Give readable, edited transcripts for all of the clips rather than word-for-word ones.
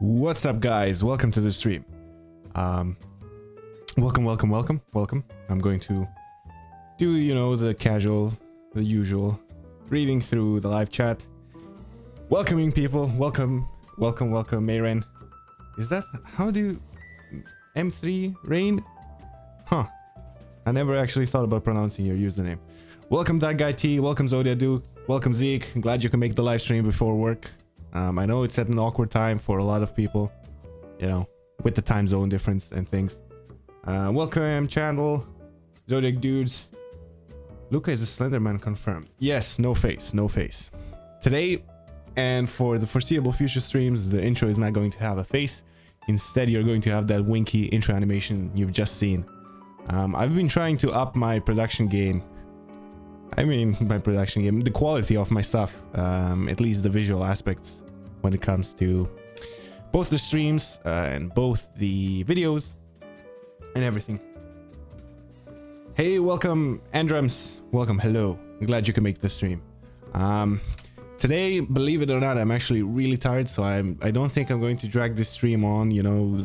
What's up, guys? Welcome to the stream. Welcome. I'm going to do, the casual, the usual, reading through the live chat, welcoming people. Welcome, Mayren. Is that, how do you, M3 Rain? Huh. I never actually thought about pronouncing your username. Welcome, That Guy T. Welcome, Zodia Duke. Welcome, Zeke. I'm glad you can make the live stream before work. I know it's at an awkward time for a lot of people, with the time zone difference and things. Welcome, Chandel, Zodiac Dudes. Luca is a Slenderman confirmed. Yes, no face. Today, and for the foreseeable future streams, the intro is not going to have a face. Instead, you're going to have that winky intro animation you've just seen. I've been trying to up my production game. The quality of my stuff, at least the visual aspects when it comes to both the streams and both the videos and everything. Hey, welcome, Andrems. Welcome, hello. I'm glad you can make the stream. Today, believe it or not, I'm actually really tired, so I don't think I'm going to drag this stream on,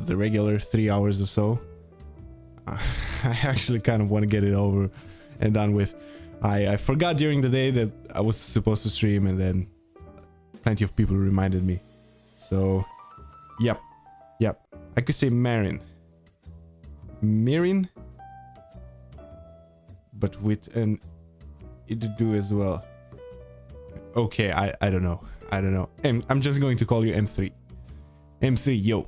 the regular 3 hours or so. I actually kind of want to get it over and done with. I forgot during the day that I was supposed to stream, and then plenty of people reminded me. So, yep. I could say Marin, but with an do as well. Okay, I don't know. I'm just going to call you M3. M3, yo.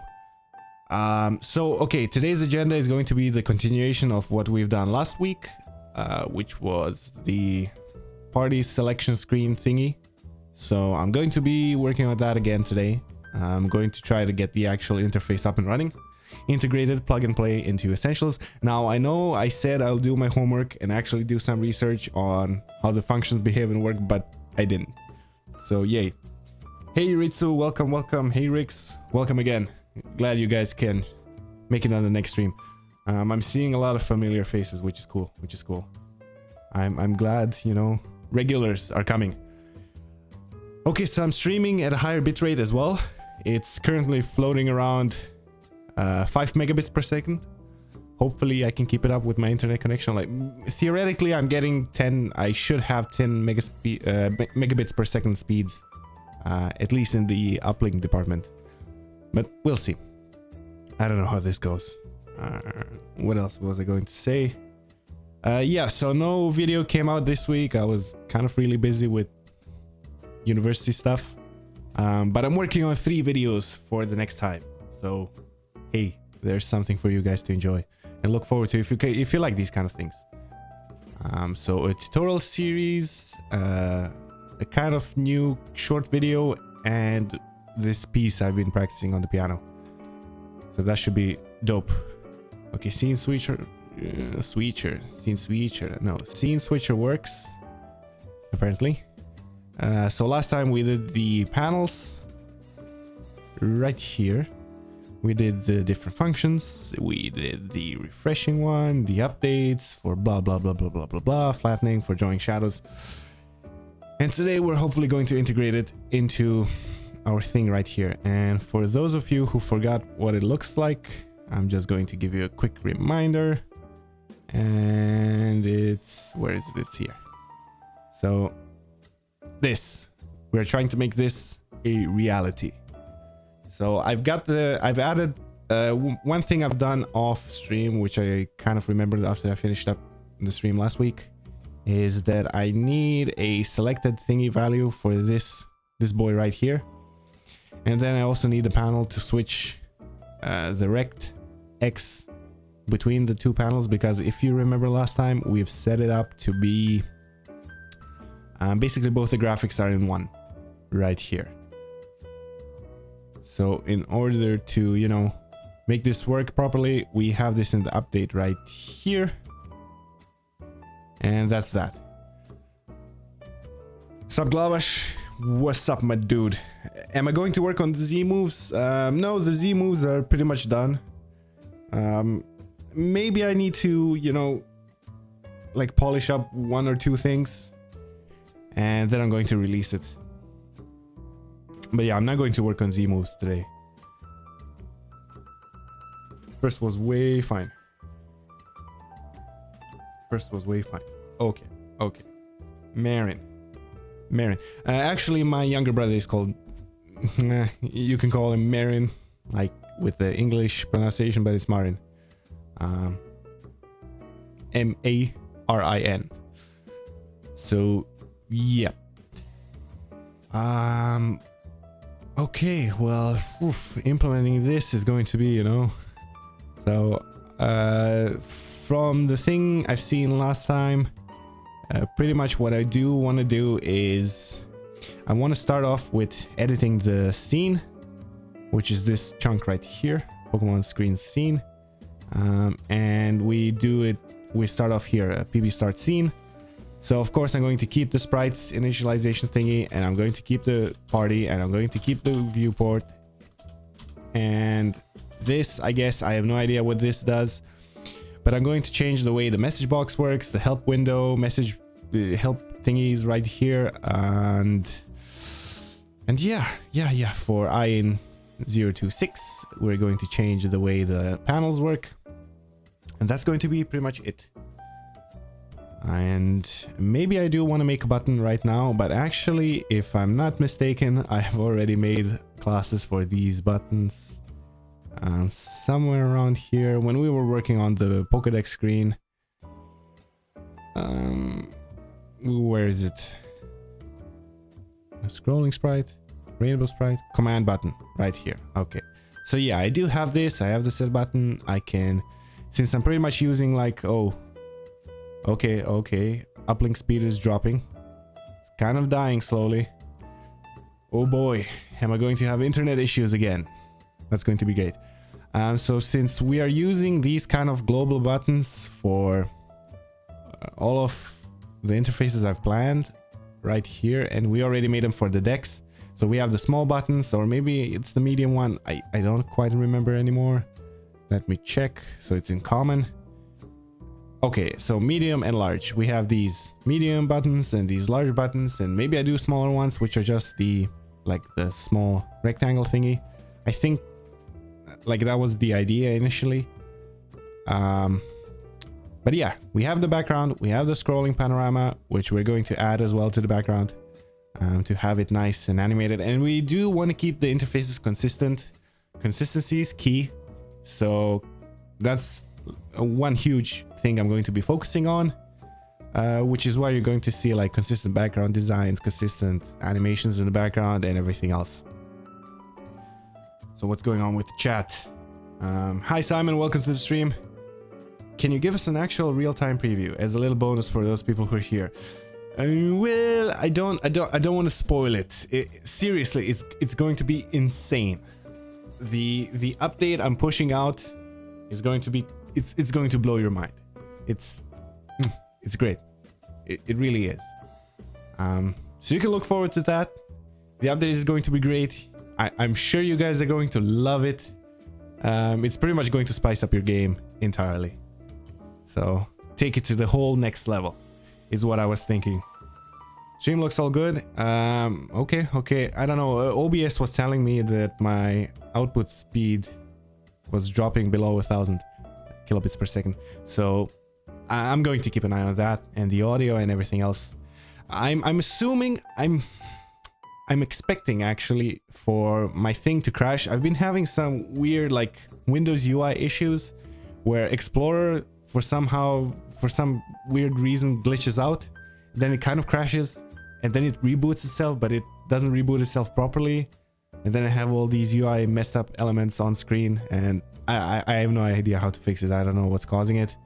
So, okay, today's agenda is going to be the continuation of what we've done last week. Which was the party selection screen thingy. So I'm going to be working on that again today. I'm going to try to get the actual interface up and running, integrated plug and play into Essentials. Now, I know I said I'll do my homework and actually do some research on how the functions behave and work, but I didn't. So yay. Hey Ritsu, welcome. Hey Rix, welcome again. Glad you guys can make it on the next stream. I'm seeing a lot of familiar faces, which is cool. I'm glad, regulars are coming. Okay, so I'm streaming at a higher bitrate as well. It's currently floating around 5 megabits per second. Hopefully I can keep it up with my internet connection. Like, theoretically, I'm getting 10. I should have 10 megabits per second speeds, at least in the uplink department. But we'll see. I don't know how this goes. What else was I going to say? Yeah, so no video came out this week. I was kind of really busy with university stuff, but I'm working on 3 videos for the next time. So hey, there's something for you guys to enjoy and look forward to if you like these kind of things. So a tutorial series, a kind of new short video, and this piece I've been practicing on the piano. So that should be dope. Okay, scene switcher works apparently. So last time we did the panels right here. We did the different functions. We did the refreshing one, the updates for blah blah blah blah blah blah blah, flattening for drawing shadows. And today we're hopefully going to integrate it into our thing right here. And for those of you who forgot what it looks like, I'm just going to give you a quick reminder, and where is it? It's here. So we're trying to make this a reality. So I've added one thing I've done off stream, which I kind of remembered after I finished up the stream last week, is that I need a selected thingy value for this boy right here. And then I also need a panel to switch the rect X between the 2 panels, because if you remember last time, we've set it up to be basically both the graphics are in one right here. So in order to make this work properly, we have this in the update right here, and that's that. Sup Glavash, what's up my dude? Am I going to work on the Z moves? No, the Z moves are pretty much done. Maybe I need to, like polish up 1 or 2 things, and then I'm going to release it. But yeah, I'm not going to work on Z moves today. First was way fine. First was way fine. Okay, okay. Marin. Actually, my younger brother is called... you can call him Marin, like with the English pronunciation, but it's Marin. M-A-R-I-N. So, yeah. Okay, well, implementing this is going to be, you know... So, from the thing I've seen last time, pretty much what I do want to do is I want to start off with editing the scene, which is this chunk right here, Pokemon screen scene. And we start off here, a PB start scene. So of course I'm going to keep the sprites initialization thingy, and I'm going to keep the party, and I'm going to keep the viewport. And this, I guess, I have no idea what this does, but I'm going to change the way the message box works, the help window, message help thingies right here, and yeah, for IN026 we're going to change the way the panels work, and that's going to be pretty much it. And maybe I do want to make a button right now, but actually, if I'm not mistaken, I have already made classes for these buttons somewhere around here when we were working on the Pokédex screen. Where is it? A scrolling sprite, rainbow sprite, command button right here. Okay, so yeah, I do have this. I have the set button. I can, since I'm pretty much using like, oh, okay, uplink speed is dropping. It's kind of dying slowly. Oh boy, am I going to have internet issues again? That's going to be great. So since we are using these kind of global buttons for all of the interfaces I've planned right here, and we already made them for the decks. So we have the small buttons, or maybe it's the medium one. I don't quite remember anymore. Let me check. So it's in common. Okay, so medium and large. We have these medium buttons and these large buttons, and maybe I do smaller ones, which are just the, like the small rectangle thingy. I think like that was the idea initially. But yeah, we have the background, we have the scrolling panorama, which we're going to add as well to the background to have it nice and animated. And we do want to keep the interfaces consistent. Consistency is key. So that's one huge thing I'm going to be focusing on, which is why you're going to see like consistent background designs, consistent animations in the background, and everything else. So what's going on with the chat? Hi Simon, welcome to the stream. Can you give us an actual real-time preview as a little bonus for those people who are here? Well, I don't want to spoil it. Seriously, it's going to be insane. The update I'm pushing out is going to be it's going to blow your mind. It's great. It really is. So you can look forward to that. The update is going to be great. I'm sure you guys are going to love it. It's pretty much going to spice up your game entirely. So take it to the whole next level is what I was thinking. Stream looks all good. Okay. I don't know. OBS was telling me that my output speed was dropping below 1000 kilobits per second. So I'm going to keep an eye on that and the audio and everything else. I'm assuming I'm expecting actually for my thing to crash. I've been having some weird like Windows UI issues where Explorer for some weird reason glitches out, then it kind of crashes, and then it reboots itself, but it doesn't reboot itself properly, and then I have all these UI messed up elements on screen, and I have no idea how to fix it. I don't know what's causing it.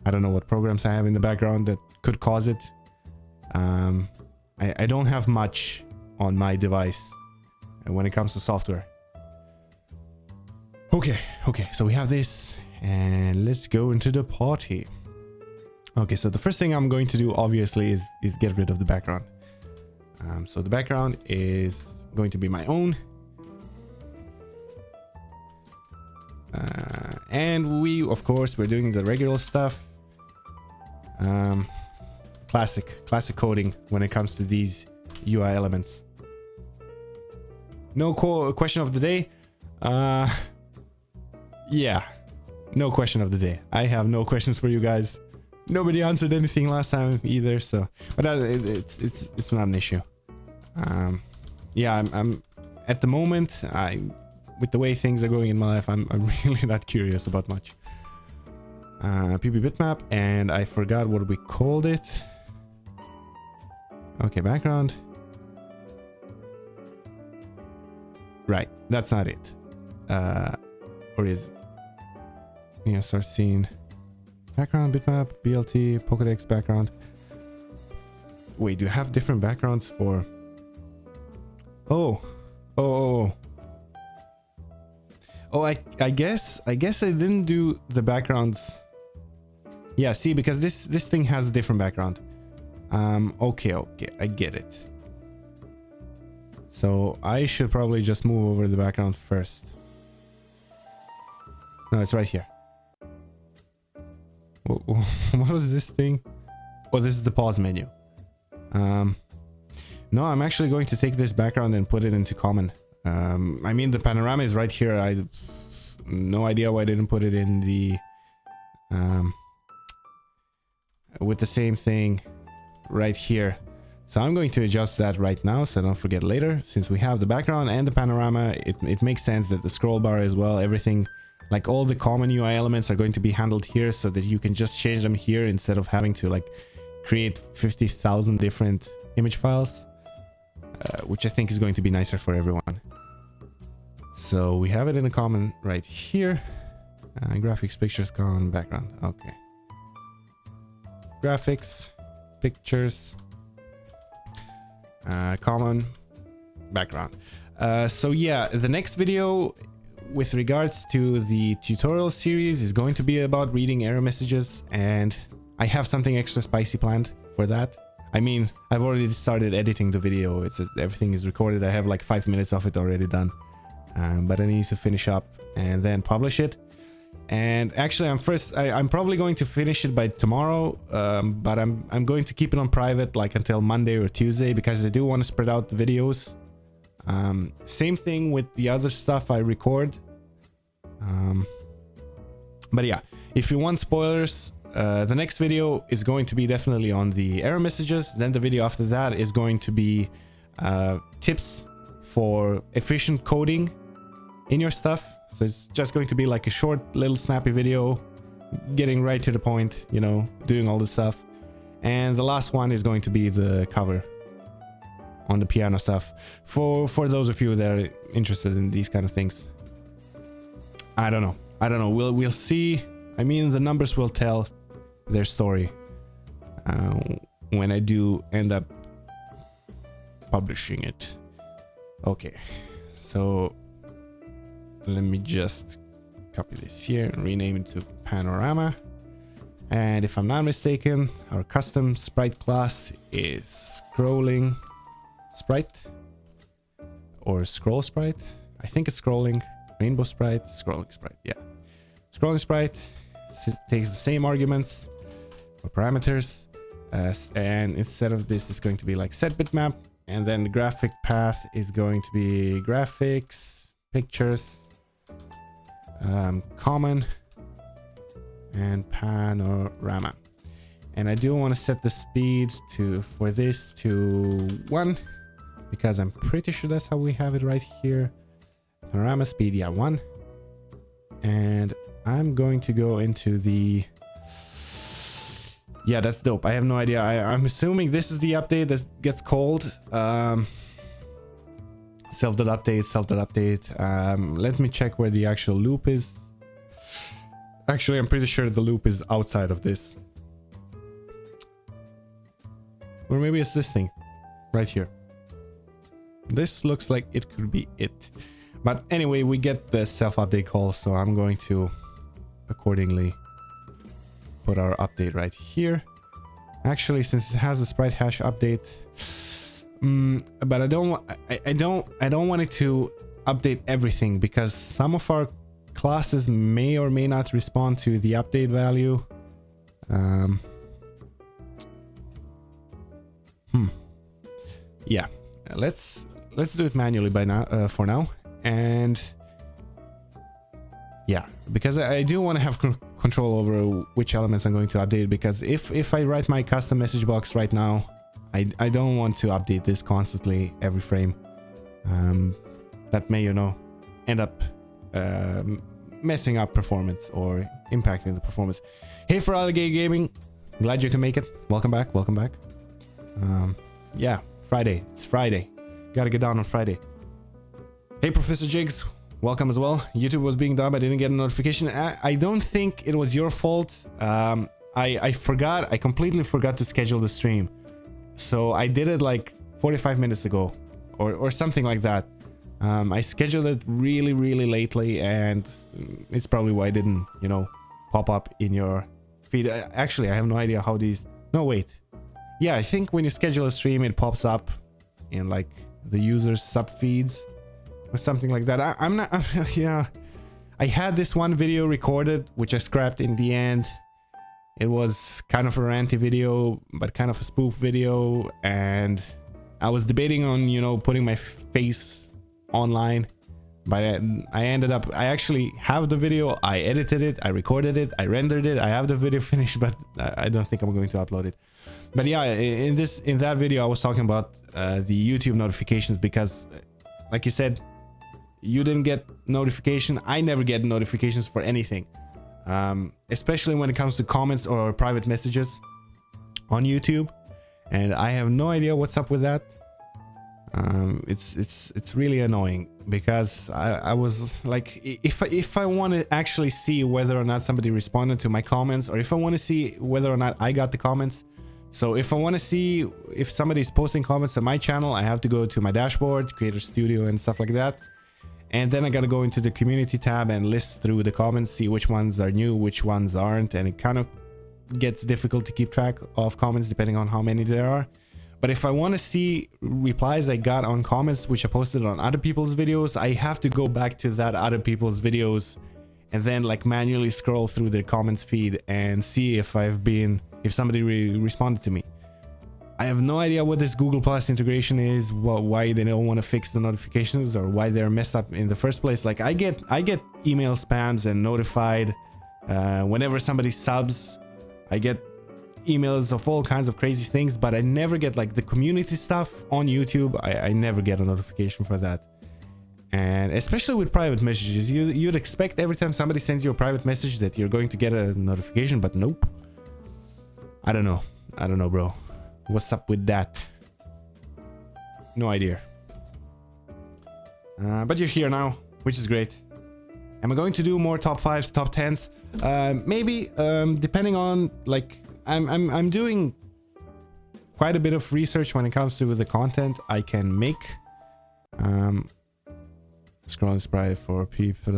I don't know what programs I have in the background that could cause it. I don't have much on my device when it comes to software. Okay, so we have this, and let's go into the party. Okay, so the first thing I'm going to do obviously is get rid of the background. So the background is going to be my own. And we, of course, we're doing the regular stuff. Classic coding when it comes to these UI elements. No question of the day. Yeah. no question of the day. I have no questions for you guys. Nobody answered anything last time either, so but it's not an issue. Yeah, I'm at the moment, with the way things are going in my life, I'm really not curious about much. PB bitmap, and I forgot what we called it. Okay, background. Right, that's not it. Or is it? Yeah, start scene. Background, bitmap, BLT, Pokédex background. Wait, do you have different backgrounds for... Oh, I guess I didn't do the backgrounds. Yeah, see, because this thing has a different background. Okay, I get it. So I should probably just move over the background first. No, it's right here. What was this thing? Oh, this is the pause menu. No, I'm actually going to take this background and put it into common. I mean, the panorama is right here. I no idea why I didn't put it in the with the same thing right here. So I'm going to adjust that right now so I don't forget later. Since we have the background and the panorama, it makes sense that the scroll bar as well, everything, like all the common UI elements are going to be handled here so that you can just change them here instead of having to like create 50,000 different image files, which I think is going to be nicer for everyone. So we have it in a common right here. Graphics, pictures, common, background. Okay. Graphics, pictures, common, background. So yeah, the next video with regards to the tutorial series is going to be about reading error messages, and I have something extra spicy planned for that. I mean, I've already started editing the video. Everything is recorded. I have like 5 minutes of it already done, but I need to finish up and then publish it. And actually, I'm probably going to finish it by tomorrow, but I'm going to keep it on private like until Monday or Tuesday, because I do want to spread out the videos. Same thing with the other stuff I record. But yeah, if you want spoilers, the next video is going to be definitely on the error messages. Then the video after that is going to be tips for efficient coding in your stuff. So it's just going to be like a short little snappy video, getting right to the point, you know, doing all this stuff. And the last one is going to be the cover on the piano stuff for those of you that are interested in these kind of things. I don't know. We'll see. I mean, the numbers will tell their story when I do end up publishing it. Okay, so let me just copy this here and rename it to Panorama. And if I'm not mistaken, our custom sprite class is scrolling sprite or scroll sprite. I think it's scrolling rainbow sprite, scrolling sprite. Yeah, scrolling sprite takes the same arguments or parameters, and instead of this, it's going to be like set bitmap, and then the graphic path is going to be graphics, pictures, common, and panorama. And I do want to set the speed for this to 1, because I'm pretty sure that's how we have it right here. Panorama speed, yeah, 1. And I'm going to go into the... Yeah, that's dope. I have no idea. I'm assuming this is the update that gets called self.update. Let me check where the actual loop is. Actually, I'm pretty sure the loop is outside of this. Or maybe it's this thing right here. This looks like it could be it. But anyway, we get the self-update call, so I'm going to accordingly put our update right here. Actually, since it has a sprite hash update, but I don't want it to update everything, because some of our classes may or may not respond to the update value. Yeah, let's do it manually by now, for now. And yeah, because I do want to have control over which elements I'm going to update, because if I write my custom message box right now, I don't want to update this constantly every frame. That may, you know, end up messing up performance or impacting the performance. Hey, for Alligator Gaming, glad you can make it. Welcome back, welcome back. Yeah, Friday, it's Friday. Gotta get down on Friday. Hey, Professor Jigs, welcome as well. YouTube was being dumb, I didn't get a notification. I don't think it was your fault. I forgot, I completely forgot to schedule the stream. So I did it like 45 minutes ago or something like that. I scheduled it really lately, and it's probably why I didn't, you know, pop up in your feed. Actually, I have no idea how these... No, wait. Yeah, I think when you schedule a stream, it pops up in like the user's sub feeds or something like that. I'm not... yeah. I had this one video recorded, which I scrapped in the end. It was kind of a ranty video, but kind of a spoof video, and I was debating on, you know, putting my face online, but I ended up... I actually have the video, I edited it, I recorded it, I rendered it, I have the video finished, but I don't think I'm going to upload it. But yeah, in that video I was talking about the YouTube notifications, because like you said, you didn't get notification. I never get notifications for anything, especially when it comes to comments or private messages on YouTube, and I have no idea what's up with that. It's really annoying, because I was like, if I want to actually see whether or not somebody responded to my comments, or if I want to see whether or not I got the comments. So if I want to see if somebody's posting comments on my channel, I have to go to my dashboard, Creator Studio and stuff like that. And then I gotta go into the community tab and list through the comments, see which ones are new, which ones aren't, and it kind of gets difficult to keep track of comments depending on how many there are. But if I want to see replies I got on comments which I posted on other people's videos, I have to go back to that other people's videos and then like manually scroll through their comments feed and see if somebody responded to me. I have no idea what this Google Plus integration is, why they don't want to fix the notifications, or why they're messed up in the first place. Like I get email spams and notified whenever somebody subs. I get emails of all kinds of crazy things, but I never get like the community stuff on YouTube. I never get a notification for that. And especially with private messages, you'd expect every time somebody sends you a private message that you're going to get a notification, but nope. I don't know, bro. What's up with that? No idea. But you're here now, which is great. Am I going to do more top 5s, top 10s? Maybe, depending on, like, I'm doing quite a bit of research when it comes to the content I can make. Scrolling sprite for people.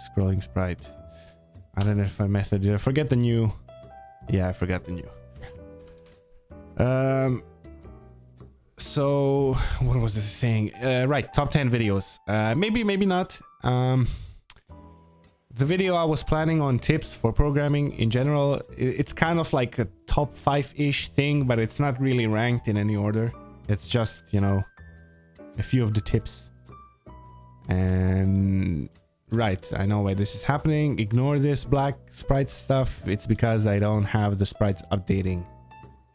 Scrolling sprite. I don't know if I method. Did I forget the new? Yeah, I forgot the new. So what was this saying? Right, top 10 videos. Maybe not. The video I was planning on tips for programming in general, it's kind of like a top 5-ish thing, but it's not really ranked in any order. It's just, you know, a few of the tips. And right, I know why this is happening. Ignore this black sprite stuff. It's because I don't have the sprites updating.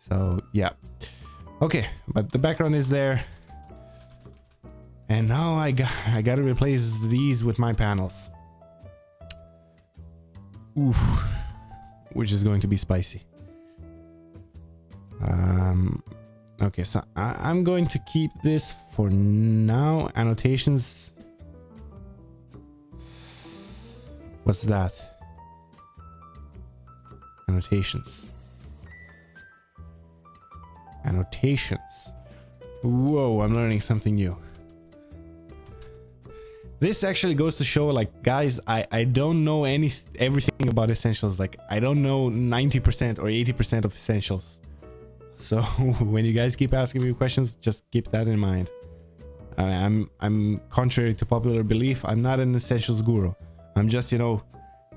So yeah, okay, but the background is there, and now I gotta replace these with my panels. Oof, which is going to be spicy. Okay, so I'm going to keep this for now. Annotations. What's that? Annotations. Annotations. Whoa, I'm learning something new. This actually goes to show, like, guys, I don't know everything about essentials. Like, I don't know 90% or 80% of essentials. So when you guys keep asking me questions, just keep that in mind. I'm contrary to popular belief, I'm not an essentials guru. I'm just, you know,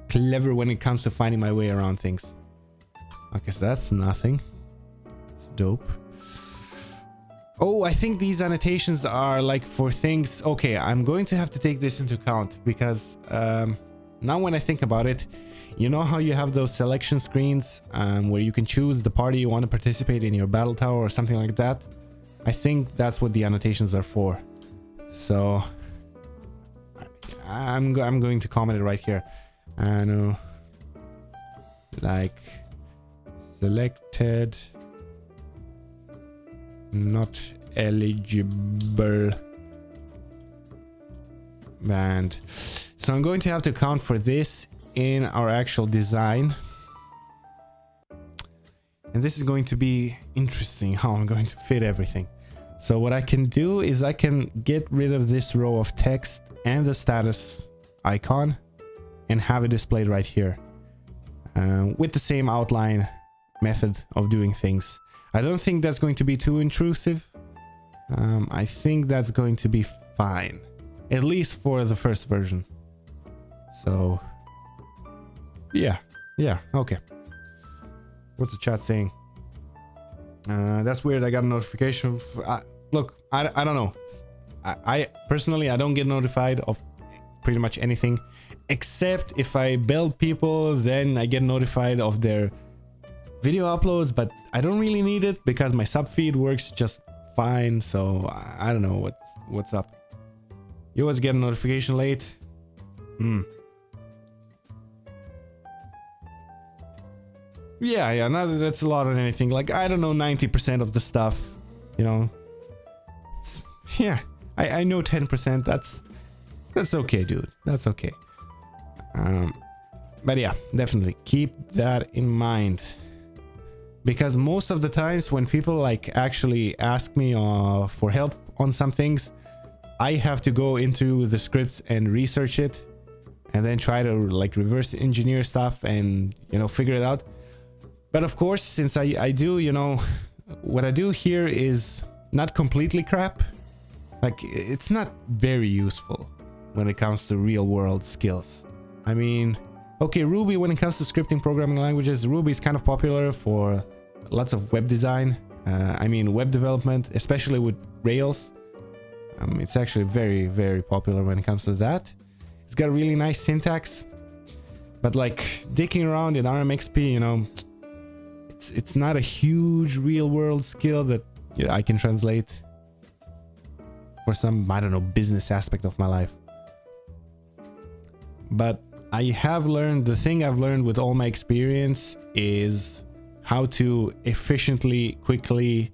clever when it comes to finding my way around things. Okay, so that's nothing. It's dope. Oh, I think these annotations are like for things. Okay, I'm going to have to take this into account because now when I think about it, you know how you have those selection screens where you can choose the party you want to participate in your battle tower or something like that? I think that's what the annotations are for. So I'm going to comment it right here. Like selected, not eligible band. So I'm going to have to account for this in our actual design, and this is going to be interesting how I'm going to fit everything. So what I can do is I can get rid of this row of text and the status icon and have it displayed right here with the same outline method of doing things. I don't think that's going to be too intrusive. I think that's going to be fine, at least for the first version. So yeah, okay. What's the chat saying? That's weird. I got a notification. Look, I don't know. I personally, I don't get notified of pretty much anything, except if I build people, then I get notified of their video uploads, but I don't really need it because my sub feed works just fine. So I don't know what's up. You always get a notification late. Yeah, not that that's a lot or anything. Like, I don't know, 90% of the stuff, you know. Yeah, I know 10%. That's okay, dude. That's okay. But yeah, definitely keep that in mind, because most of the times when people like actually ask me for help on some things, I have to go into the scripts and research it, and then try to like reverse engineer stuff and, you know, figure it out. But of course, since I do, you know, what I do here is not completely crap. Like, it's not very useful when it comes to real world skills. I mean, okay, Ruby, when it comes to scripting programming languages, Ruby is kind of popular for lots of web design. I mean, web development, especially with Rails. It's actually very, very popular when it comes to that. It's got really nice syntax. But like, digging around in RMXP, you know, it's not a huge real world skill that, you know, I can translate for some, I don't know, business aspect of my life. But I have learned, the thing I've learned with all my experience is how to efficiently, quickly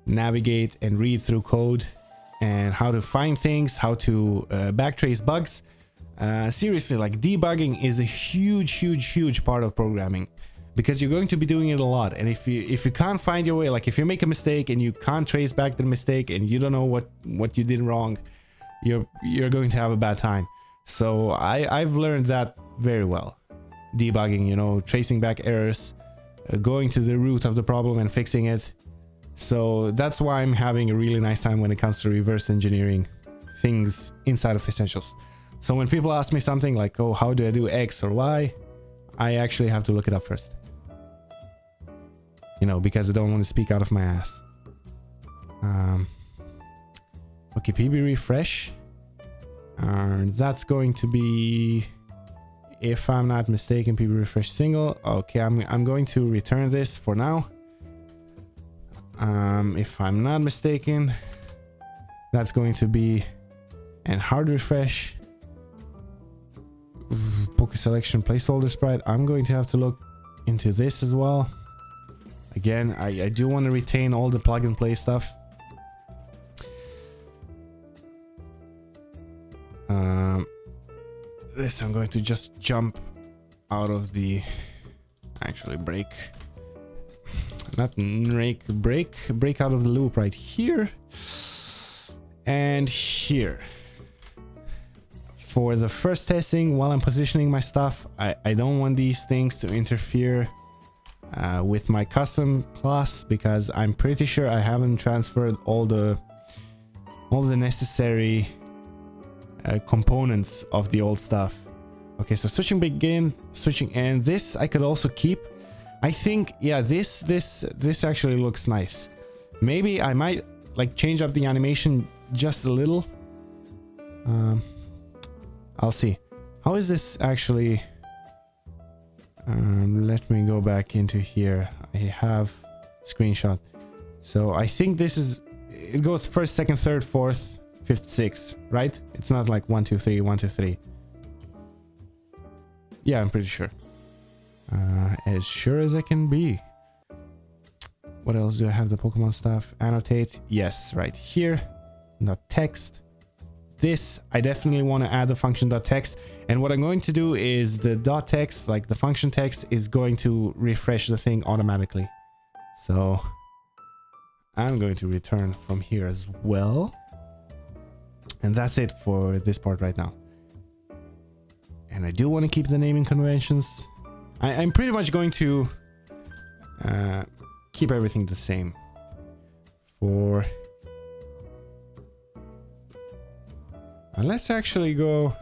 navigate and read through code, and how to find things, how to backtrace bugs. Seriously, like, debugging is a huge part of programming, because you're going to be doing it a lot. And if you can't find your way, like if you make a mistake and you can't trace back the mistake and you don't know what you did wrong, you're going to have a bad time. So I've learned that very well. Debugging, you know, tracing back errors, going to the root of the problem and fixing it. So that's why I'm having a really nice time when it comes to reverse engineering things inside of Essentials. So when people ask me something like, oh, how do I do X or Y? I actually have to look it up first. You know, because I don't want to speak out of my ass. Okay, PB refresh. That's going to be, if I'm not mistaken, PB refresh single. Okay, I'm going to return this for now. If I'm not mistaken, that's going to be an hard refresh. Poke selection placeholder sprite. I'm going to have to look into this as well. Again, I do want to retain all the plug and play stuff. This I'm going to just jump out of the, actually break out of the loop right here and here. For the first testing, while I'm positioning my stuff, I don't want these things to interfere with my custom class, because I'm pretty sure I haven't transferred all the necessary components of the old stuff. Okay, so switching begin, switching end. This I could also keep. I think, yeah, this actually looks nice. Maybe I might like change up the animation just a little. I'll see. How is this actually? Let me go back into here. I have screenshot. So I think this is, it goes first, second, third, fourth, fifth, sixth, right? It's not like 1, 2, 3, 1, 2, 3. Yeah, I'm pretty sure. As sure as I can be. What else do I have? The Pokemon stuff. Annotate. Yes, right here. Dot text. This, I definitely want to add the function dot text. And what I'm going to do is the dot text, like the function text, is going to refresh the thing automatically. So I'm going to return from here as well. And that's it for this part right now. And I do want to keep the naming conventions. I'm pretty much going to keep everything the same. For... let's actually go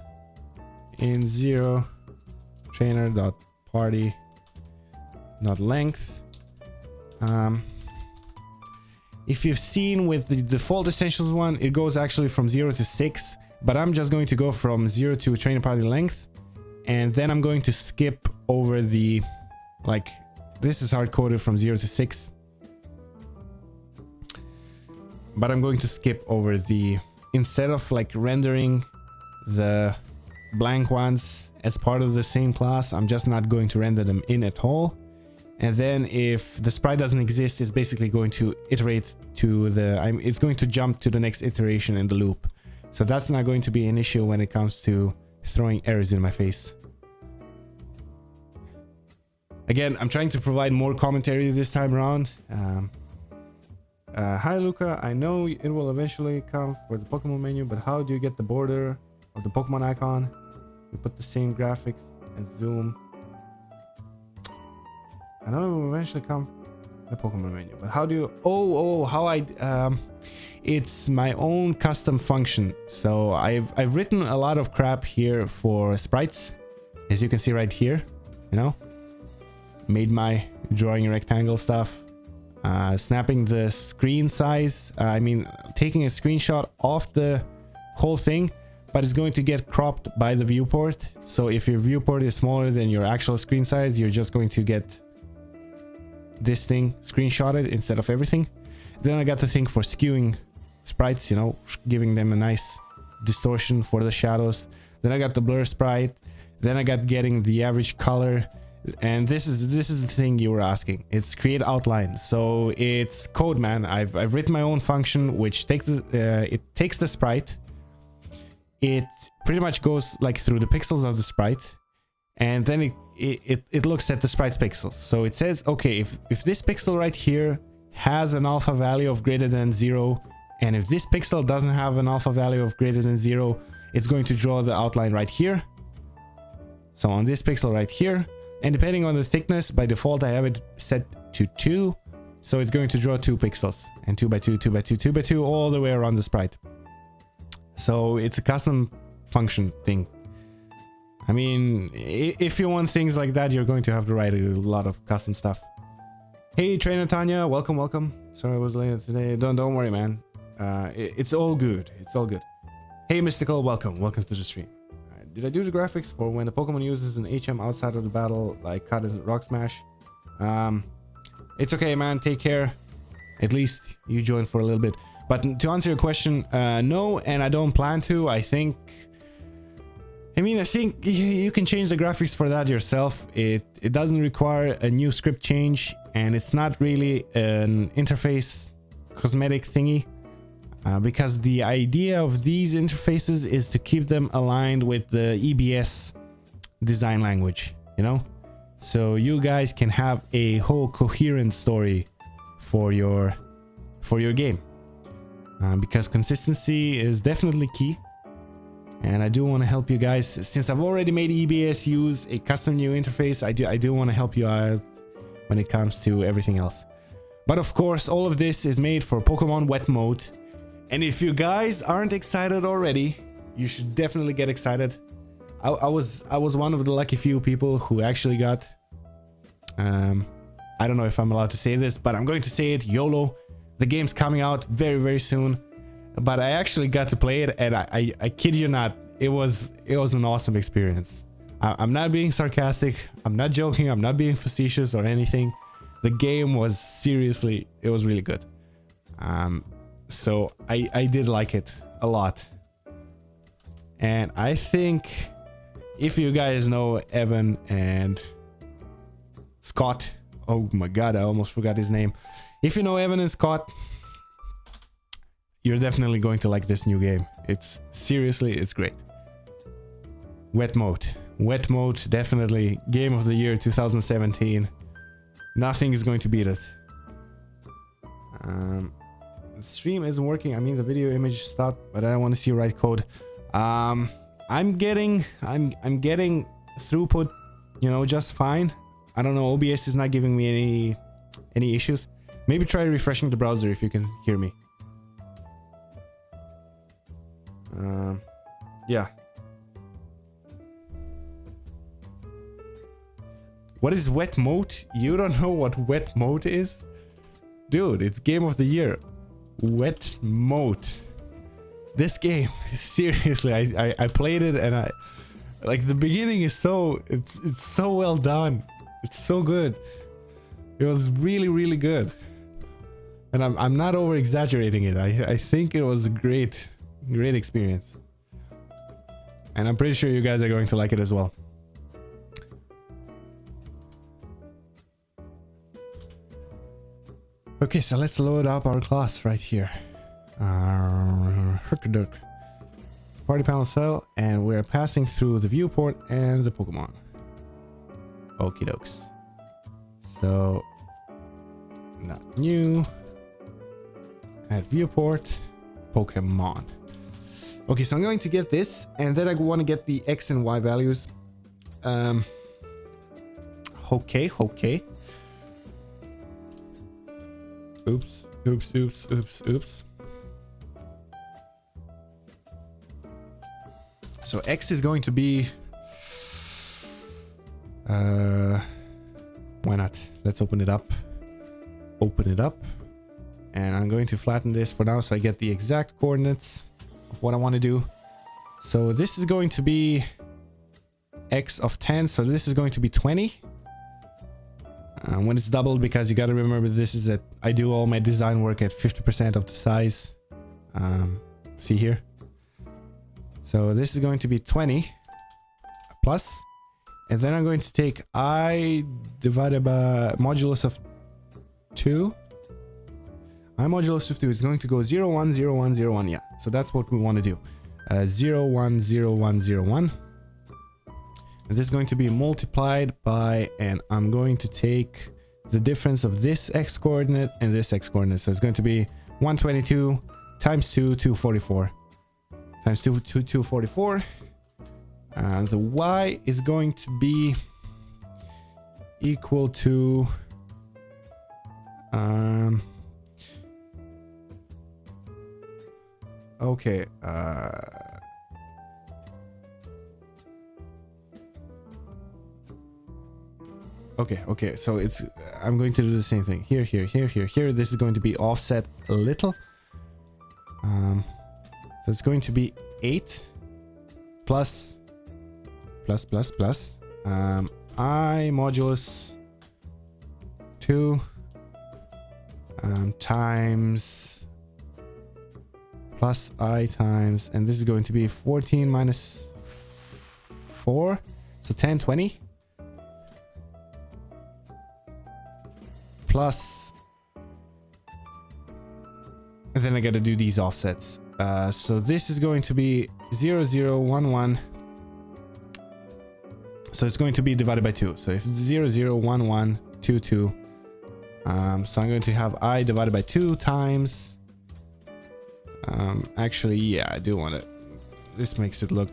in 0 trainer dot party dot length. If you've seen with the default essentials one, it goes actually from 0 to 6, but I'm just going to go from 0 to trainer party length, and then I'm going to skip over the, like, this is hard-coded from 0 to 6, but I'm going to skip over the, instead of like rendering the blank ones as part of the same class, I'm just not going to render them in at all. And then if the sprite doesn't exist, it's basically going to iterate to the, it's going to jump to the next iteration in the loop. So that's not going to be an issue when it comes to throwing errors in my face. Again, I'm trying to provide more commentary this time around. Hi Luca, I know it will eventually come for the Pokemon menu, but how do you get the border of the Pokemon icon? You put the same graphics and zoom. I know it will eventually come the Pokemon menu, but how do you... how I... it's my own custom function. So I've written a lot of crap here for sprites, as you can see right here, you know? Made my drawing rectangle stuff. Snapping the screen size, taking a screenshot of the whole thing, but it's going to get cropped by the viewport. So if your viewport is smaller than your actual screen size, you're just going to get this thing screenshotted instead of everything. Then I got the thing for skewing sprites, you know, giving them a nice distortion for the shadows. Then I got the blur sprite. Then I got getting the average color. And this is the thing you were asking. It's create outline. So it's code, man. I've written my own function which takes it takes the sprite. It pretty much goes like through the pixels of the sprite, and then it looks at the sprite's pixels. So it says, okay, if this pixel right here has an alpha value of greater than 0, and if this pixel doesn't have an alpha value of greater than 0, it's going to draw the outline right here. So on this pixel right here. And depending on the thickness, by default I have it set to 2. So it's going to draw 2 pixels. And 2 by 2, 2 by 2, 2 by 2, all the way around the sprite. So it's a custom function thing. I mean, if you want things like that, you're going to have to write a lot of custom stuff. Hey, Trainer Tanya, welcome, welcome. Sorry I was late today. Don't worry, man. It's all good. It's all good. Hey, Mystical, welcome. Welcome to the stream. Did I do the graphics for when the Pokemon uses an HM outside of the battle, like cut as Rock Smash? It's okay, man. Take care. At least you joined for a little bit. But to answer your question, no, and I don't plan to. I think you can change the graphics for that yourself. It doesn't require a new script change, and it's not really an interface cosmetic thingy. Because the idea of these interfaces is to keep them aligned with the EBS design language, you know? So you guys can have a whole coherent story for your game. Because consistency is definitely key. And I do want to help you guys. Since I've already made EBS use a custom new interface, I do want to help you out when it comes to everything else. But of course, all of this is made for Pokemon Wet Mode. And if you guys aren't excited already, you should definitely get excited. I was one of the lucky few people who actually got... I don't know if I'm allowed to say this, but I'm going to say it, YOLO. The game's coming out very, very soon. But I actually got to play it, and I kid you not, it was an awesome experience. I'm not being sarcastic, I'm not joking, I'm not being facetious or anything. The game was seriously, it was really good. So I did like it a lot. And I think if you guys know Evan and Scott, oh my god, I almost forgot his name. If you know Evan and Scott, you're definitely going to like this new game. It's seriously, it's great. Wet mode, definitely game of the year 2017. Nothing is going to beat it. The stream isn't working. I mean, the video image stopped, but I don't want to see right code. I'm getting throughput, you know, just fine. I don't know, OBS is not giving me any issues. Maybe try refreshing the browser if you can hear me. Yeah. What is wet mode? You don't know what wet mode is? Dude, it's game of the year. Wet mode. This game, seriously, I played it and I like the beginning is it's so well done. It's so good. It was really good. And I'm not over exaggerating it. I think it was a great experience. And I'm pretty sure you guys are going to like it as well. Okay, so let's load up our class right here. Party panel cell, and we're passing through the viewport and the Pokemon. Okie dokes. So, not new. Add viewport, Pokemon. Okay, so I'm going to get this, and then I want to get the X and Y values. Okay. Oops. So X is going to be... why not? Let's open it up. And I'm going to flatten this for now so I get the exact coordinates of what I want to do. So this is going to be X of 10. So this is going to be 20. When it's doubled, because you got to remember this is I do all my design work at 50% of the size. See here? So this is going to be 20 plus, and then I'm going to take I divided by modulus of 2. I modulus of 2 is going to go 0, 1, 0, 1, 0, 1. Yeah, so that's what we want to do. 0, 1, 0, 1, 0, 1. And this is going to be multiplied by, and I'm going to take the difference of this x coordinate and this x coordinate. So it's going to be 122 times 2, 244. Times 2, 244. And the y is going to be equal to... okay. Okay, so it's... I'm going to do the same thing. Here. This is going to be offset a little. So it's going to be 8 plus I modulus 2 times plus I times, and this is going to be 14 minus 4, so 10, 20. Plus, and then I got to do these offsets. So this is going to be 0, 0, 1, 1. So it's going to be divided by 2. So if 0, 0, 1, 1, 2, 2. So I'm going to have I divided by 2 times. Actually, yeah, I do want it. This makes it look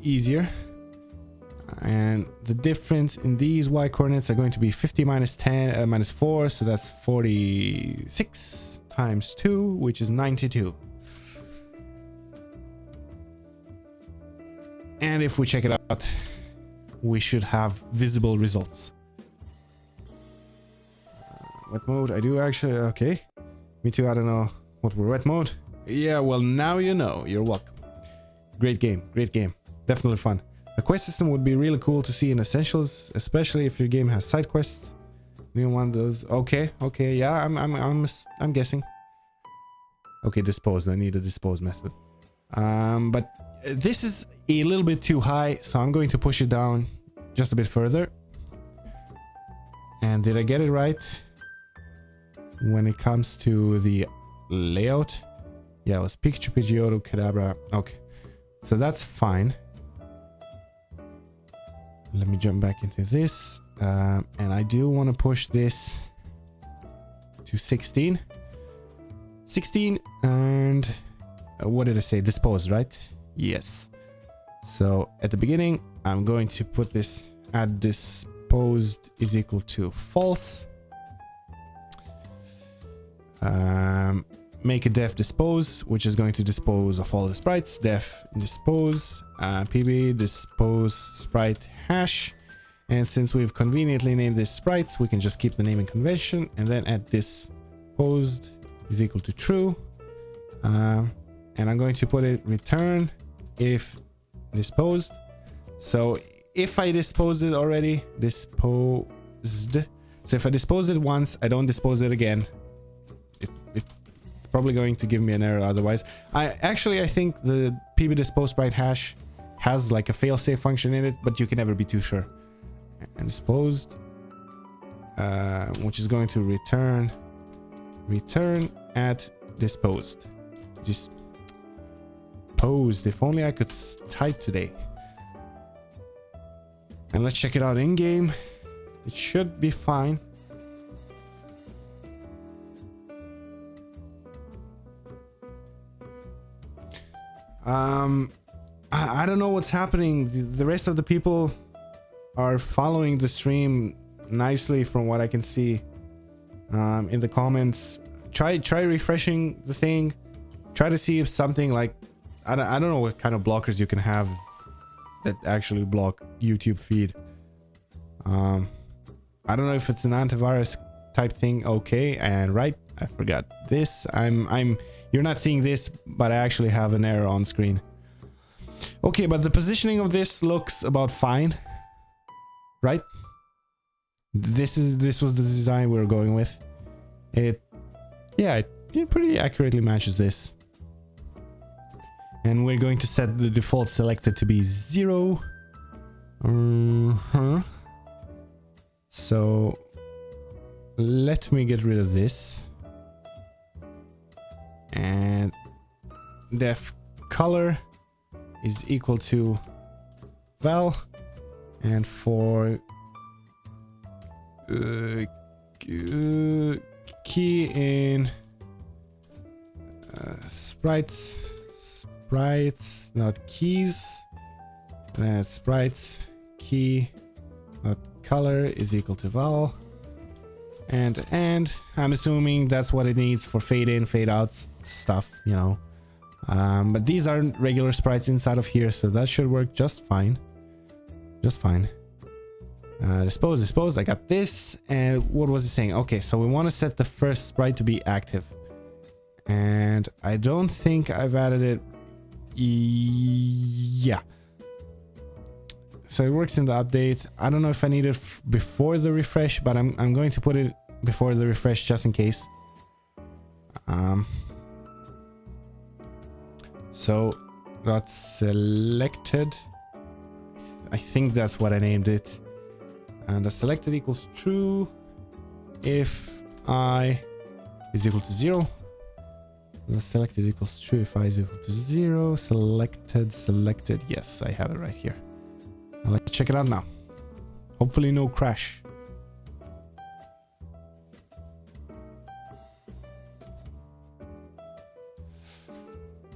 easier. And the difference in these y coordinates are going to be 50 minus 10 minus 4, so that's 46 times 2, which is 92. And if we check it out, we should have visible results. Wet mode, I do actually, okay. Me too, I don't know what we're wet mode. Yeah, well, now you know. You're welcome. great game, definitely fun. The quest system would be really cool to see in Essentials, especially if your game has side quests. New one of those. Okay, yeah, I'm guessing. Okay, dispose. I need a dispose method. But this is a little bit too high, so I'm going to push it down just a bit further. And did I get it right when it comes to the layout? Yeah, it was Pikachu, Pidgeotto, Kadabra. Okay, so that's fine. Let me jump back into this. And I do want to push this to 16. 16 and what did I say? Dispose, right? Yes. So at the beginning, I'm going to put this at disposed is equal to false. Make a def dispose, which is going to dispose of all the sprites. Def dispose pb dispose sprite hash. And since we've conveniently named this sprites, we can just keep the naming convention, and then at disposed is equal to true. And I'm going to put it return if disposed. So if I disposed it already, disposed. So if I dispose it once, I don't dispose it again. It's probably going to give me an error otherwise. I think the pb dispose sprite hash has like a failsafe function in it, but you can never be too sure. And disposed, which is going to return at disposed. Disposed. If only I could type today. And let's check it out in game. It should be fine. I don't know what's happening. The rest of the people are following the stream nicely from what I can see in the comments. Try refreshing the thing. Try to see if something like I don't know what kind of blockers you can have that actually block YouTube feed. I don't know if it's an antivirus type thing. Okay, and right, I forgot this. You're not seeing this, but I actually have an error on screen. Okay, but the positioning of this looks about fine. Right? This was the design we were going with. It pretty accurately matches this. And we're going to set the default selected to be 0. So let me get rid of this. And def color is equal to val. And for key in sprites, not keys. That's sprites key, not color is equal to val. And I'm assuming that's what it needs for fade in, fade out stuff, you know. But these are regular sprites inside of here, so that should work just fine. Just fine. Dispose. I got this. And what was it saying? Okay, so we want to set the first sprite to be active. And I don't think I've added it. Yeah. So it works in the update. I don't know if I need it before the refresh, but I'm going to put it before the refresh just in case. So got selected. I think that's what I named it. And the selected equals true if I is equal to 0. The selected equals true if I is equal to 0. Selected. Yes, I have it right here. Now let's check it out now. Hopefully no crash.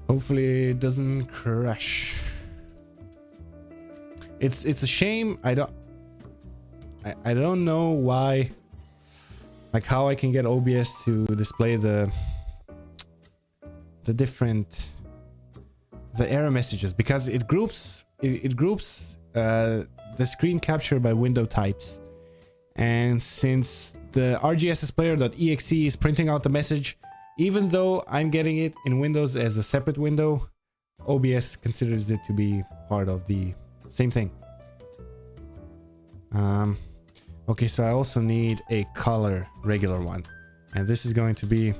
Hopefully it doesn't crash. It's a shame. I don't know why, like how I can get OBS to display the error messages, because it groups the screen capture by window types. And since the rgssplayer.exe is printing out the message, even though I'm getting it in Windows as a separate window, OBS considers it to be part of the same thing. Okay, so I also need a color regular one, and this is going to be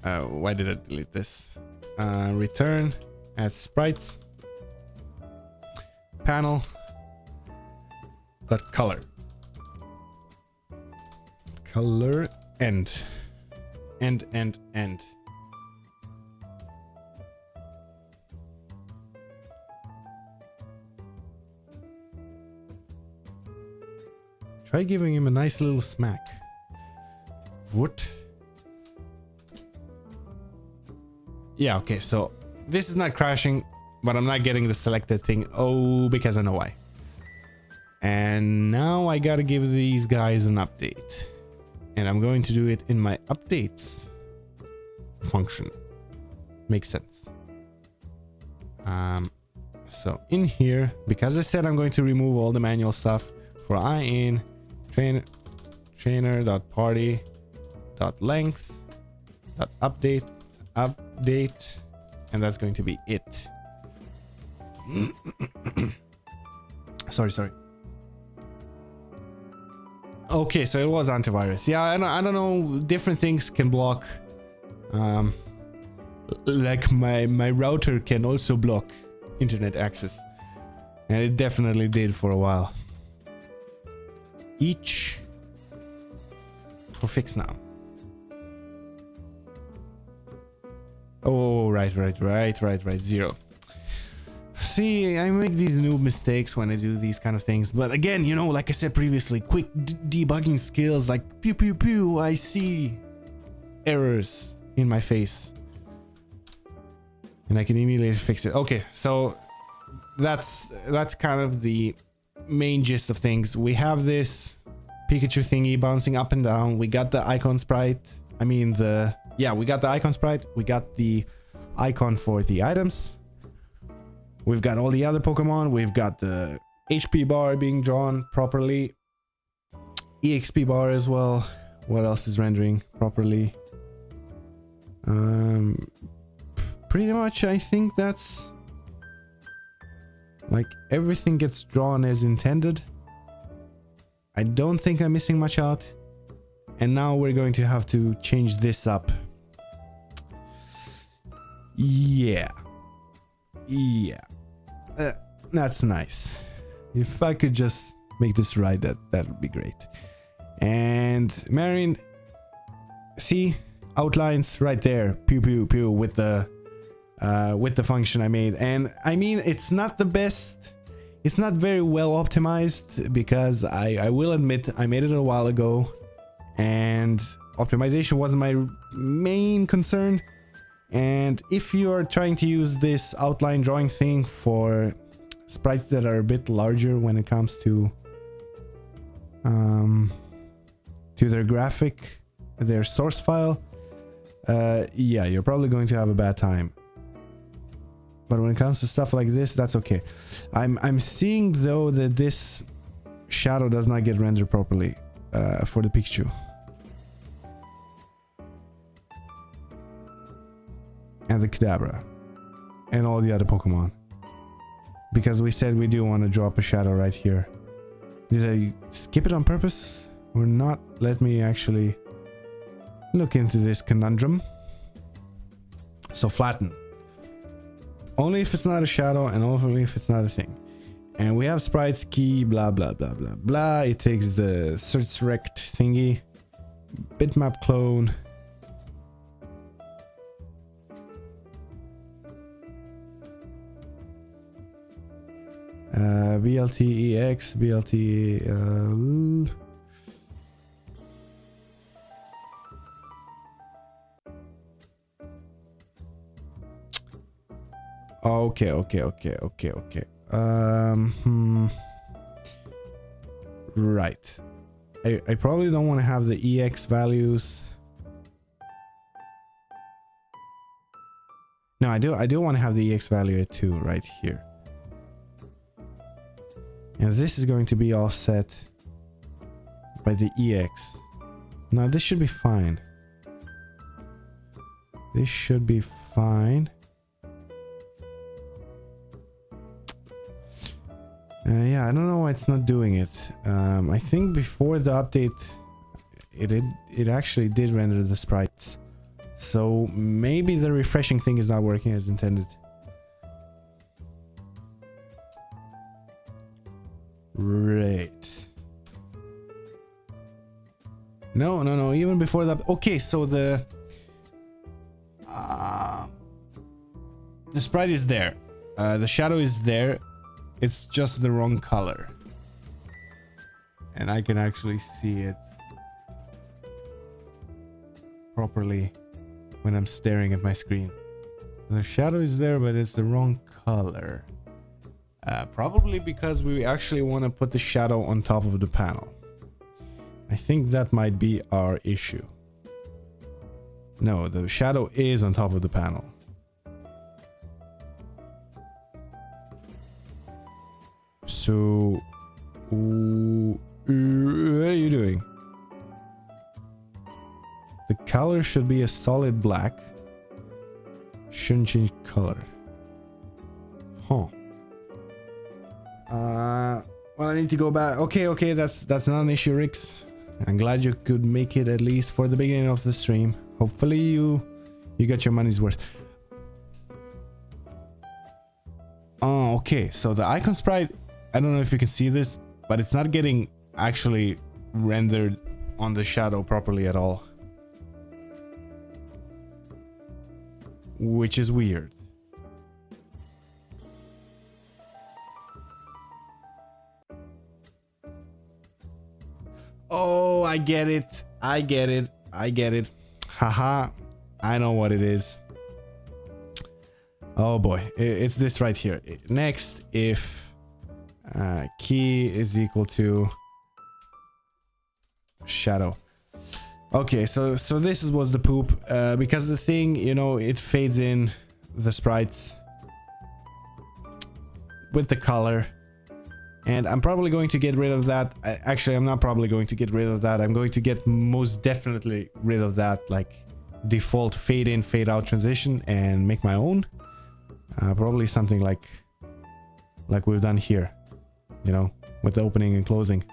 why did I delete this? Return add sprites panel dot color end. Try giving him a nice little smack. What? Yeah, okay, so this is not crashing, but I'm not getting the selected thing. Oh, because I know why. And now I gotta give these guys an update. And I'm going to do it in my updates function. Makes sense. So in here, because I said I'm going to remove all the manual stuff for in trainer.party.length.update, and that's going to be it. sorry. Okay, so it was antivirus. Yeah, I don't know. Different things can block. Like my router can also block internet access, and it definitely did for a while. Each for fix now. Oh, right. 0. See, I make these new mistakes when I do these kind of things, but again, you know, like I said previously, quick debugging skills, like pew pew pew, I see errors in my face and I can immediately fix it. Okay, so that's kind of the main gist of things. We have this Pikachu thingy bouncing up and down. We got the icon sprite. We got the icon sprite. We got the icon for the items. We've got all the other Pokemon. We've got the HP bar being drawn properly. EXP bar as well. What else is rendering properly? Pretty much, I think that's like everything gets drawn as intended. I don't think I'm missing much out. And now we're going to have to change this up. Yeah. That's nice. If I could just make this right, that would be great. And Marin, see, outlines right there, pew pew pew, with the function I made. And I mean, it's not the best. It's not very well optimized, because I will admit I made it a while ago, and optimization wasn't my main concern. And if you are trying to use this outline drawing thing for sprites that are a bit larger when it comes to their graphic, their source file, yeah, you're probably going to have a bad time. But when it comes to stuff like this, that's okay. I'm seeing though that this shadow does not get rendered properly for the Pikachu. And the Kadabra. And all the other Pokemon. Because we said we do want to drop a shadow right here. Did I skip it on purpose? Or not? Let me actually look into this conundrum. So flatten. Only if it's not a shadow, and only if it's not a thing. And we have sprites key, blah blah blah blah blah. It takes the search rect thingy. Bitmap clone. BLTEX, BLT. Okay. Right. I probably don't want to have the EX values. No, I do want to have the EX value at 2 right here. And this is going to be offset by the EX. Now this should be fine. This should be fine. Yeah, I don't know why it's not doing it. I think before the update, it actually did render the sprites. So maybe the refreshing thing is not working as intended. Right. No, even before that. Okay, so the sprite is there. The shadow is there. It's just the wrong color. And I can actually see it properly when I'm staring at my screen. The shadow is there, but it's the wrong color. Probably because we actually want to put the shadow on top of the panel. I think that might be our issue. No, the shadow is on top of the panel. So, what are you doing? The color should be a solid black. Shouldn't change color. Huh. Well, I need to go back. Okay, that's not an issue, Rix. I'm glad you could make it at least for the beginning of the stream. Hopefully you got your money's worth. Oh, okay. So the icon sprite, I don't know if you can see this, but it's not getting actually rendered on the shadow properly at all. Which is weird. Oh, I get it. Haha. I know what it is. Oh boy, it's this right here. Next, if key is equal to shadow. Okay, so this was the poop, because the thing, you know, it fades in the sprites with the color, and I'm probably going to get rid of that. Actually, I'm not probably going to get rid of that. I'm going to get most definitely rid of that, like default fade in, fade out transition, and make my own. Probably something like we've done here, you know, with the opening and closing.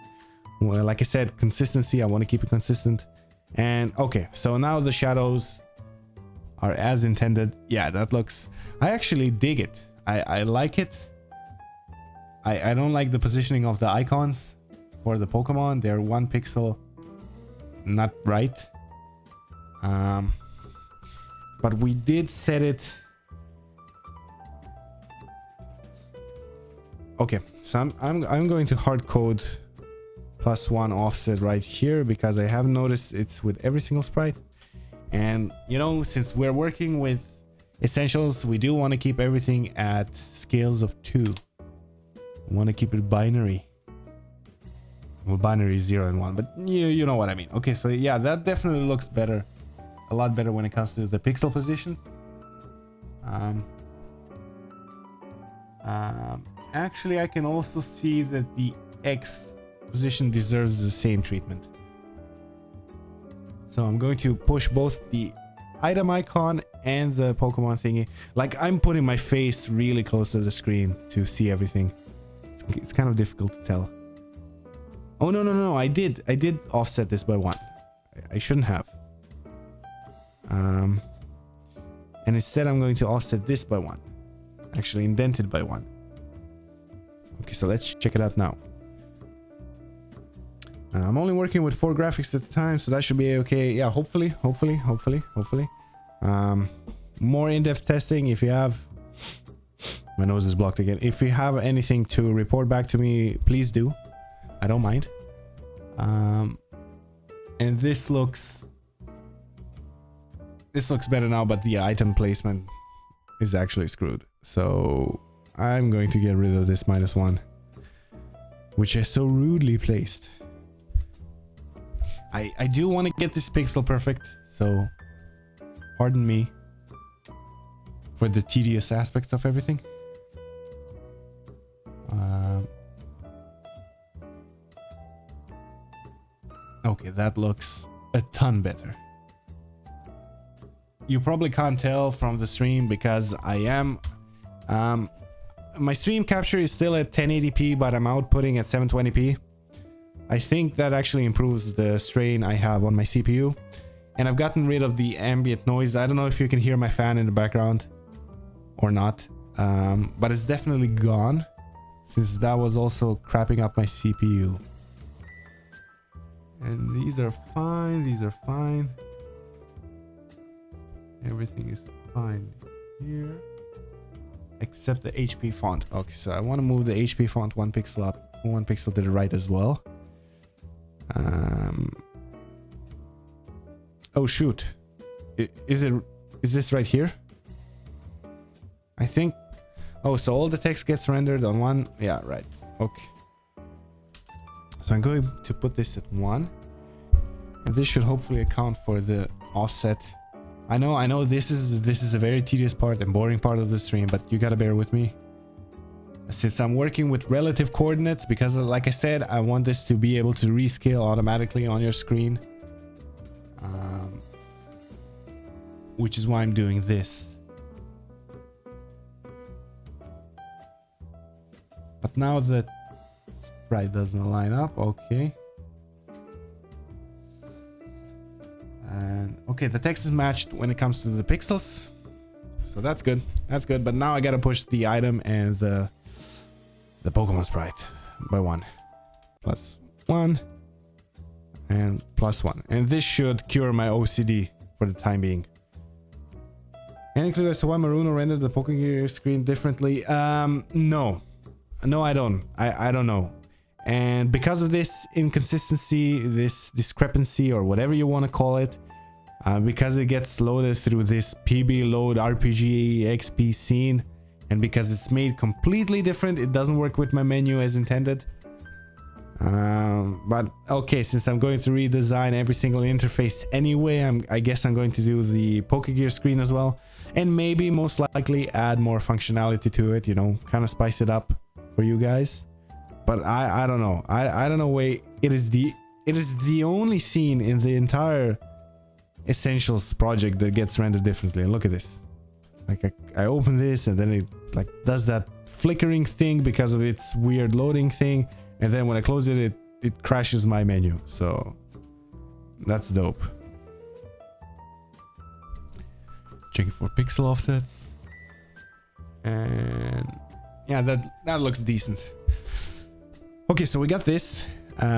Well, like I said, consistency. I want to keep it consistent. And okay, so now the shadows are as intended. Yeah, that looks, I actually dig it. I like it. I don't like the positioning of the icons for the Pokemon. They're 1 pixel not right. But we did set it. Okay, so I'm going to hard code +1 offset right here, because I have noticed it's with every single sprite. And you know, since we're working with essentials, we do want to keep everything at scales of 2. We want to keep it binary. Well, binary is 0 and 1, but you know what I mean. Okay, so yeah, that definitely looks better, a lot better when it comes to the pixel positions. Actually, I can also see that the X position deserves the same treatment. So I'm going to push both the item icon and the Pokemon thingy. Like, I'm putting my face really close to the screen to see everything. It's kind of difficult to tell. Oh, no, I did offset this by 1. I shouldn't have. And instead I'm going to offset this by 1. Actually indented by 1. Okay, so let's check it out now. I'm only working with 4 graphics at the time, so that should be okay. Yeah, hopefully. More in-depth testing if you have... My nose is blocked again. If you have anything to report back to me, please do. I don't mind. And this looks better now, but the item placement is actually screwed. So I'm going to get rid of this -1, which is so rudely placed. I do want to get this pixel perfect, so pardon me for the tedious aspects of everything. Okay, that looks a ton better. You probably can't tell from the stream because I am my stream capture is still at 1080p, but I'm outputting at 720p. I think that actually improves the strain I have on my CPU. And I've gotten rid of the ambient noise. I don't know if you can hear my fan in the background or not, but it's definitely gone, since that was also crapping up my CPU. And these are fine, these are fine. Everything is fine here. Except the HP font. Okay, so I want to move the HP font 1 pixel up, 1 pixel to the right as well. Oh shoot. Is this right here? I think. Oh, so all the text gets rendered on 1. Yeah, right. Okay. So I'm going to put this at 1. And this should hopefully account for the offset. I know this is a very tedious part and boring part of the stream, but you gotta bear with me. Since I'm working with relative coordinates, because like I said, I want this to be able to rescale automatically on your screen. Which is why I'm doing this. But now the sprite doesn't line up, okay. And okay, the text is matched when it comes to the pixels. So that's good. That's good. But now I gotta push the item and the Pokemon sprite by 1. +1 and +1. And this should cure my OCD for the time being. Any clue as to why Maruno rendered the Pokégear screen differently? No. No, I don't. I don't know. And because of this inconsistency, this discrepancy, or whatever you want to call it, because it gets loaded through this PB load RPG XP scene, and because it's made completely different, it doesn't work with my menu as intended. But okay, since I'm going to redesign every single interface anyway, I guess I'm going to do the Pokégear screen as well, and maybe most likely add more functionality to it, you know, kind of spice it up for you guys. But I don't know. I don't know why it is the only scene in the entire Essentials project that gets rendered differently. And look at this. Like I open this and then it like does that flickering thing because of its weird loading thing, and then when I close it, it crashes my menu. So that's dope. Checking for pixel offsets. And yeah, that looks decent. Okay, so we got this.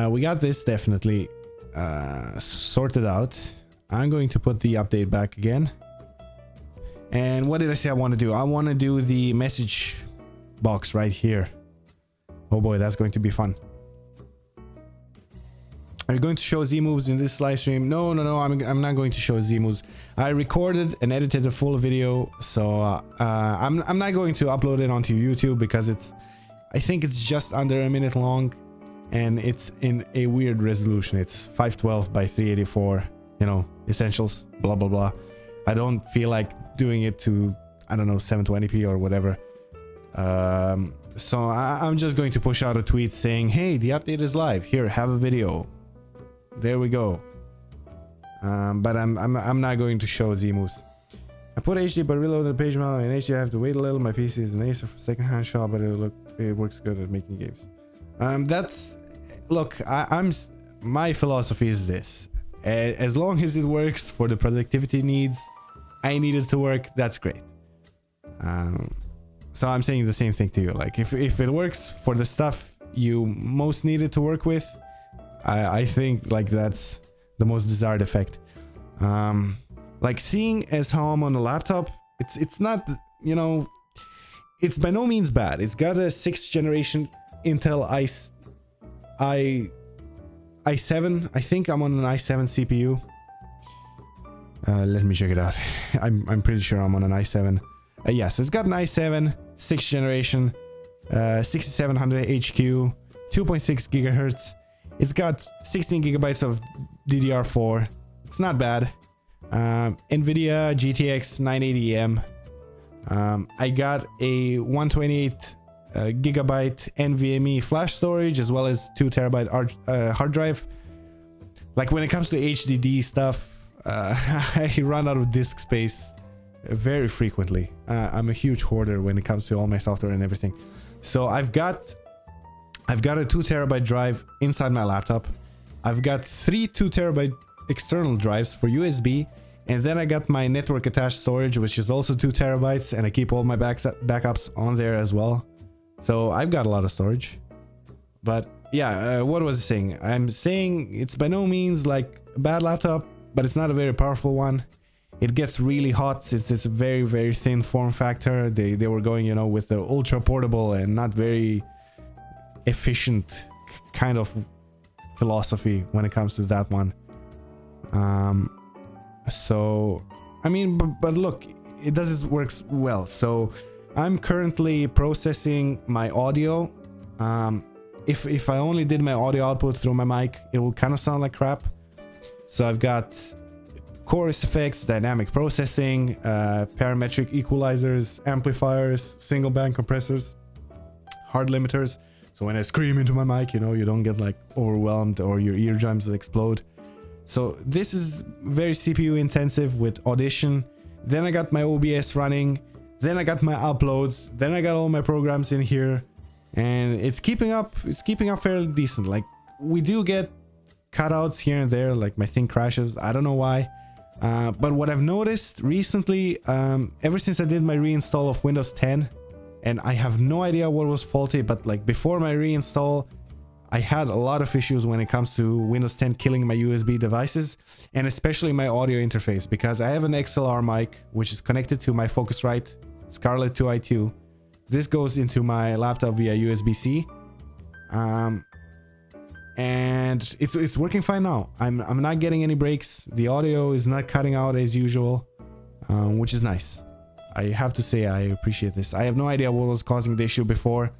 We got this definitely sorted out. I'm going to put the update back again. And what did I say I want to do? I want to do the message box right here. Oh boy, that's going to be fun. Are you going to show Z moves in this live stream? No. I'm not going to show Z moves. I recorded and edited a full video, so I'm not going to upload it onto YouTube because I think it's just under a minute long, and it's in a weird resolution. It's 512 by 384, you know, essentials, blah blah blah. I don't feel like doing it to, I don't know, 720p or whatever. So I'm just going to push out a tweet saying, hey, the update is live, here, have a video. There we go. But I'm not going to show Z moves. I put HD but reloaded the page now, and HD I have to wait a little. My PC is an Acer second-hand shop, but it works good at making games. Look, my philosophy is this: as long as it works for the productivity needs I need it to work, that's great. So I'm saying the same thing to you. Like if it works for the stuff you most need it to work with, I think like that's the most desired effect. Like seeing as how I'm on a laptop, it's not, you know, it's by no means bad. It's got a 6th generation Intel i7. I think I'm on an i7 CPU. Let me check it out. I'm pretty sure I'm on an i7. Yeah, so it's got an i7 6th generation, 6700 HQ, 2.6 gigahertz. It's got 16 gigabytes of DDR4. It's not bad. NVIDIA GTX 980M. I got a 128 gigabyte NVMe flash storage, as well as 2 terabyte hard drive. Like when it comes to HDD stuff, I run out of disk space very frequently. I'm a huge hoarder when it comes to all my software and everything. So I've got a 2 terabyte drive inside my laptop. I've got 3 2 terabyte external drives for USB, and then I got my network attached storage, which is also 2 terabytes, and I keep all my backups on there as well. So I've got a lot of storage. But yeah, what was I saying? I'm saying it's by no means like a bad laptop, but it's not a very powerful one. It gets really hot since it's a very, very thin form factor. They were going, you know, with the ultra portable and not very efficient kind of philosophy when it comes to that one. So I mean, but look, it does works well. So I'm currently processing my audio. If I only did my audio output through my mic, it will kind of sound like crap. So I've got chorus effects, dynamic processing, parametric equalizers, amplifiers, single band compressors, hard limiters. So when I scream into my mic, you know, you don't get like overwhelmed or your eardrums explode. So this is very CPU intensive with Audition. Then I got my OBS running. Then I got my uploads. Then I got all my programs in here. And it's keeping up fairly decent. Like, we do get cutouts here and there, like my thing crashes. I don't know why. But what I've noticed recently, ever since I did my reinstall of Windows 10, and I have no idea what was faulty, but like before my reinstall, I had a lot of issues when it comes to Windows 10 killing my USB devices, and especially my audio interface, because I have an XLR mic which is connected to my Focusrite Scarlett 2i2. This goes into my laptop via USB-C, and it's working fine now. I'm not getting any breaks. The audio is not cutting out as usual, which is nice. I have to say I appreciate this. I have no idea what was causing the issue before.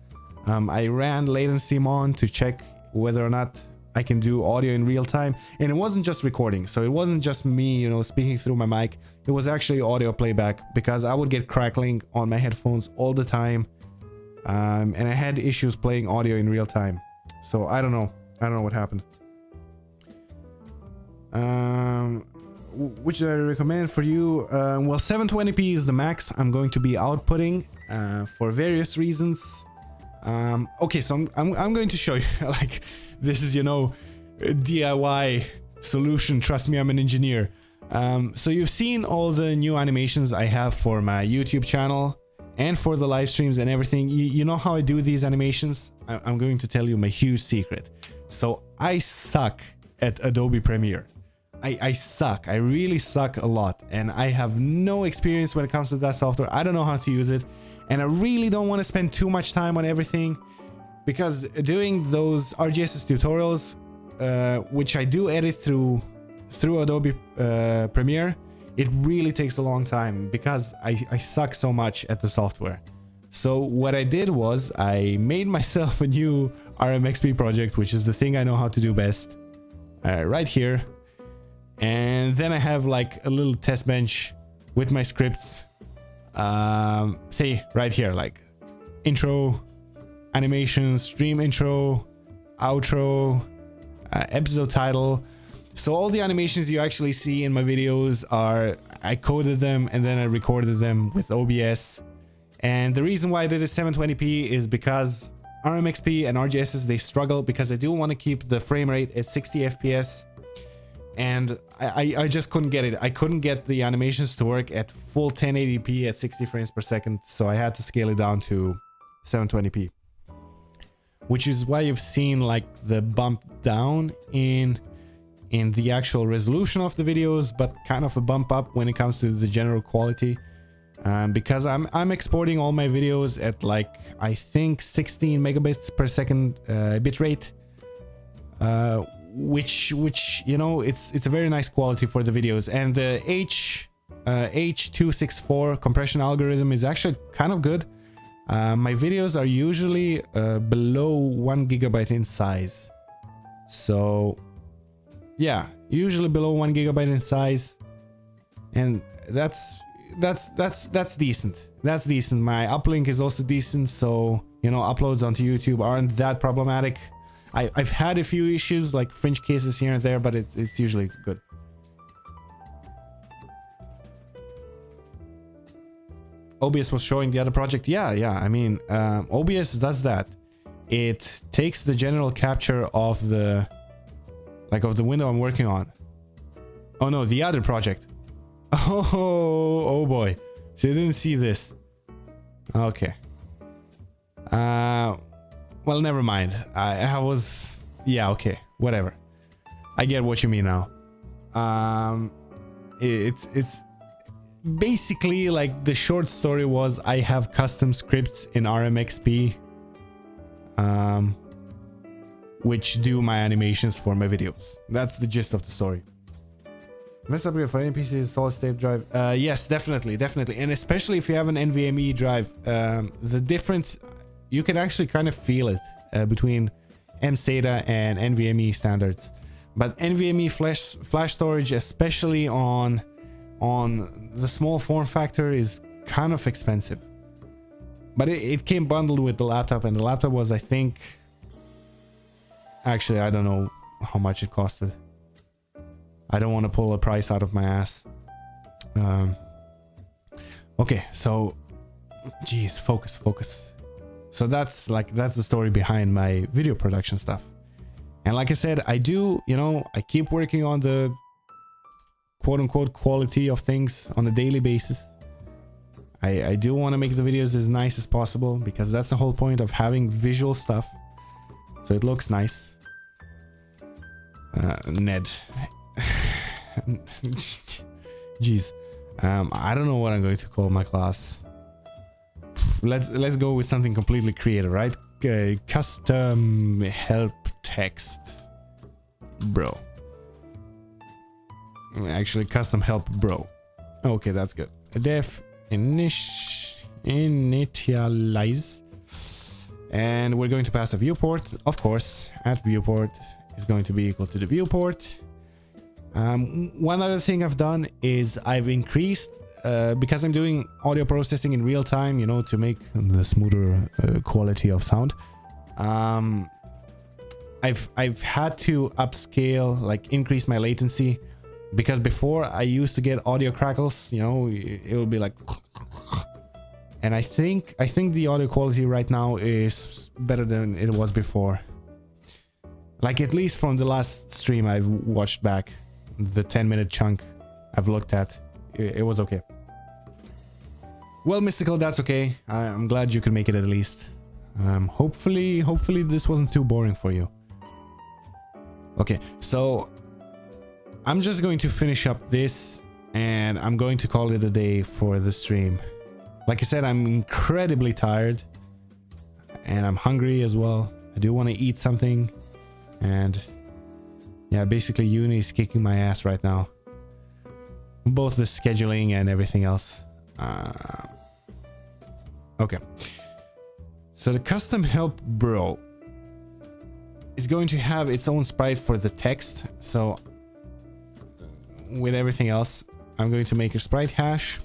I ran LatencyMon to check whether or not I can do audio in real time, and it wasn't just recording. So it wasn't just me, you know, speaking through my mic. It was actually audio playback, because I would get crackling on my headphones all the time, and I had issues playing audio in real time. So I don't know what happened. Which I recommend for you. Well, 720p is the max I'm going to be outputting for various reasons. Okay, so I'm going to show you, like, this is, you know, a DIY solution. Trust me, I'm an engineer. So you've seen all the new animations I have for my YouTube channel and for the live streams and everything. You know how I do these animations? I'm going to tell you my huge secret. So I suck at Adobe Premiere. I suck. I really suck a lot, and I have no experience when it comes to that software. I don't know how to use it, and I really don't want to spend too much time on everything, because doing those RGSS tutorials, which I do edit through Adobe Premiere, it really takes a long time because I suck so much at the software. So what I did was I made myself a new RMXP project, which is the thing I know how to do best, right here. And then I have like a little test bench with my scripts, say right here, like intro, animation, stream intro, outro, episode title. So all the animations you actually see in my videos I coded them and then I recorded them with OBS. And the reason why I did it 720p is because RMXP and RGSs, they struggle, because I do want to keep the frame rate at 60 FPS. And I just couldn't get it. I couldn't get the animations to work at full 1080p at 60 frames per second. So I had to scale it down to 720p. Which is why you've seen like the bump down in the actual resolution of the videos, but kind of a bump up when it comes to the general quality. Because I'm exporting all my videos at like, I think 16 megabits per second bitrate. Which you know, it's a very nice quality for the videos, and the H.264 compression algorithm is actually kind of good. My videos are usually below 1 gigabyte in size, so yeah, usually below 1 gigabyte in size, and that's decent. That's decent. My uplink is also decent, so you know, uploads onto YouTube aren't that problematic. I've had a few issues, like fringe cases here and there, but it's usually good. OBS was showing the other project. Yeah, I mean, OBS does that. It takes the general capture of the window I'm working on. Oh no, the other project. Oh boy. So you didn't see this. Okay. Well, never mind. I was... Yeah, okay. Whatever. I get what you mean now. It's basically like the short story was I have custom scripts in RMXP which do my animations for my videos. That's the gist of the story. Best upgrade for any PC is solid state drive. Yes, definitely, and especially if you have an NVMe drive, the difference you can actually kind of feel it between mSATA and NVMe standards. But NVMe flash storage, especially on the small form factor, is kind of expensive. But it came bundled with the laptop, and the laptop was, I think, actually I don't know how much it costed. I don't want to pull a price out of my ass. Okay, so geez, focus. So that's the story behind my video production stuff. And like I said, I do, you know, I keep working on the quote-unquote quality of things on a daily basis. I do want to make the videos as nice as possible, because that's the whole point of having visual stuff, so it looks nice. Ned. Jeez. I don't know what I'm going to call my class. Let's go with something completely creative, right? Custom help text bro. Actually, custom help bro. Okay, that's good. Def initialize, and we're going to pass a viewport, of course. At viewport is going to be equal to the viewport. One other thing I've done is I've increased, because I'm doing audio processing in real time, you know, to make the smoother quality of sound. I've had to upscale, like increase my latency, because before I used to get audio crackles, you know, it would be like, and I think the audio quality right now is better than it was before. Like, at least from the last stream I've watched back, the 10-minute chunk I've looked at, it was okay. Well, Mystical, that's okay. I'm glad you could make it at least. Hopefully this wasn't too boring for you. Okay, so I'm just going to finish up this, and I'm going to call it a day for the stream. Like I said, I'm incredibly tired, and I'm hungry as well. I do want to eat something, and yeah, basically uni is kicking my ass right now. Both the scheduling and everything else. Okay. So the custom help bro is going to have its own sprite for the text. So with everything else, I'm going to make a sprite hash,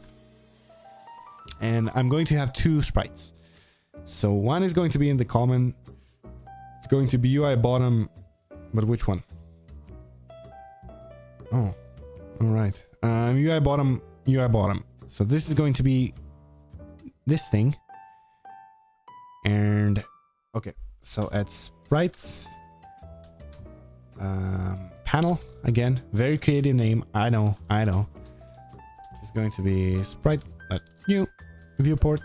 and I'm going to have two sprites. So one is going to be in the common. It's going to be UI bottom, but which one? Oh, all right. UI bottom. So this is going to be this thing. And okay, so at sprites, panel, again, very creative name. I know. It's going to be sprite new viewport.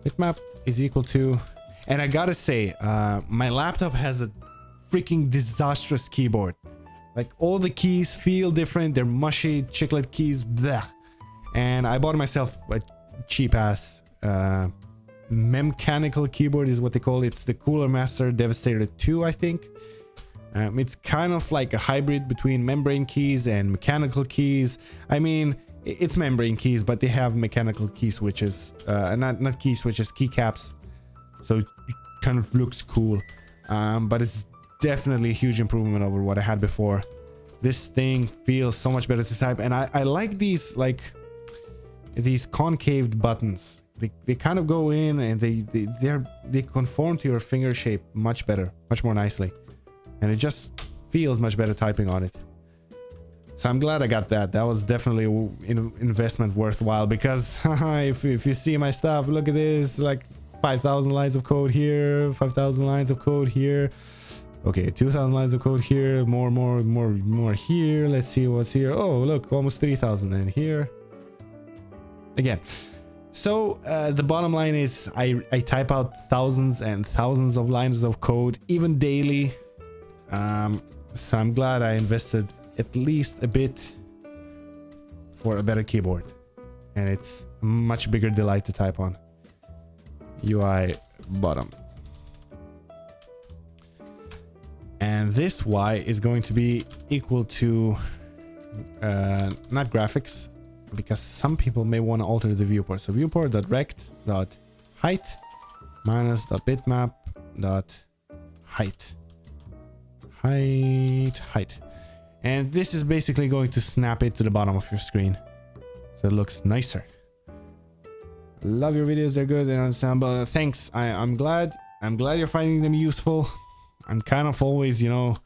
Bitmap is equal to, and I gotta say, my laptop has a freaking disastrous keyboard. Like, all the keys feel different. They're mushy chiclet keys. Blech. And I bought myself a cheap ass mechanical keyboard is what they call it. It's the Cooler Master Devastator 2, I think. It's kind of like a hybrid between membrane keys and mechanical keys. I mean, it's membrane keys, but they have mechanical key switches. Not key switches, keycaps. So it kind of looks cool. But it's definitely a huge improvement over what I had before. This thing feels so much better to type, and I like these, like, these concaved buttons. They kind of go in, and they conform to your finger shape much better, much more nicely, and it just feels much better typing on it. So I'm glad I got that. That was definitely an investment worthwhile, because if you see my stuff, look at this, like 5,000 lines of code here, 5,000 lines of code here. Okay, 2,000 lines of code here, more here. Let's see what's here. Oh, look, almost 3,000 in here. Again. So the bottom line is I type out thousands and thousands of lines of code, even daily. So I'm glad I invested at least a bit for a better keyboard. And it's a much bigger delight to type on. UI bottom. And this Y is going to be equal to not graphics, because some people may want to alter the viewport. So viewport.rect.height minus .bitmap.height. Height. And this is basically going to snap it to the bottom of your screen, so it looks nicer. Love your videos, they're good and ensemble. Thanks. I'm glad you're finding them useful. I'm kind of always, you know,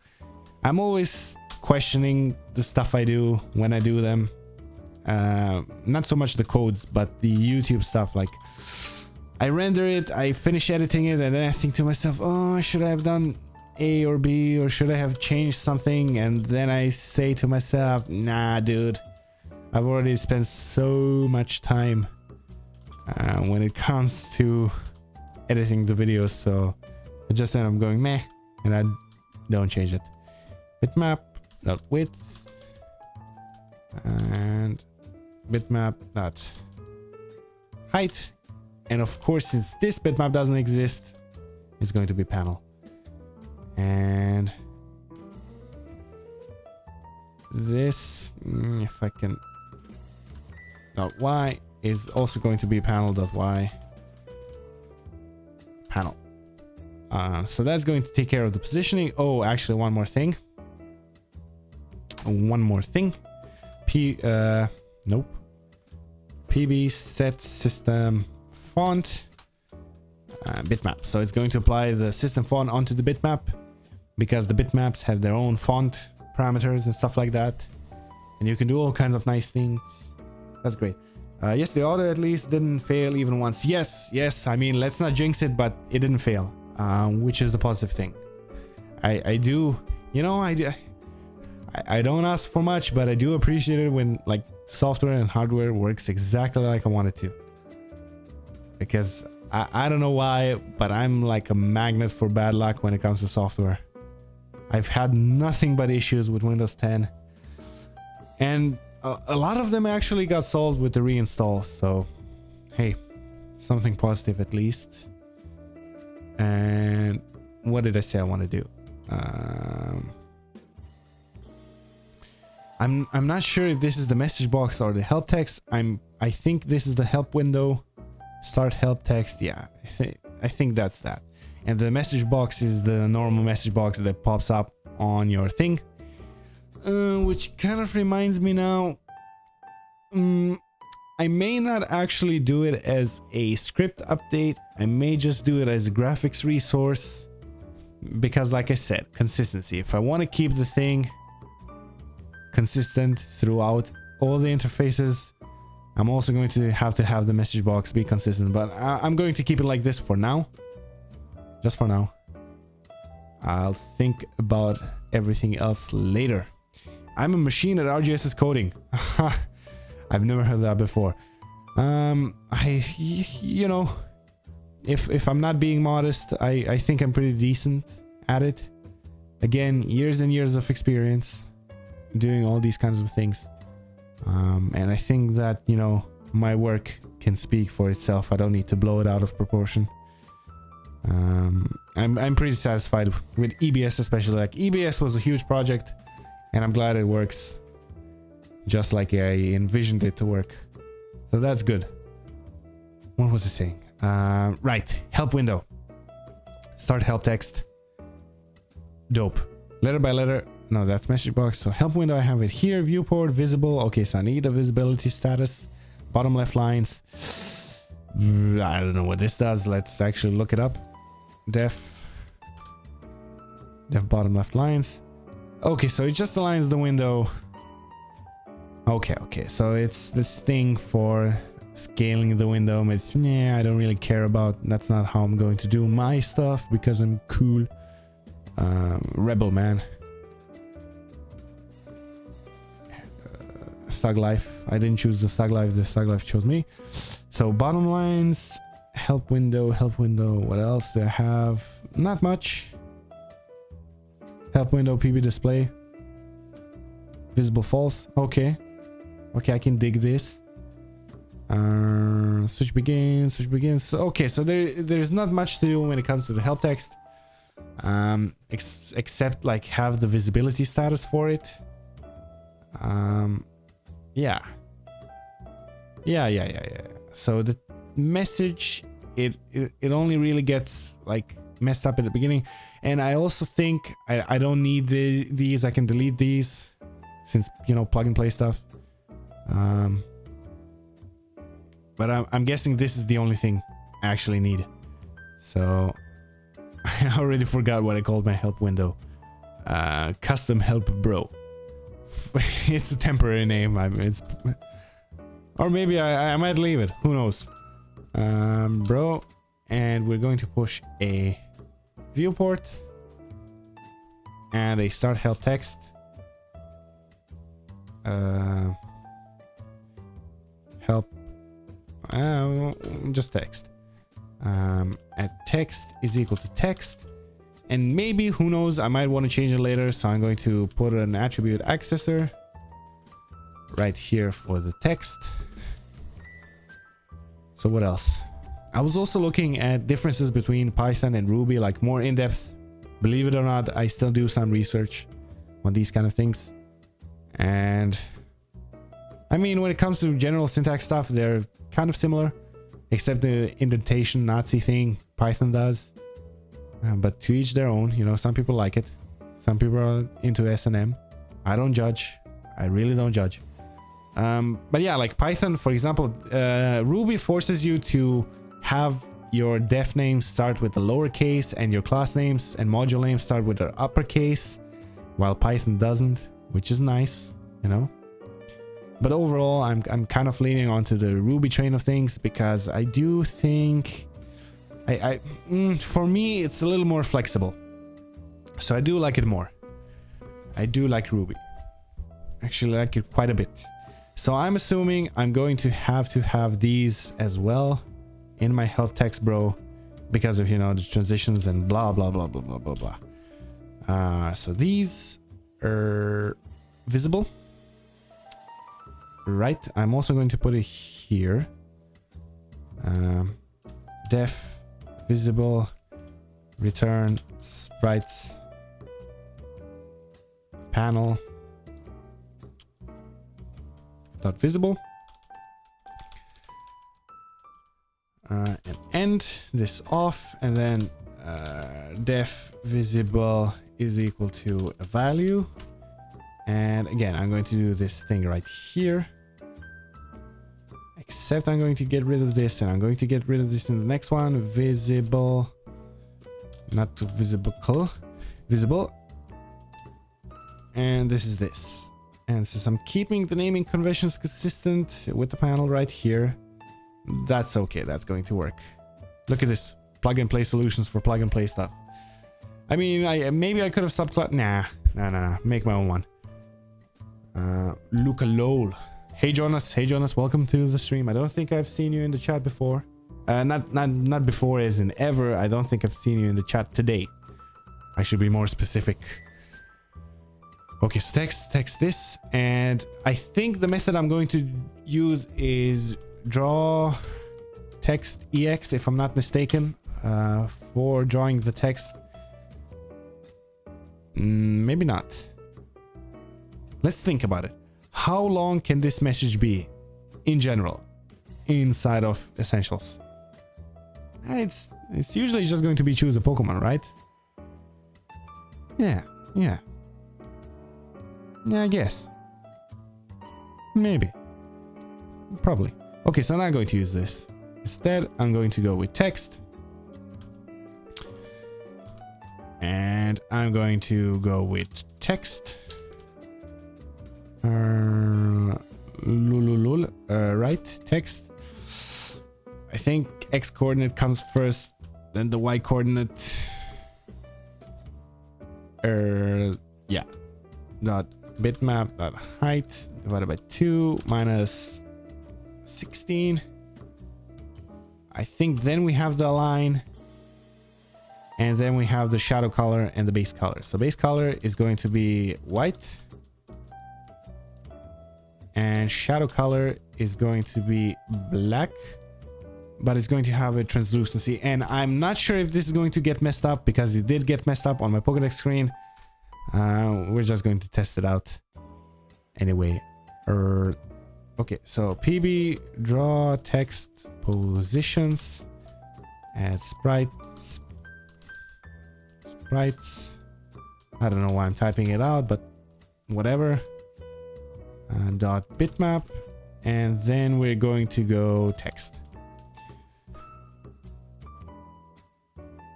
I'm always questioning the stuff I do when I do them. Not so much the codes, but the YouTube stuff. Like, I render it, I finish editing it, and then I think to myself, oh, should I have done A or B, or should I have changed something? And then I say to myself, nah, dude, I've already spent so much time when it comes to editing the videos, so I just end up going meh, and I don't change it. Bitmap.width and bitmap.height, and of course, since this bitmap doesn't exist, it's going to be panel. And this, if I can, .y is also going to be panel.y panel. So that's going to take care of the positioning. Oh, actually, one more thing. Nope. PB set system font bitmap. So it's going to apply the system font onto the bitmap, because the bitmaps have their own font parameters and stuff like that, and you can do all kinds of nice things. That's great. Yes, the audio at least didn't fail even once. Yes, I mean, let's not jinx it, but it didn't fail, which is a positive thing. I do, you know, I don't ask for much, but I do appreciate it when, like, software and hardware works exactly like I want it to. Because I don't know why, but I'm like a magnet for bad luck when it comes to software. I've had nothing but issues with Windows 10. And a lot of them actually got solved with the reinstall. So, hey, something positive at least. And what did I say I want to do? I'm not sure if this is the message box or the help text. I think this is the help window. Start help text. Yeah, I think that's that. And the message box is the normal message box that pops up on your thing. Which kind of reminds me now. I may not actually do it as a script update. I may just do it as a graphics resource. Because like I said, consistency. If I want to keep the thing consistent throughout all the interfaces, I'm also going to have the message box be consistent, but I'm going to keep it like this for now. Just for now. I'll think about everything else later. I'm a machine at RGS's coding. I've never heard that before. You know, if I'm not being modest, I think I'm pretty decent at it. Again, years and years of experience doing all these kinds of things. And I think that, you know, my work can speak for itself. I don't need to blow it out of proportion. I'm pretty satisfied with EBS, especially. Like, EBS was a huge project, and I'm glad it works just like I envisioned it to work. So that's good. What was I saying? Right, help window. Start help text. Dope. Letter by letter. No, that's message box. So help window, I have it here. Viewport, visible. Okay, so I need a visibility status. Bottom left lines. I don't know what this does. Let's actually look it up. Def bottom left lines. Okay, so it just aligns the window Okay. So it's this thing for scaling the window. It's, yeah, I don't really care about. That's not how I'm going to do my stuff because I'm cool. Rebel man. Thug life. I didn't choose the thug life. The thug life chose me. So bottom lines, help window. What else do I have? Not much. Help window, PB display. Visible false. Okay, I can dig this. Switch begins. Okay, so there's not much to do when it comes to the help text. Except like have the visibility status for it. Yeah. So the message, it only really gets like messed up at the beginning, and I also think I don't need these. I can delete these since, you know, plug and play stuff. But I'm guessing this is the only thing I actually need. So I already forgot what I called my help window. Custom help bro. It's a temporary name. Or maybe I might leave it. Who knows? Bro, and we're going to push a viewport and a start help text. Help. Just text. And text is equal to text. And maybe, who knows, I might want to change it later, so I'm going to put an attribute accessor right here for the text. So what else? I was also looking at differences between Python and Ruby, like more in depth. Believe it or not, I still do some research on these kind of things. And I mean, when it comes to general syntax stuff, they're kind of similar, except the indentation Nazi thing Python does. But to each their own, you know, some people like it. Some people are into S&M. I don't judge. I really don't judge. But yeah, like Python, for example, Ruby forces you to have your def names start with the lowercase and your class names and module names start with the uppercase, while Python doesn't, which is nice, you know. But overall, I'm kind of leaning onto the Ruby train of things because I do think for me, it's a little more flexible. So I do like it more. I do like Ruby. Actually, like it quite a bit. So I'm assuming I'm going to have these as well in my help text, bro, because of, you know, the transitions and blah, blah, blah, blah, blah, blah, blah. So these are visible. Right. I'm also going to put it here. Def. Visible, return, sprites, panel, dot visible, and end this off, and then def visible is equal to a value, and again I'm going to do this thing right here. Except I'm going to get rid of this, and I'm going to get rid of this in the next one. Visible, not too visible, visible. And this is this. And since I'm keeping the naming conventions consistent with the panel right here, that's okay. That's going to work. Look at this. Plug and play solutions for plug and play stuff. I mean, maybe I could have subclassed. Nah. Make my own one. Luca lol. Hey Jonas, welcome to the stream. I don't think I've seen you in the chat before. Not before as in ever. I don't think I've seen you in the chat today. I should be more specific. Okay, so text this, and I think the method I'm going to use is draw text ex, if I'm not mistaken, for drawing the text. Maybe not. Let's think about it. How long can this message be in general inside of essentials? It's usually just going to be choose a Pokemon, right? Yeah, I guess. Maybe. Probably. Okay, so now I'm going to use this. Instead, I'm going to go with text. And I'm going to go with text. right, text. I think X coordinate comes first, then the Y coordinate. Yeah. Dot bitmap dot height divided by 2 minus 16. I think then we have the line, and then we have the shadow color and the base color. So base color is going to be white, and shadow color is going to be black, but it's going to have a translucency. And I'm not sure if this is going to get messed up, because it did get messed up on my Pokédex screen. We're just going to test it out anyway. Okay, so PB, draw text positions, add sprites. I don't know why I'm typing it out, but whatever. Dot bitmap, and then we're going to go text.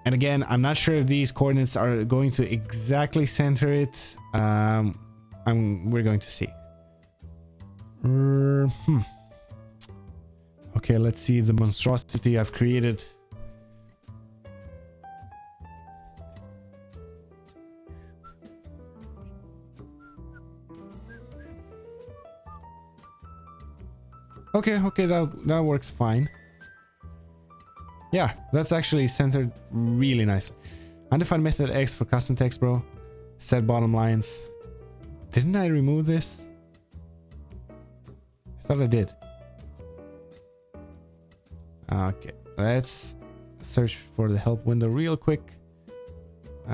And again, I'm not sure if these coordinates are going to exactly center it. We're going to see. Okay, let's see the monstrosity I've created. Okay, that works fine. Yeah, that's actually centered really nicely. Undefined method X for custom text, bro. Set bottom lines. Didn't I remove this? I thought I did. Okay, let's search for the help window real quick.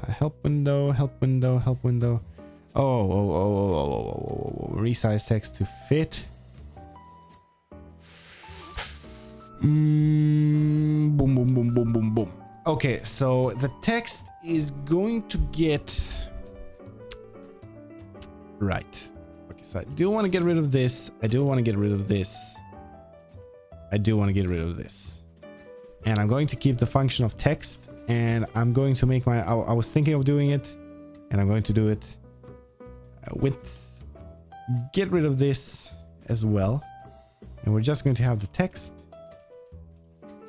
Help window. Oh. Resize text to fit. Boom. Okay, so the text is going to get right. Okay, so I do want to get rid of this. I do want to get rid of this. And I'm going to keep the function of text, and I'm going to make my... I was thinking of doing it, and I'm going to do it with... Get rid of this as well. And we're just going to have the text.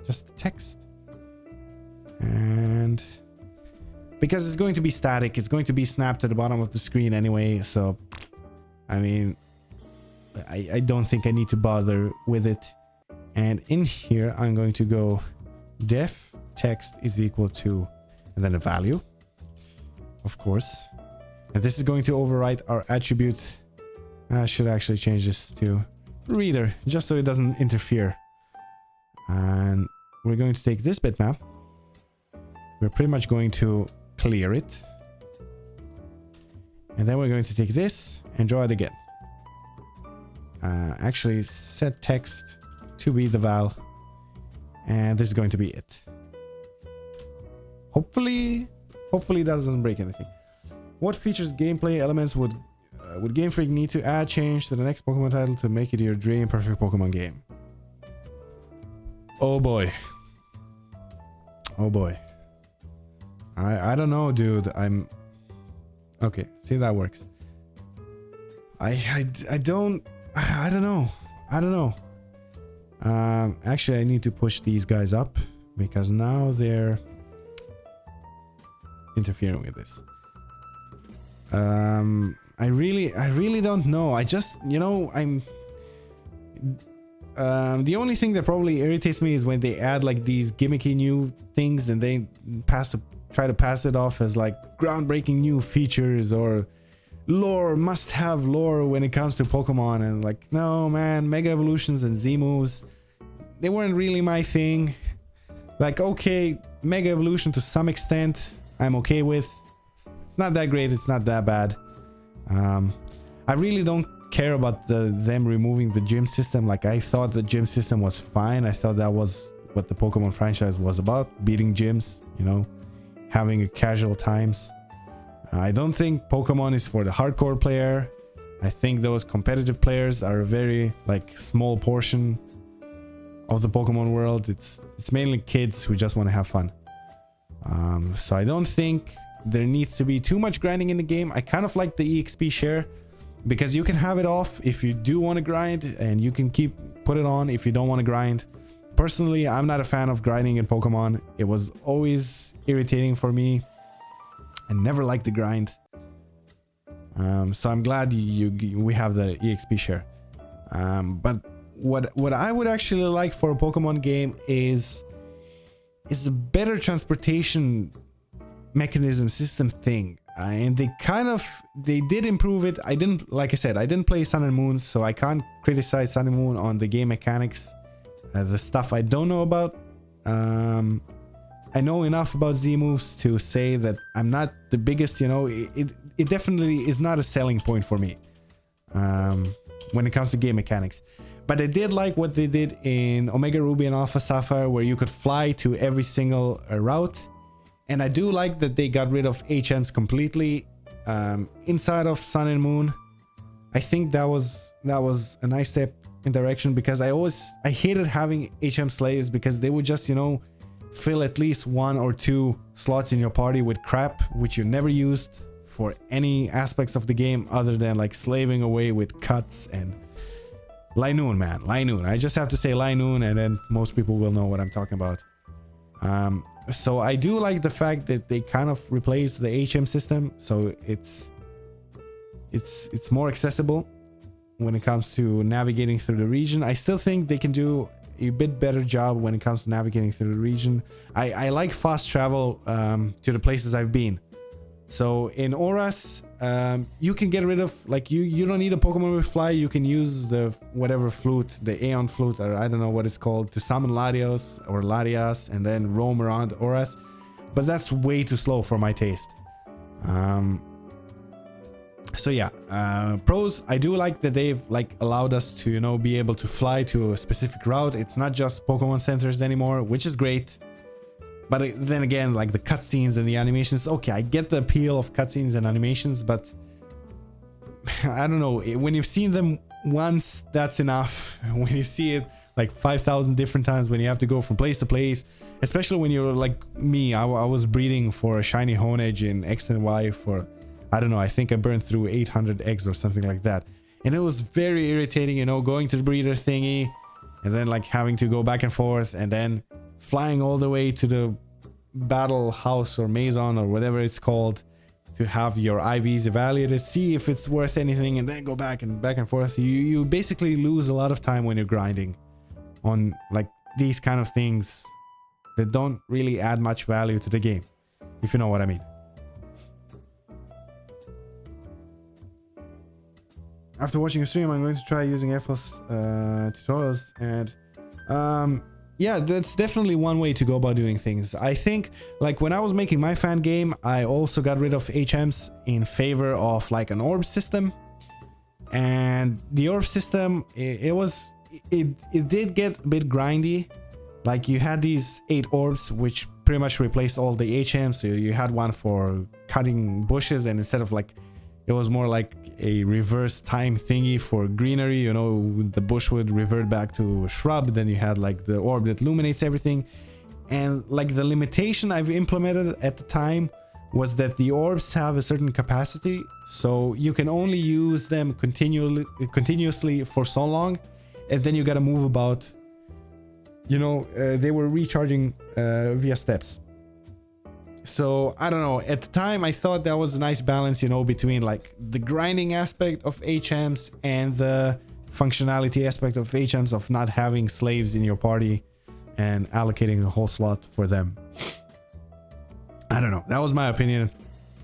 Just the text. And because it's going to be static, it's going to be snapped at the bottom of the screen anyway, so I mean, I don't think I need to bother with it. And in here I'm going to go def text is equal to, and then a value, of course, and this is going to overwrite our attribute. I should actually change this to reader, just so it doesn't interfere. And we're going to take this bitmap. We're pretty much going to clear it. And then we're going to take this and draw it again. Actually set text to be the val. And this is going to be it. Hopefully that doesn't break anything. What features, gameplay elements would GameFreak need to add change to the next Pokemon title to make it your dream perfect Pokemon game? Oh boy. I don't know, dude. Okay, see, that works. I don't know. Actually, I need to push these guys up because now they're interfering with this. I really don't know. I just, I'm... the only thing that probably irritates me is when they add like these gimmicky new things and they try to pass it off as like groundbreaking new features or lore, must have lore when it comes to Pokemon. And like, no man, Mega Evolutions and Z moves, they weren't really my thing. Like, okay, Mega Evolution to some extent I'm okay with. It's not that great, it's not that bad. I really don't care about them removing the gym system. Like, I thought the gym system was fine. I thought that was what the Pokemon franchise was about, beating gyms, having a casual times. I don't think Pokemon is for the hardcore player. I think those competitive players are a very like small portion of the Pokemon world. It's mainly kids who just want to have fun. So I don't think there needs to be too much grinding in the game. I kind of like the EXP share. because you can have it off if you do want to grind, and you can put it on if you don't want to grind. Personally, I'm not a fan of grinding in Pokemon. It was always irritating for me. I never liked the grind. So I'm glad we have the EXP share. But what I would actually like for a Pokemon game is a better transportation mechanism system thing. And they did improve it. Like I said, I didn't play Sun and Moon, so I can't criticize Sun and Moon on the game mechanics. The stuff I don't know about. I know enough about Z moves to say that I'm not the biggest, you know, it definitely is not a selling point for me when it comes to game mechanics. But I did like what they did in Omega Ruby and Alpha Sapphire, where you could fly to every single route. And I do like that they got rid of HMs completely inside of Sun and Moon. I think that was a nice step in direction, because I hated having HM slaves, because they would just, you know, fill at least 1 or 2 slots in your party with crap which you never used for any aspects of the game other than like slaving away with cuts and Linoon, man. Linoon. I just have to say Linoon, and then most people will know what I'm talking about. So I do like the fact that they kind of replaced the HM system, so it's more accessible when it comes to navigating through the region. I still think they can do a bit better job when it comes to navigating through the region. I like fast travel to the places I've been. So in Oras, you can get rid of, like, you don't need a Pokemon with fly. You can use the whatever flute, the Aeon flute, or I don't know what it's called, to summon Latios or Latias and then roam around Oras. But that's way too slow for my taste. So yeah, pros, I do like that they've like allowed us to, you know, be able to fly to a specific route. It's not just Pokemon centers anymore, which is great. But then again, like the cutscenes and the animations, okay, I get the appeal of cutscenes and animations, but I don't know, when you've seen them once, that's enough. When you see it like 5,000 different times, when you have to go from place to place, especially when you're like me, I was breeding for a shiny Honedge in X and Y for, I don't know, I think I burned through 800 eggs or something like that. And it was very irritating, you know, going to the breeder thingy and then like having to go back and forth and then flying all the way to the battle house or maison or whatever it's called to have your IVs evaluated, see if it's worth anything, and then go back and forth. You basically lose a lot of time when you're grinding on like these kind of things that don't really add much value to the game, if you know what I mean. After watching a stream, I'm going to try using FL's tutorials, and yeah, that's definitely one way to go about doing things. I think, like, when I was making my fan game, I also got rid of HMs in favor of like an orb system. And the orb system, it did get a bit grindy. Like, you had these 8 orbs which pretty much replaced all the HMs. So you had one for cutting bushes, and instead of like, it was more like a reverse time thingy for greenery, you know, the bush would revert back to a shrub. Then you had like the orb that illuminates everything. And like the limitation I've implemented at the time was that the orbs have a certain capacity, so you can only use them continuously for so long, and then you gotta move about. You know, they were recharging via steps. So I don't know, at the time I thought that was a nice balance, you know, between like the grinding aspect of HMs and the functionality aspect of HMs, of not having slaves in your party and allocating a whole slot for them. I don't know, that was my opinion,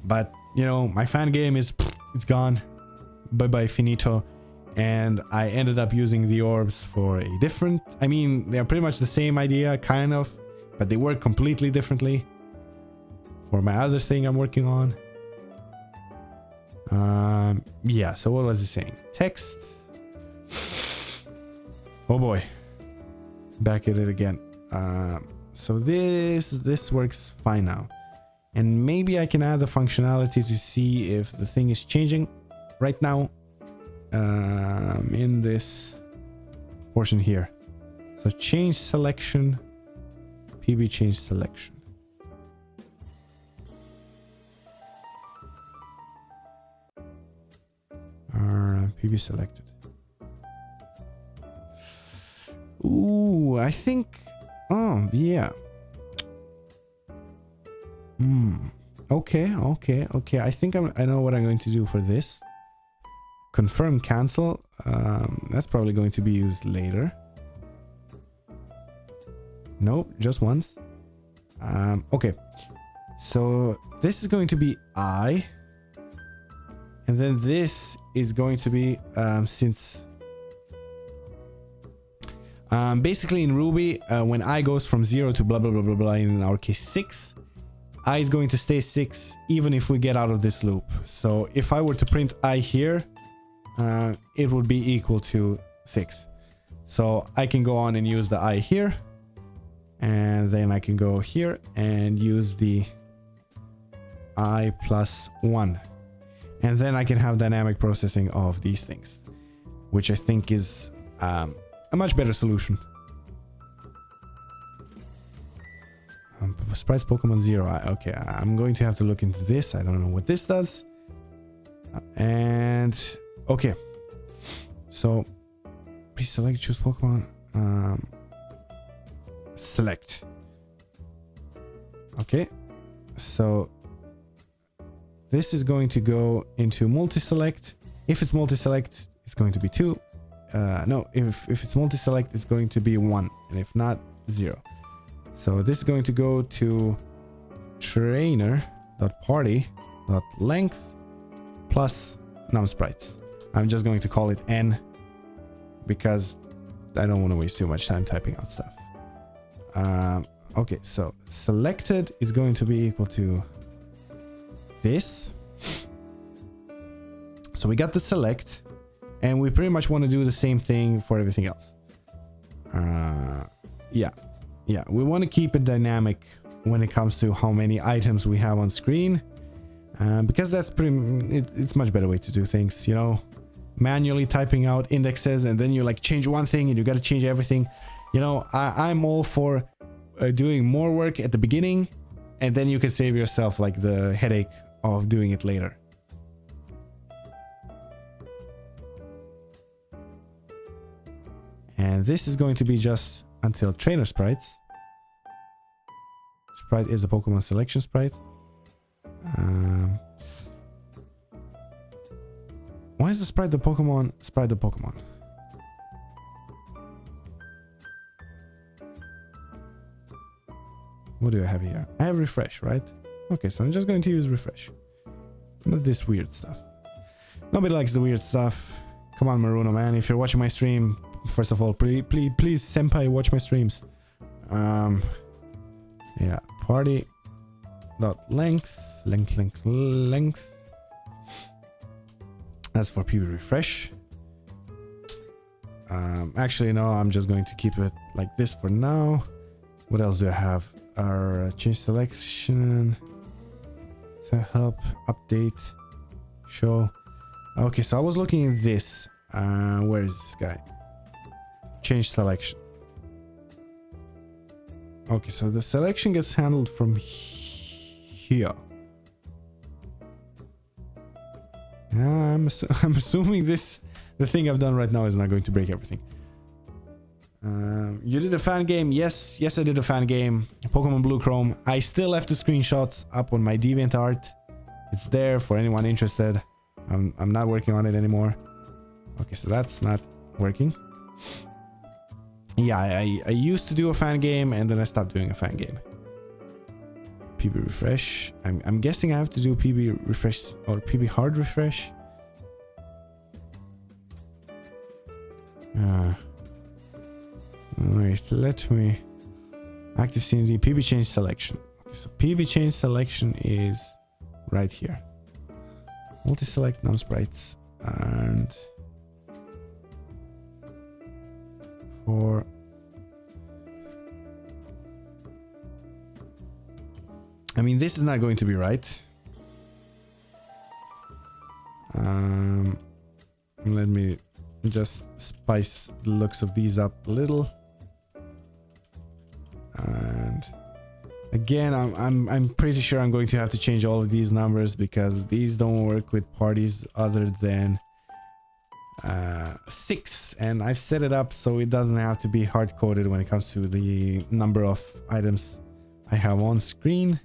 but you know, my fan game is, it's gone, bye bye finito. And I ended up using the orbs for a different, I mean, they're pretty much the same idea, kind of, but they work completely differently. For my other thing I'm working on. Yeah, so what was he saying? Text. Oh boy. Back at it again. So this works fine now. And maybe I can add the functionality to see if the thing is changing right now. In this portion here. So change selection. PB change selection. PB selected. Ooh, I think... Oh, yeah. Okay. I think I know what I'm going to do for this. Confirm cancel. That's probably going to be used later. Nope, just once. Okay. So this is going to be I. And then this is going to be since basically in Ruby, when I goes from 0 to blah blah blah blah blah, in our case 6, I is going to stay 6 even if we get out of this loop. So if I were to print I here, it would be equal to 6. So I can go on and use the I here, and then I can go here and use the I plus 1, and then I can have dynamic processing of these things, which I think is a much better solution. Sprites Pokemon 0. Okay, I'm going to have to look into this. I don't know what this does. And okay, so please select, choose Pokemon, select. Okay, so this is going to go into multi-select. If it's multi-select, it's going to be 2. No, if it's multi-select, it's going to be 1, and if not, 0. So this is going to go to trainer.party.length plus numSprites. I'm just going to call it n because I don't want to waste too much time typing out stuff. Okay, so selected is going to be equal to this. So we got the select, and we pretty much want to do the same thing for everything else. Yeah, we want to keep it dynamic when it comes to how many items we have on screen, because that's it's much better way to do things, you know. Manually typing out indexes and then you like change one thing and you got to change everything, you know. I'm all for doing more work at the beginning, and then you can save yourself like the headache of doing it later. And this is going to be just until trainer sprites. Sprite is a Pokemon selection sprite. Why is the sprite the Pokemon? Sprite the Pokemon. What do I have here? I have refresh, right? Okay, so I'm just going to use refresh. Not this weird stuff. Nobody likes the weird stuff. Come on, Maruno, man. If you're watching my stream, first of all, please, senpai, watch my streams. Yeah, party dot length. That's for PB refresh. Actually, no, I'm just going to keep it like this for now. What else do I have? Our change selection, help, update, show. Okay, so I was looking at this. Where is this guy? Change selection. Okay, so the selection gets handled from here. I'm assuming the thing I've done right now is not going to break everything. You did a fan game? Yes, I did a fan game. Pokemon Blue Chrome. I still left the screenshots up on my DeviantArt. It's there for anyone interested. I'm not working on it anymore. Okay, so that's not working. Yeah, I used to do a fan game and then I stopped doing a fan game. PB refresh. I'm guessing I have to do PB refresh or PB hard refresh. Wait, let me active CMD PB change selection. Okay, so PB change selection is right here. Multi-select numSprites and for I mean, this is not going to be right. Let me just spice the looks of these up a little. And again, I'm pretty sure I'm going to have to change all of these numbers because these don't work with parties other than 6, and I've set it up so it doesn't have to be hard-coded when it comes to the number of items I have on screen,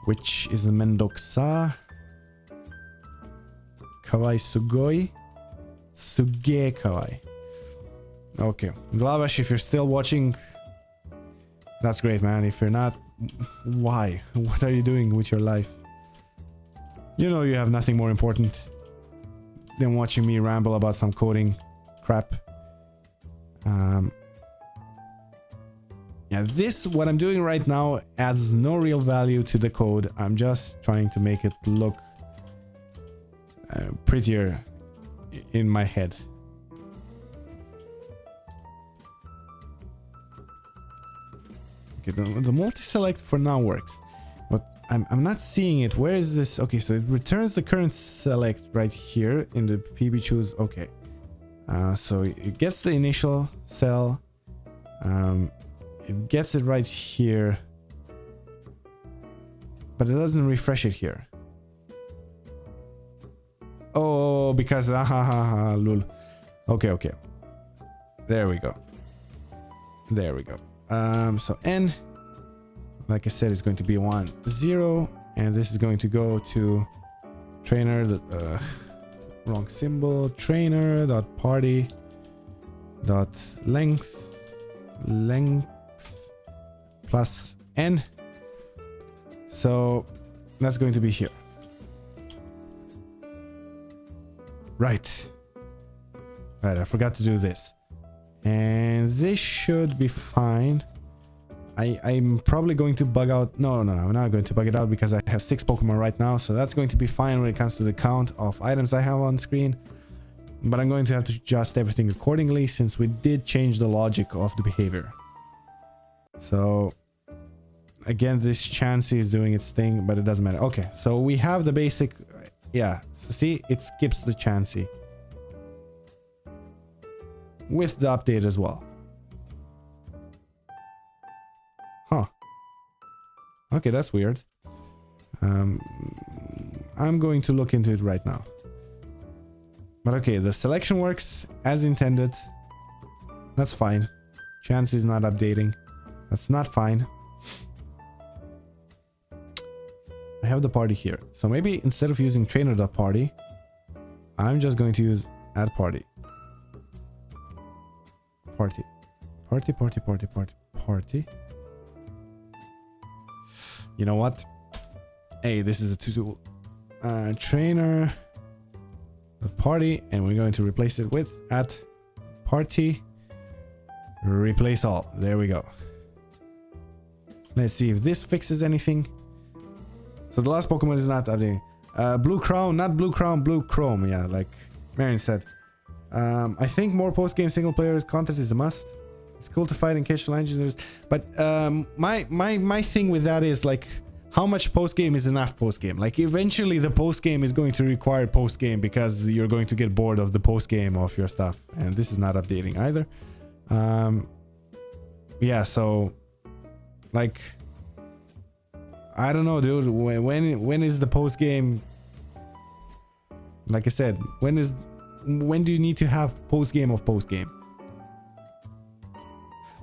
which is Mendoksa, Kawaii Sugoi, Suge Kawaii. Okay, Glavash, if you're still watching, that's great, man. If you're not, why? What are you doing with your life? You know you have nothing more important than watching me ramble about some coding crap. Yeah, what I'm doing right now adds no real value to the code. I'm just trying to make it look prettier in my head. Okay, the multi-select for now works, but I'm not seeing it. Where is this? Okay, so it returns the current select right here in the PB choose. Okay, so it gets the initial cell, it gets it right here, but it doesn't refresh it here. Oh, because lul. Okay, there we go. So n, like I said, is going to be 1 0, and this is going to go to trainer, wrong symbol, trainer dot party dot length plus n. So that's going to be here. Right, I forgot to do this. And this should be fine. I'm probably going to bug out. No, I'm not going to bug it out because I have 6 Pokemon right now. So that's going to be fine when it comes to the count of items I have on screen. But I'm going to have to adjust everything accordingly since we did change the logic of the behavior. So again, this Chansey is doing its thing, but it doesn't matter. Okay, so we have the basic. Yeah, so see, it skips the Chansey with the update as well. Huh. Okay, that's weird. I'm going to look into it right now. But okay, the selection works as intended. That's fine. Chance is not updating. That's not fine. I have the party here. So maybe instead of using trainer.party, I'm just going to use add party. Party. You know what? Hey, this is a tutorial. Trainer party, and we're going to replace it with at party replace all. There we go. Let's see if this fixes anything. So the last Pokemon is not updating. Blue Crown, not Blue Crown, Blue Chrome. Yeah, like Marion said. I think more post-game single-player content is a must. It's cool to fight and catch legendaries, but my thing with that is like, how much post-game is enough post-game? Like eventually the post-game is going to require post-game because you're going to get bored of the post-game of your stuff, and this is not updating either. Yeah, so like, I don't know, dude. When is the post-game? Like I said, when do you need to have post-game of post-game?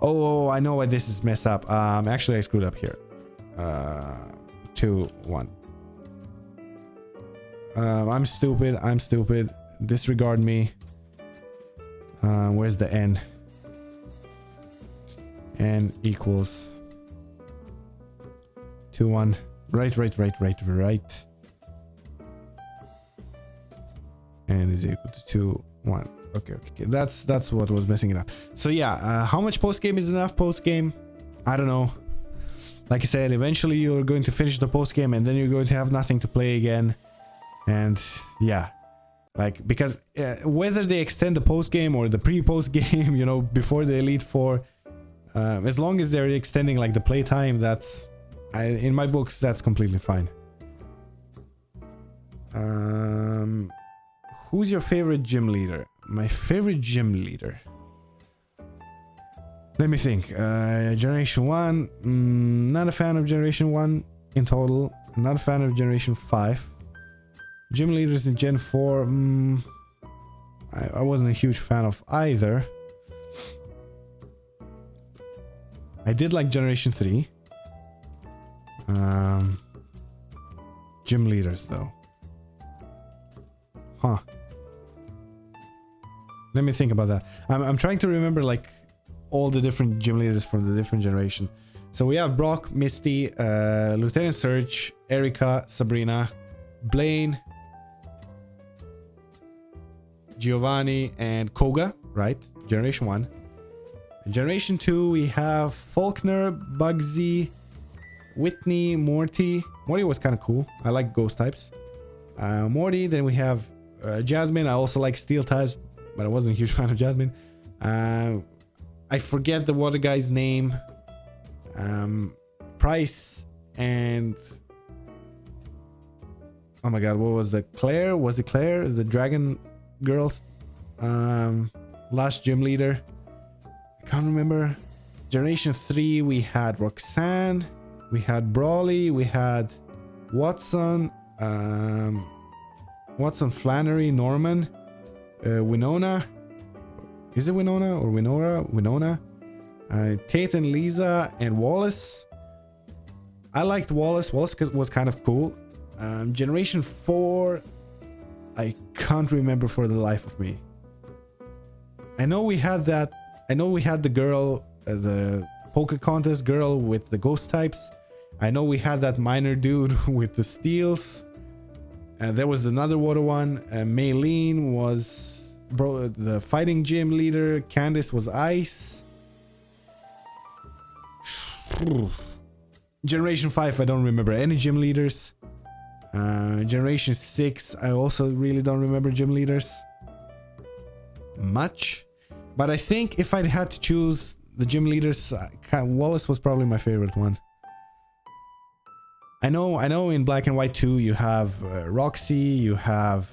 Oh, I know why this is messed up. Actually, I screwed up here. 2 1. I'm stupid. Disregard me. Where's the n? N equals 2 1. Right. And is equal to 2 1. Okay. That's what was messing it up. So yeah, how much post game is enough post game? I don't know. Like I said, eventually you're going to finish the post game, and then you're going to have nothing to play again. And yeah, like, because whether they extend the post game or the pre-post game, you know, before the Elite Four, as long as they're extending like the playtime, that's in my books, that's completely fine. Who's your favorite gym leader? My favorite gym leader. Let me think. Generation 1. Not a fan of Generation 1 in total. Not a fan of Generation 5. Gym leaders in Gen 4. I wasn't a huge fan of either. I did like Generation 3. Gym leaders though. Huh. Let me think about that. I'm trying to remember like all the different gym leaders from the different generation. So we have Brock, Misty, Lieutenant Surge, Erika, Sabrina, Blaine, Giovanni, and Koga, right? Generation 1. In Generation 2, we have Faulkner, Bugsy, Whitney, Morty. Morty was kind of cool. I like ghost types. Morty, then we have Jasmine. I also like steel types, but I wasn't a huge fan of Jasmine. I forget the water guy's name. Price and... Oh my god, what was that? Claire? Was it Claire? The dragon girl? Last gym leader. I can't remember. Generation 3, we had Roxanne. We had Brawley. We had Watson. Watson, Flannery, Norman. Winona. Is it Winona or Winora? Winona. Tate and Lisa and Wallace. I liked Wallace. Wallace was kind of cool. Generation 4, I can't remember for the life of me. I know we had that. I know we had the girl, the Poke Contest girl with the ghost types. I know we had that miner dude with the steels. There was another water one. Maylene was the fighting gym leader. Candice was ice. Generation 5, I don't remember any gym leaders. Generation 6, I also really don't remember gym leaders much. But I think if I'd had to choose the gym leaders, Wallace was probably my favorite one. I know in Black and White 2 you have Roxy, you have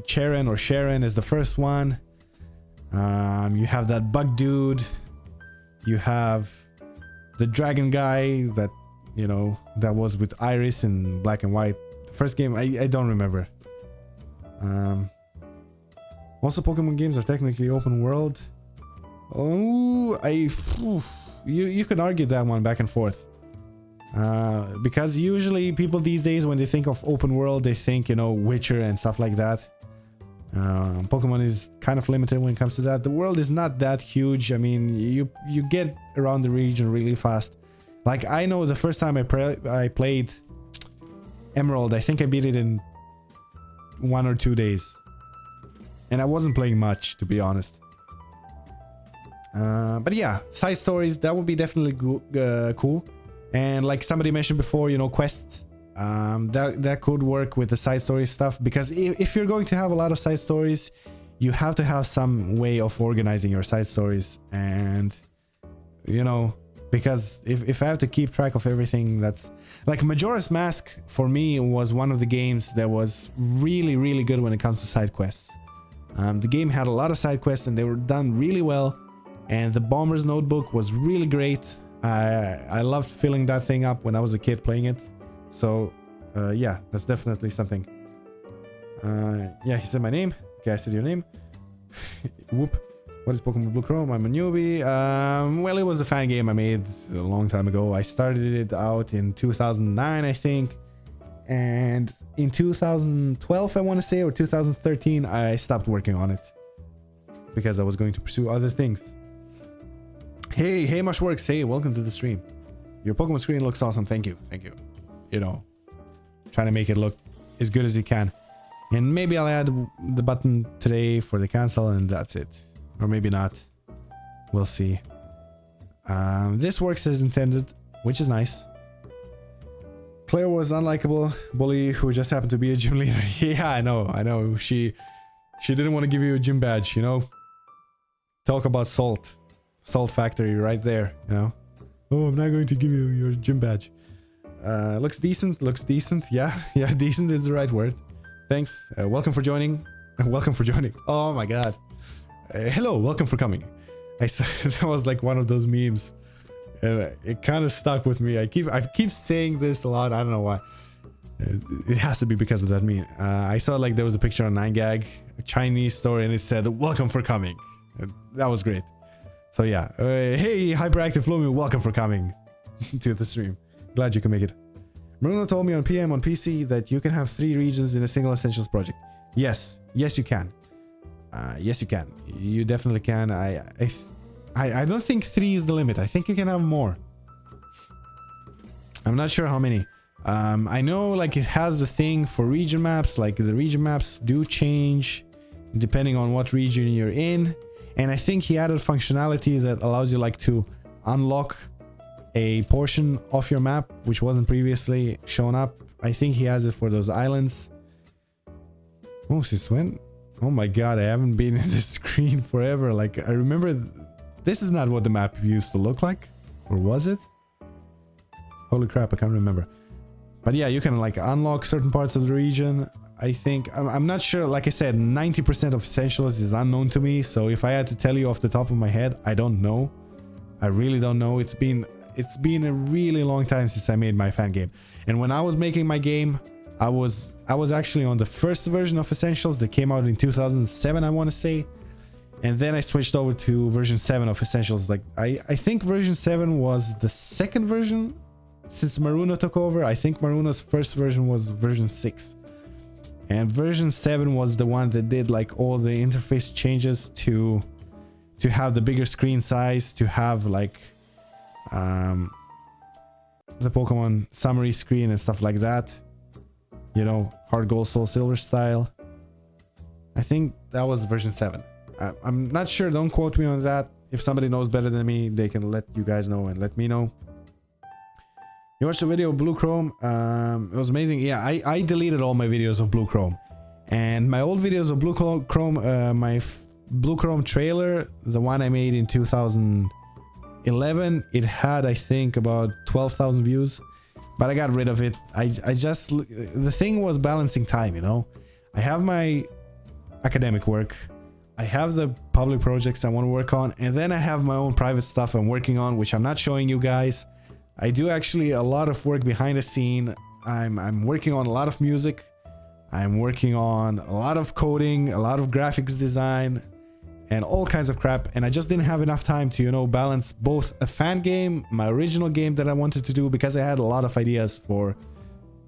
Sharon or Sharon is the first one. You have that bug dude. You have the dragon guy that, you know, that was with Iris in Black and White. The first game, I don't remember. Also, Pokemon games are technically open world. Oh, you could argue that one back and forth. Because usually people these days, when they think of open world, they think, you know, Witcher and stuff like that. Pokemon is kind of limited when it comes to that. The world is not that huge. I mean, you get around the region really fast. Like, I know the first time I played Emerald, I think I beat it in 1 or 2 days. And I wasn't playing much, to be honest. But yeah, side stories, that would be definitely cool. And like somebody mentioned before, you know, quests. That could work with the side story stuff. Because if you're going to have a lot of side stories, you have to have some way of organizing your side stories. And, you know... Because if I have to keep track of everything, that's... Like, Majora's Mask, for me, was one of the games that was really, really good when it comes to side quests. The game had a lot of side quests, and they were done really well. And the Bomber's Notebook was really great. I loved filling that thing up when I was a kid playing it. So, yeah, that's definitely something. Yeah, he said my name. Okay, I said your name. Whoop. What is Pokemon Blue Chrome? I'm a newbie. Well, it was a fan game I made a long time ago. I started it out in 2009, I think. And in 2012, I want to say, or 2013, I stopped working on it. Because I was going to pursue other things. Hey, Mushworks. Hey, welcome to the stream. Your Pokemon screen looks awesome. Thank you. Thank you. You know, trying to make it look as good as you can. And maybe I'll add the button today for the cancel, and that's it. Or maybe not. We'll see. This works as intended, which is nice. Claire was unlikable bully who just happened to be a gym leader. Yeah, I know. She didn't want to give you a gym badge, you know? Talk about salt. Salt factory right there, you know? Oh, I'm not going to give you your gym badge. Looks decent. Yeah, decent is the right word. Thanks. Welcome for joining. Welcome for joining. Oh my god. Hello, welcome for coming. I saw that was like one of those memes, and it kind of stuck with me. I keep saying this a lot. I don't know why. It has to be because of that meme. I saw like there was a picture on 9gag Chinese store and it said, "Welcome for coming." That was great. So yeah, hey, Hyperactive Flumi, welcome for coming to the stream. Glad you can make it. Maruno told me on PM on PC that you can have 3 regions in a single Essentials project. Yes, yes you can. Yes you can. You definitely can. I don't think 3 is the limit. I think you can have more. I'm not sure how many. I know like it has the thing for region maps, like the region maps do change depending on what region you're in. And I think he added functionality that allows you like to unlock a portion of your map, which wasn't previously shown up. I think he has it for those islands. Oh, since when? Oh my god, I haven't been in this screen forever. Like, I remember this is not what the map used to look like. Or was it? Holy crap, I can't remember. But yeah, you can like unlock certain parts of the region. I think, I'm not sure, like I said, 90% of Essentials is unknown to me. So if I had to tell you off the top of my head, I don't know. I really don't know. It's been a really long time since I made my fan game. And when I was making my game, I was actually on the first version of Essentials that came out in 2007, I want to say. And then I switched over to version 7 of Essentials. Like, I think version 7 was the second version since Maruno took over. I think Maruno's first version was version 6. And version 7 was the one that did like all the interface changes to have the bigger screen size, to have like the Pokemon summary screen and stuff like that. You know, Heart Gold Soul Silver style. I think that was version 7. I'm not sure, don't quote me on that. If somebody knows better than me, they can let you guys know and let me know. You watched the video of Blue Chrome? It was amazing. Yeah, I deleted all my videos of Blue Chrome. And my old videos of Blue Chrome, my Blue Chrome trailer, the one I made in 2011, it had, I think, about 12,000 views. But I got rid of it. The thing was balancing time, you know? I have my academic work. I have the public projects I want to work on. And then I have my own private stuff I'm working on, which I'm not showing you guys. I do actually a lot of work behind the scene. I'm working on a lot of music. I'm working on a lot of coding, a lot of graphics design, and all kinds of crap. And I just didn't have enough time to, you know, balance both a fan game, my original game that I wanted to do, because I had a lot of ideas for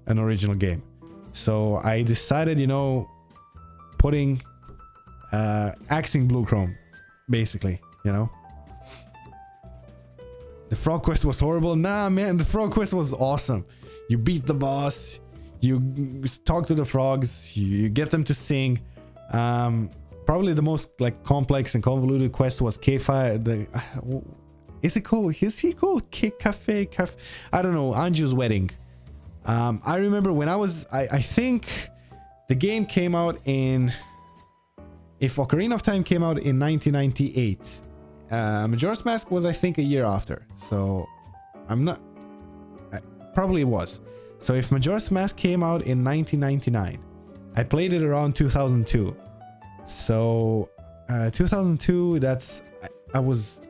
an original game. So I decided, you know, axing Blue Chrome, basically, you know. The frog quest was horrible. Nah, man, the frog quest was awesome. You beat the boss, you talk to the frogs, you get them to sing. Probably the most like complex and convoluted quest was K5. Is he called Cafe? I don't know. Anju's wedding. I remember when I think the game came out in, if Ocarina of Time came out in 1998. Majora's Mask was, I think, a year after. So probably it was. So if Majora's Mask came out in 1999, I played it around 2002. So 2002, that's I was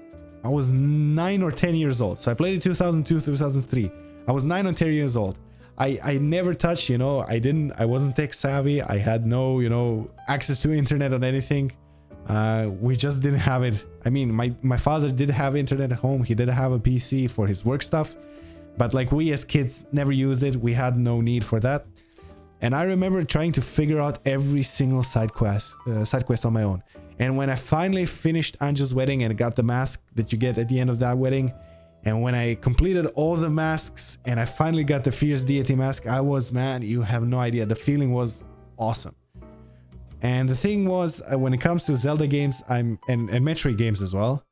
9 or 10 years old. So I played it 2002, 2003. I was 9 or 10 years old. I never touched, you know, I wasn't tech savvy. I had no, you know, access to internet or anything. We just didn't have it. I mean, my father did have internet at home. He did have a PC for his work stuff, but like we as kids never used it. We had no need for that. And I remember trying to figure out every single side quest on my own. And when I finally finished Angel's wedding and got the mask that you get at the end of that wedding, and when I completed all the masks and I finally got the Fierce Deity mask, I was, man, you have no idea. The feeling was awesome. And the thing was, when it comes to Zelda games, and Metroid games as well,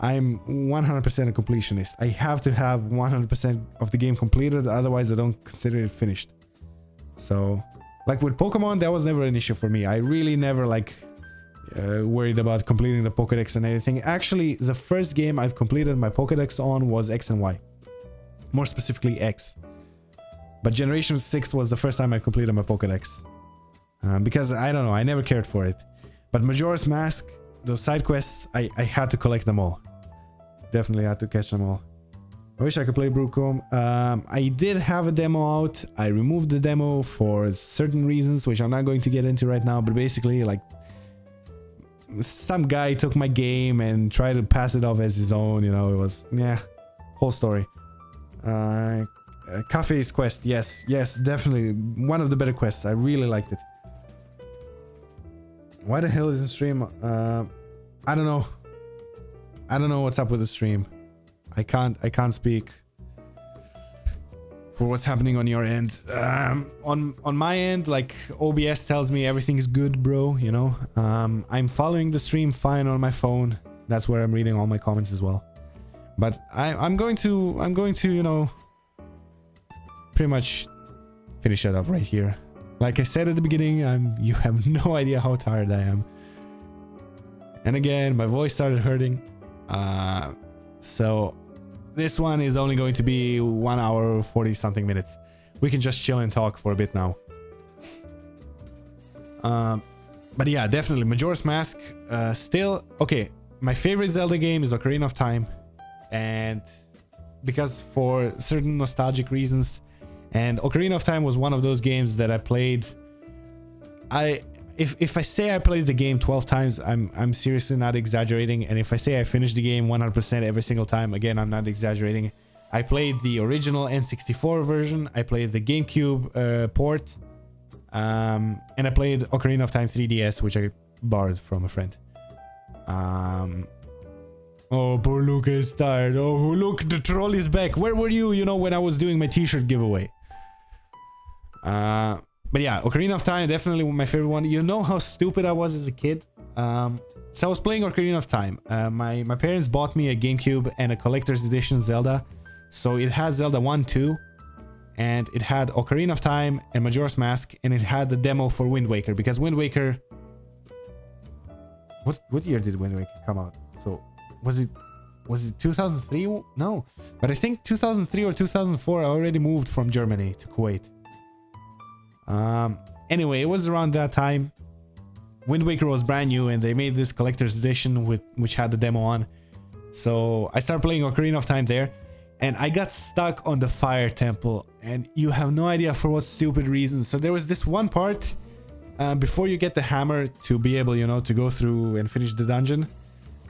I'm 100% a completionist. I have to have 100% of the game completed, otherwise I don't consider it finished. So, like with Pokemon, that was never an issue for me. I really never like worried about completing the Pokédex and everything. Actually, the first game I've completed my Pokédex on was X and Y. More specifically, X. But Generation 6 was the first time I completed my Pokédex. Because, I don't know, I never cared for it. But Majora's Mask, those side quests, I had to collect them all. Definitely had to catch them all. I wish I could play Blue Chrome. I did have a demo out. I removed the demo for certain reasons, which I'm not going to get into right now. But basically, like, some guy took my game and tried to pass it off as his own, you know. It was, yeah, whole story. Cafe's quest, yes, definitely one of the better quests. I really liked it. Why the hell is the stream? I don't know. I don't know what's up with the stream. I can't speak for what's happening on your end. On my end, like, OBS tells me everything is good, bro, you know. I'm following the stream fine on my phone. That's where I'm reading all my comments as well. But I'm going to, you know, pretty much finish it up right here. Like I said at the beginning, you have no idea how tired I am. And again, my voice started hurting. So this one is only going to be 1 hour 40 something minutes. We can just chill and talk for a bit now. But yeah, definitely Majora's Mask. Still, okay, my favorite Zelda game is Ocarina of Time. And because for certain nostalgic reasons, and Ocarina of Time was one of those games that I played. If I say I played the game 12 times, I'm seriously not exaggerating. And if I say I finished the game 100% every single time, again, I'm not exaggerating. I played the original N64 version. I played the GameCube port. And I played Ocarina of Time 3DS, which I borrowed from a friend. Oh, poor Luke is tired. Oh, look, the troll is back. Where were you, you know, when I was doing my t-shirt giveaway? But yeah, Ocarina of Time, definitely my favorite one. You know how stupid I was as a kid? So I was playing Ocarina of Time. My parents bought me a GameCube and a collector's edition Zelda. So it had Zelda 1, 2. And it had Ocarina of Time and Majora's Mask. And it had the demo for Wind Waker. Because Wind Waker... What year did Wind Waker come out? So... Was it 2003? No, but I think 2003 or 2004 I already moved from Germany to Kuwait. Anyway, it was around that time. Wind Waker was brand new and they made this collector's edition which had the demo on. So I started playing Ocarina of Time there and I got stuck on the fire temple and you have no idea for what stupid reason. So there was this one part before you get the hammer to be able, you know, to go through and finish the dungeon.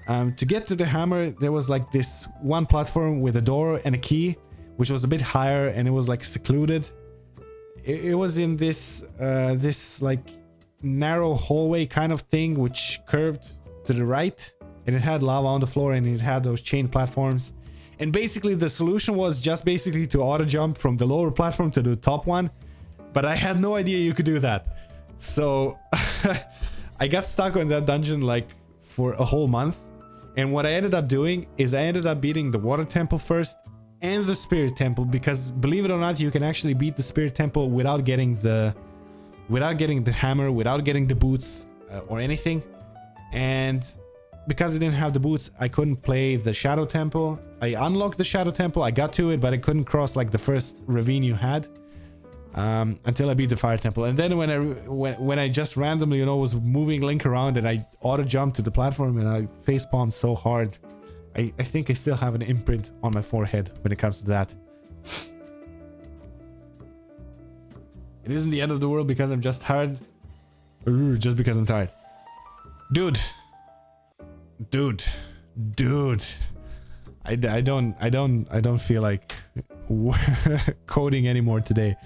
To get to the hammer, there was like this one platform with a door and a key, which was a bit higher and it was like secluded. It was in this like narrow hallway kind of thing, which curved to the right, and it had lava on the floor and it had those chain platforms. And basically the solution was just basically to auto jump from the lower platform to the top one, but I had no idea you could do that. So I got stuck on that dungeon like for a whole month. And what I ended up doing is I ended up beating the water temple first and the spirit temple, because believe it or not, you can actually beat the spirit temple without getting the hammer, without getting the boots or anything. And because I didn't have the boots, I couldn't play the shadow temple. I unlocked the shadow temple, I got to it, but I couldn't cross like the first ravine you had until I beat the fire temple. And then when I just randomly, you know, was moving Link around and I auto jumped to the platform and I face palmed so hard, I think I still have an imprint on my forehead when it comes to that. It isn't the end of the world because I'm just tired. Just because I'm tired. Dude. I don't feel like coding anymore today.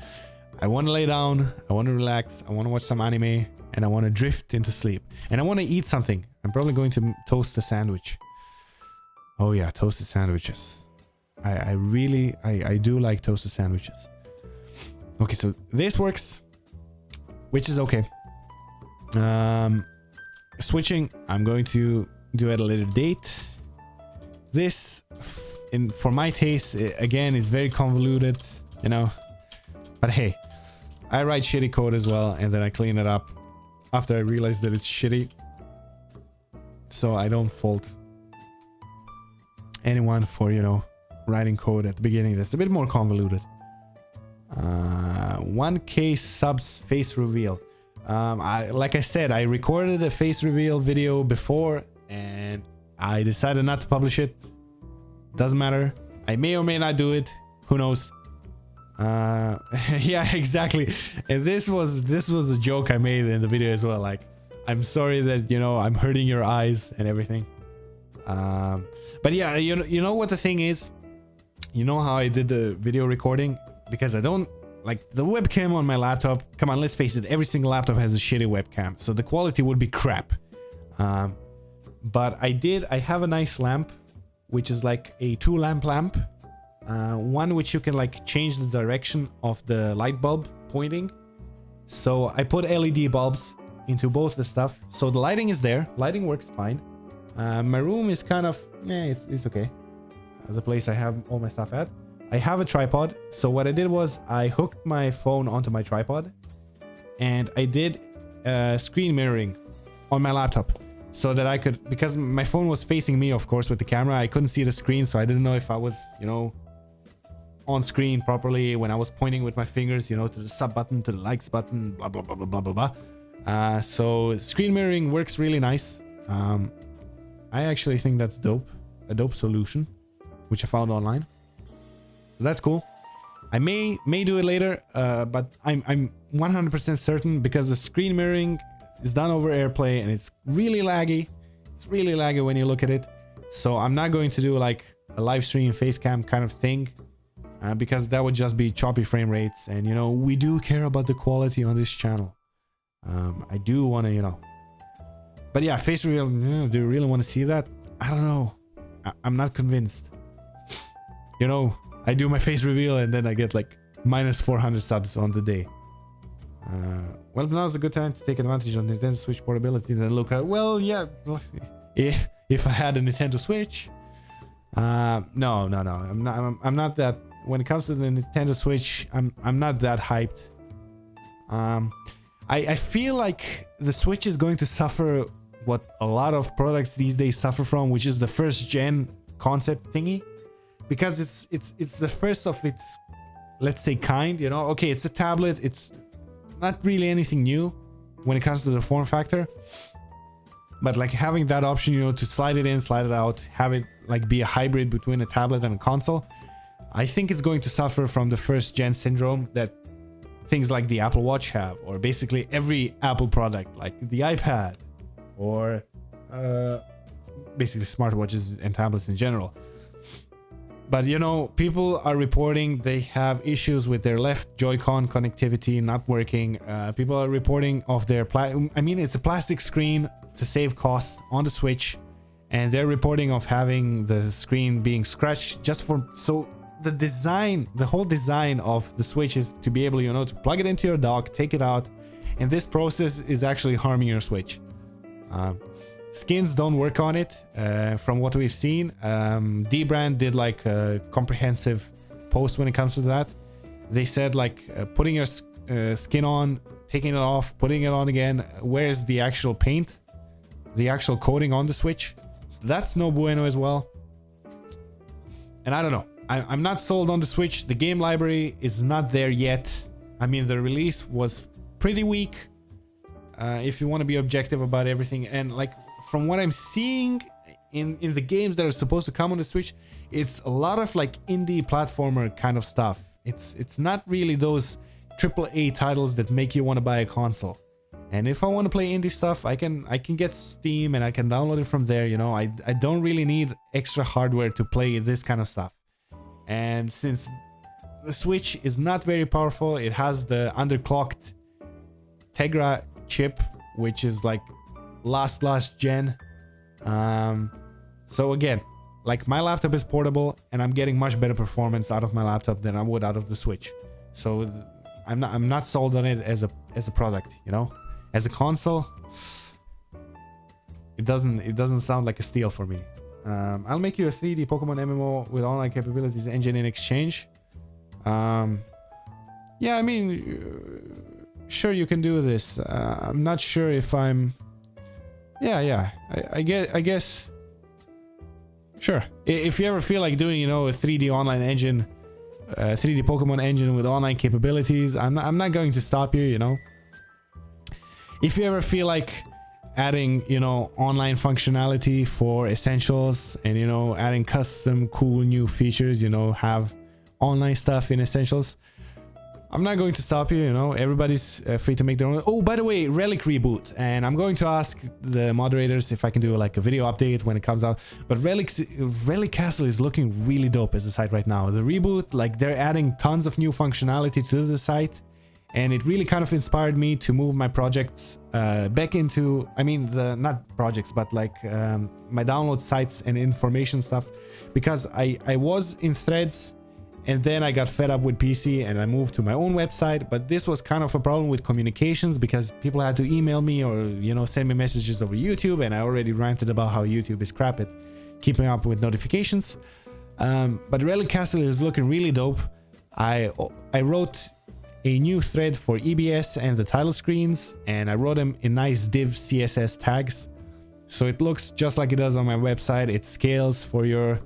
I want to lay down, I want to relax, I want to watch some anime, and I want to drift into sleep. And I want to eat something. I'm probably going to toast a sandwich. Oh yeah, toasted sandwiches. I do like toasted sandwiches. Okay, so this works, which is okay. Switching, I'm going to do at a later date. This, for my taste, again, is very convoluted, you know. But hey, I write shitty code as well, and then I clean it up after I realize that it's shitty. So I don't fault anyone for, you know, writing code at the beginning that's a bit more convoluted. 1K subs face reveal. Like I said, I recorded a face reveal video before and I decided not to publish it. Doesn't matter. I may or may not do it. Who knows? Yeah, exactly. And this was a joke I made in the video as well. Like, I'm sorry that, you know, I'm hurting your eyes and everything. But yeah, you know what the thing is? You know how I did the video recording? Because I don't like the webcam on my laptop. Come on, let's face it, every single laptop has a shitty webcam, so the quality would be crap. But I have a nice lamp, which is like a 2-lamp lamp. One which you can like change the direction of the light bulb pointing. So I put LED bulbs into both the stuff, so the lighting is there. Lighting works fine. My room is kind of it's okay. The place I have all my stuff at. I have a tripod, so what I did was I hooked my phone onto my tripod, and I did screen mirroring on my laptop, so that I could, because my phone was facing me, of course, with the camera, I couldn't see the screen, so I didn't know if I was, you know, on screen properly when I was pointing with my fingers, you know, to the sub button, to the likes button, blah blah blah blah blah blah blah. So screen mirroring works really nice. I actually think that's dope, a dope solution, which I found online. So that's cool. I may do it later, but I'm 100% certain, because the screen mirroring is done over AirPlay and it's really laggy. It's really laggy when you look at it. So I'm not going to do like a live stream face cam kind of thing, because that would just be choppy frame rates, and you know, we do care about the quality on this channel. I do want to, you know. But yeah, face reveal, do you really want to see that? I don't know. I'm not convinced. You know, I do my face reveal and then I get like minus 400 subs on the day. Well, now's a good time to take advantage of Nintendo Switch portability and look at, well, yeah, if I had a Nintendo Switch. No, I'm not that, when it comes to the Nintendo Switch, I'm not that hyped. I feel like the Switch is going to suffer what a lot of products these days suffer from, which is the first gen concept thingy, because it's the first of its, let's say, kind, you know. Okay, it's a tablet, it's not really anything new when it comes to the form factor, but like having that option, you know, to slide it in, slide it out, have it like be a hybrid between a tablet and a console, I think it's going to suffer from the first gen syndrome that things like the Apple Watch have, or basically every Apple product, like the iPad, or basically smartwatches and tablets in general. But you know, people are reporting they have issues with their left Joy-Con connectivity not working. People are reporting of their it's a plastic screen to save cost on the Switch, and they're reporting of having the screen being scratched just for, so the design, the whole design of the Switch is to be able, you know, to plug it into your dock, take it out, and this process is actually harming your Switch. Skins don't work on it, from what we've seen. D-Brand did like a comprehensive post when it comes to that. They said like putting your skin on, taking it off, putting it on again, where's the actual paint, the actual coating on the Switch? So that's no bueno as well. And I don't know, I'm not sold on the Switch. The game library is not there yet. I mean, the release was pretty weak, if you want to be objective about everything. And like, from what I'm seeing in the games that are supposed to come on the Switch, it's a lot of like indie platformer kind of stuff. It's not really those AAA titles that make you want to buy a console. And if I want to play indie stuff, I can get Steam and I can download it from there, you know. I don't really need extra hardware to play this kind of stuff. And since the Switch is not very powerful, it has the underclocked Tegra chip, which is like last gen. So again, like, my laptop is portable and I'm getting much better performance out of my laptop than I would out of the Switch. So I'm not sold on it as a product, you know. As a console, it doesn't sound like a steal for me. I'll make you a 3D Pokemon MMO with online capabilities engine in exchange. Yeah, I mean, sure, you can do this. I'm not sure if I'm... Yeah, I guess... Sure. If you ever feel like doing, you know, a 3D online engine, 3D Pokemon engine with online capabilities, I'm not going to stop you, you know. If you ever feel like adding, you know, online functionality for Essentials and, you know, adding custom cool new features, you know, have online stuff in Essentials, I'm not going to stop you, you know, everybody's free to make their own. Oh, by the way, Relic reboot, and I'm going to ask the moderators if I can do like a video update when it comes out. But Relic Castle is looking really dope as a site right now. The reboot, like they're adding tons of new functionality to the site, and it really kind of inspired me to move my projects back into, I mean, not projects, but like my download sites and information stuff, because I was in Threads. And then I got fed up with PC and I moved to my own website. But this was kind of a problem with communications because people had to email me or, you know, send me messages over YouTube. And I already ranted about how YouTube is crap at keeping up with notifications. But Relic Castle is looking really dope. I wrote a new thread for EBS and the title screens. And I wrote them in nice div CSS tags. So it looks just like it does on my website. It scales for your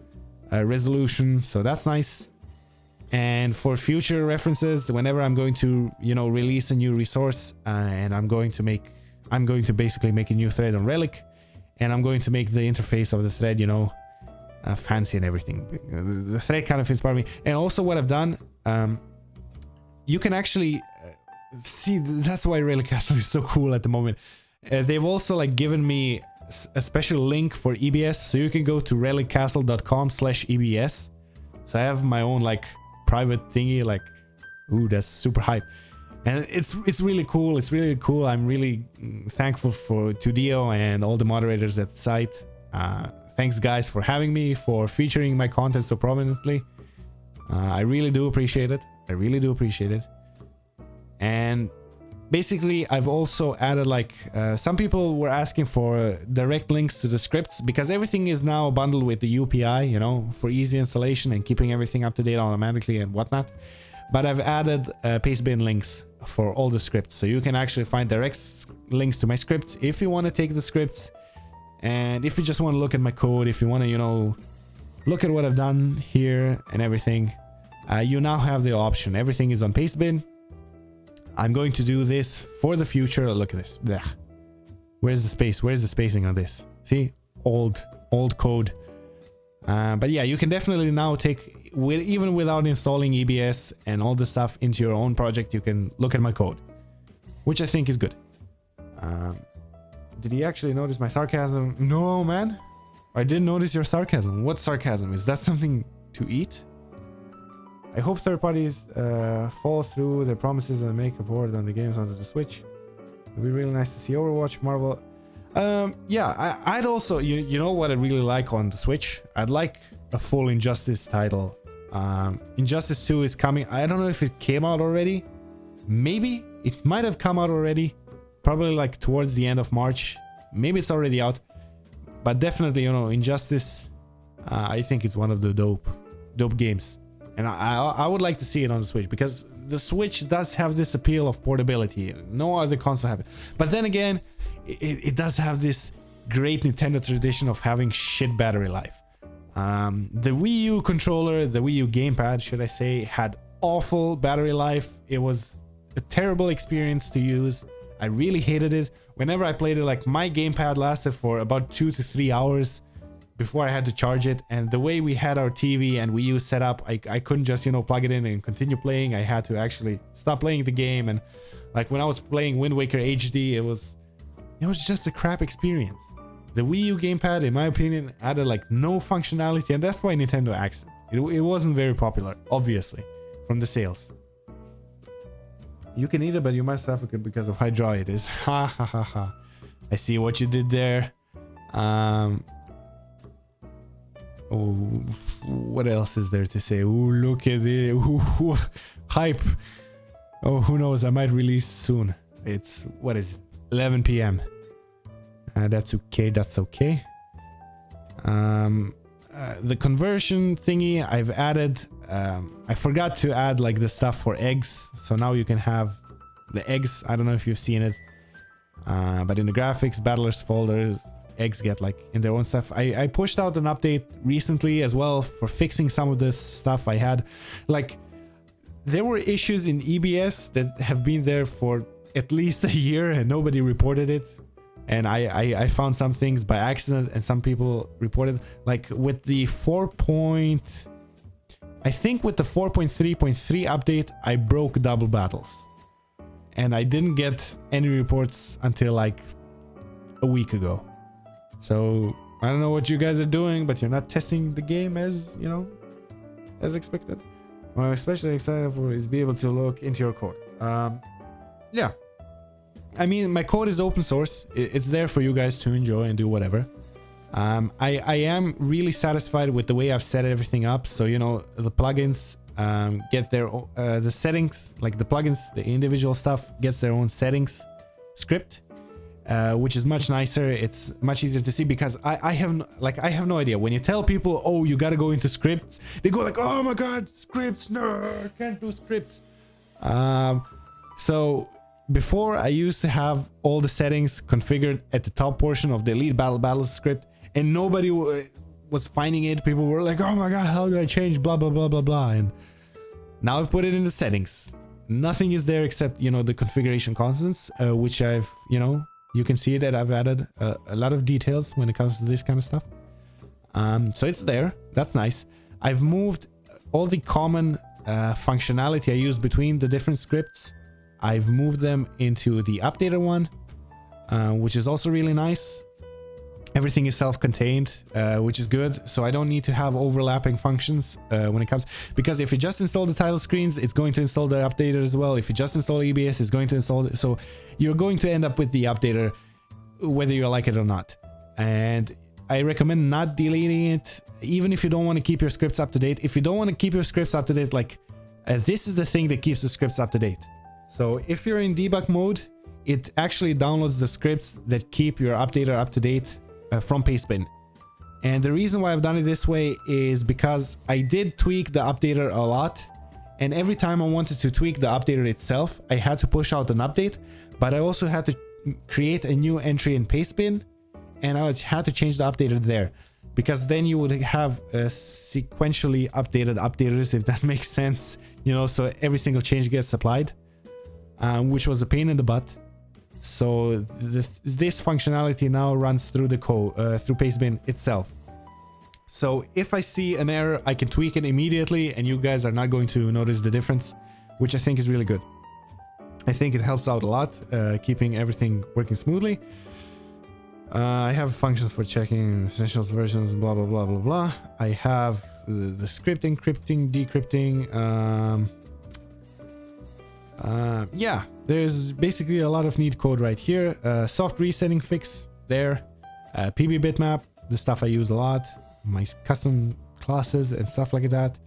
resolution. So that's nice. And for future references, whenever I'm going to, you know, release a new resource, and I'm going to basically make a new thread on Relic, and I'm going to make the interface of the thread, you know, fancy and everything. The thread kind of inspired me. And also what I've done, you can actually see, that's why Relic Castle is so cool at the moment. They've also like given me a special link for EBS, so you can go to reliccastle.com/EBS. So I have my own like private thingy, like, ooh, that's super hype, and it's really cool. It's really cool. I'm really thankful to Dio and all the moderators at the site. Thanks guys for having me, for featuring my content so prominently. I really do appreciate it. I really do appreciate it. And basically I've also added like some people were asking for direct links to the scripts, because everything is now bundled with the UPI, you know, for easy installation and keeping everything up to date automatically and whatnot. But I've added pastebin links for all the scripts, so you can actually find direct links to my scripts if you want to take the scripts, and if you just want to look at my code, if you want to, you know, look at what I've done here and everything, you now have the option. Everything is on pastebin. I'm going to do this for the future. Look at this. Blech. Where's the space? Where's the spacing on this? See? Old code. But yeah, you can definitely now take, even without installing EBS and all the stuff into your own project, you can look at my code, which I think is good. Did he actually notice my sarcasm? No, man. I didn't notice your sarcasm. What sarcasm? Is that something to eat? I hope third parties follow through their promises and make a port on the games onto the Switch. It'd be really nice to see Overwatch, Marvel. Yeah, I'd also, you know what I really like on the Switch? I'd like a full Injustice title. Injustice 2 is coming. I don't know if it came out already. Maybe it might have come out already. Probably like towards the end of March. Maybe it's already out. But definitely, you know, Injustice, I think is one of the dope games. And I would like to see it on the Switch, because the Switch does have this appeal of portability. No other console have it. But then again, it does have this great Nintendo tradition of having shit battery life. The Wii U controller, the Wii U gamepad, should I say, had awful battery life. It was a terrible experience to use. I really hated it. Whenever I played it, like, my gamepad lasted for about 2 to 3 hours before I had to charge it. And the way we had our TV and Wii U set up, I couldn't just, you know, plug it in and continue playing. I had to actually stop playing the game. And like when I was playing Wind Waker HD, it was just a crap experience. The Wii U gamepad, in my opinion, added like no functionality, and that's why Nintendo axed it. It wasn't very popular, obviously, from the sales. You can eat it, but you must suffocate because of how dry it is. Ha ha ha ha. I see what you did there. Oh, what else is there to say? Ooh, look at it. Ooh, hype. Oh, who knows? I might release soon. It's, what is it? 11 p.m. That's okay. That's okay. The conversion thingy I've added. I forgot to add like the stuff for eggs. So now you can have the eggs. I don't know if you've seen it. But in the graphics, battlers folders, eggs get like in their own stuff. I pushed out an update recently as well for fixing some of the stuff I had. Like, there were issues in EBS that have been there for at least a year and nobody reported it. And I found some things by accident and some people reported, like with the 4.0 I think with the 4.3.3 update, I broke double battles. And I didn't get any reports until like a week ago. So I don't know what you guys are doing, but you're not testing the game as, you know, as expected. What I'm especially excited for is be able to look into your code. Yeah. I mean, my code is open source. It's there for you guys to enjoy and do whatever. I am really satisfied with the way I've set everything up. So, you know, the plugins get their the settings, like the plugins, the individual stuff gets their own settings script, which is much nicer. It's much easier to see because I have no idea. When you tell people, oh, you gotta go into scripts, they go like, oh my god, scripts, no, I can't do scripts. So before, I used to have all the settings configured at the top portion of the Elite Battle script, and nobody was finding it. People were like, oh my god, how do I change blah blah blah blah blah. And now I've put it in the settings. Nothing is there except, you know, the configuration constants, which I've, you know, you can see that I've added a lot of details when it comes to this kind of stuff. So it's there. That's nice. I've moved all the common functionality I use between the different scripts. I've moved them into the updater one, which is also really nice. Everything is self-contained, which is good. So I don't need to have overlapping functions when it comes, because if you just install the title screens, it's going to install the updater as well. If you just install EBS, it's going to install it. So you're going to end up with the updater, whether you like it or not. And I recommend not deleting it, even if you don't want to keep your scripts up to date. If you don't want to keep your scripts up to date, like this is the thing that keeps the scripts up to date. So if you're in debug mode, it actually downloads the scripts that keep your updater up to date from Pastebin. And the reason why I've done it this way is because I did tweak the updater a lot, and every time I wanted to tweak the updater itself, I had to push out an update, but I also had to create a new entry in Pastebin, and I had to change the updater there, because then you would have sequentially updated updaters, if that makes sense, you know, so every single change gets applied. Which was a pain in the butt. So this functionality now runs through the code, through Pastebin itself. So if I see an error, I can tweak it immediately, and you guys are not going to notice the difference, which I think is really good. I think it helps out a lot, keeping everything working smoothly. I have functions for checking essentials versions, blah blah blah blah blah. I have the script encrypting, decrypting. Yeah, there's basically a lot of neat code right here. Soft resetting fix there. PB bitmap, the stuff I use a lot. My custom classes and stuff like that.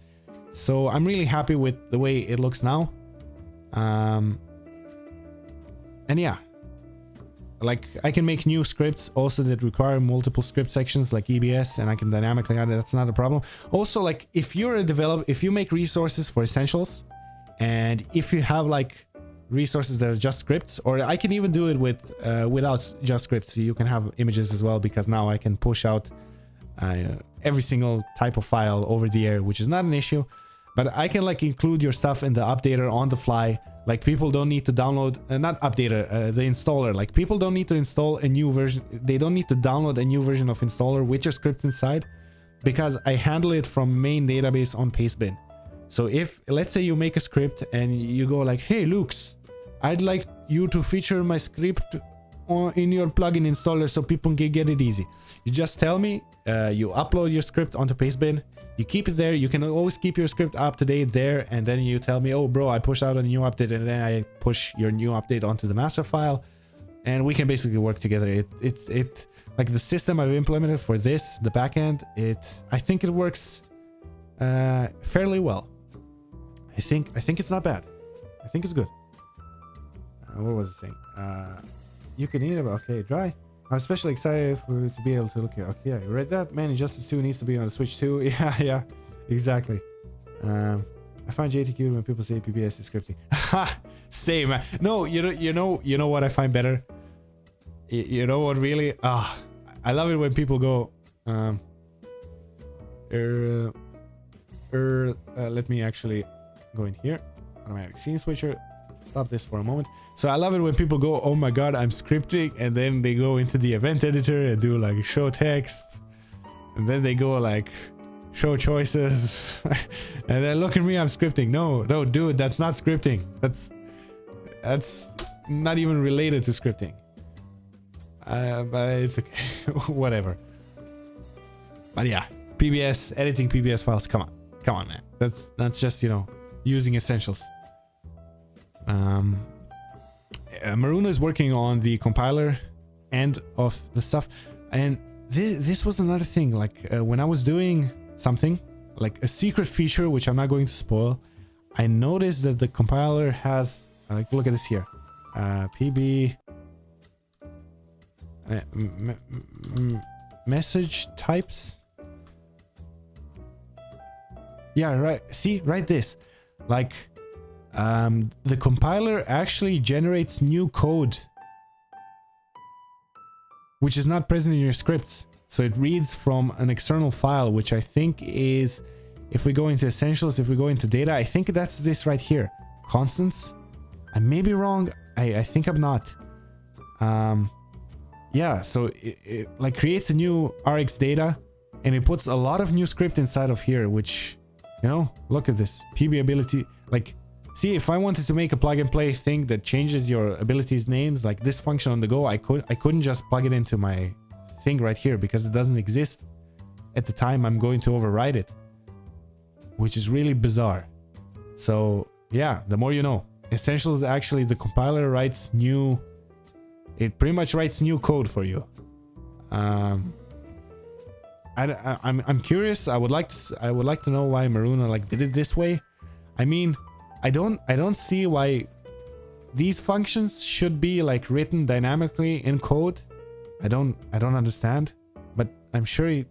So I'm really happy with the way it looks now. And yeah, like I can make new scripts also that require multiple script sections like EBS, and I can dynamically add it. That's not a problem. Also, like if you're a developer, if you make resources for essentials, and if you have like resources that are just scripts, or I can even do it with without just scripts, so you can have images as well, because now I can push out every single type of file over the air, which is not an issue. But I can like include your stuff in the updater on the fly. Like people don't need to download, not updater, the installer. Like people don't need to install a new version. They don't need to download a new version of installer with your script inside, because I handle it from main database on Pastebin. So if, let's say you make a script and you go like, hey, Lux, I'd like you to feature my script in your plugin installer so people can get it easy. You just tell me, you upload your script onto Pastebin, you keep it there. You can always keep your script up to date there. And then you tell me, oh, bro, I pushed out a new update, and then I push your new update onto the master file. And we can basically work together. It like the system I've implemented for this, the backend, I think it works fairly well. I think it's not bad. I think it's good. What was it saying? You can eat it, okay, dry. I'm especially excited to be able to look at. Okay, yeah, you read that? Man, Injustice 2 needs to be on the Switch too. Yeah, exactly. I find JT cute when people say PBS is scripting. Same. No, you know what I find better? You know what really? I love it when people go. Let me actually go in here. Automatic scene switcher. Stop this for a moment. So I love it when people go, oh my god, I'm scripting, and then they go into the event editor and do like show text, and then they go like show choices. And then look at me, I'm scripting. No, dude, that's not scripting. That's not even related to scripting. But it's okay. Whatever. But yeah, PBS, editing PBS files. Come on, man. That's just, you know, using essentials. Maruno is working on the compiler end of the stuff, and this was another thing. Like when I was doing something like a secret feature, which I'm not going to spoil, I noticed that the compiler has like, look at this here, PB message types. Yeah, right. See, right, this like the compiler actually generates new code which is not present in your scripts. So it reads from an external file, which I think is, if we go into essentials, if we go into data, I think that's this right here, constants. I may be wrong. I think I'm not. Yeah, so it like creates a new RX data, and it puts a lot of new script inside of here, which, you know, look at this PB ability. Like, see, if I wanted to make a plug and play thing that changes your abilities names, like this function on the go, I couldn't just plug it into my thing right here because it doesn't exist at the time I'm going to override it, which is really bizarre. So yeah, the more you know. Essentials, actually the compiler writes new, it pretty much writes new code for you. I'm curious. I would like to know why Maruno like did it this way. I mean, I don't see why these functions should be like written dynamically in code. I don't understand, but I'm sure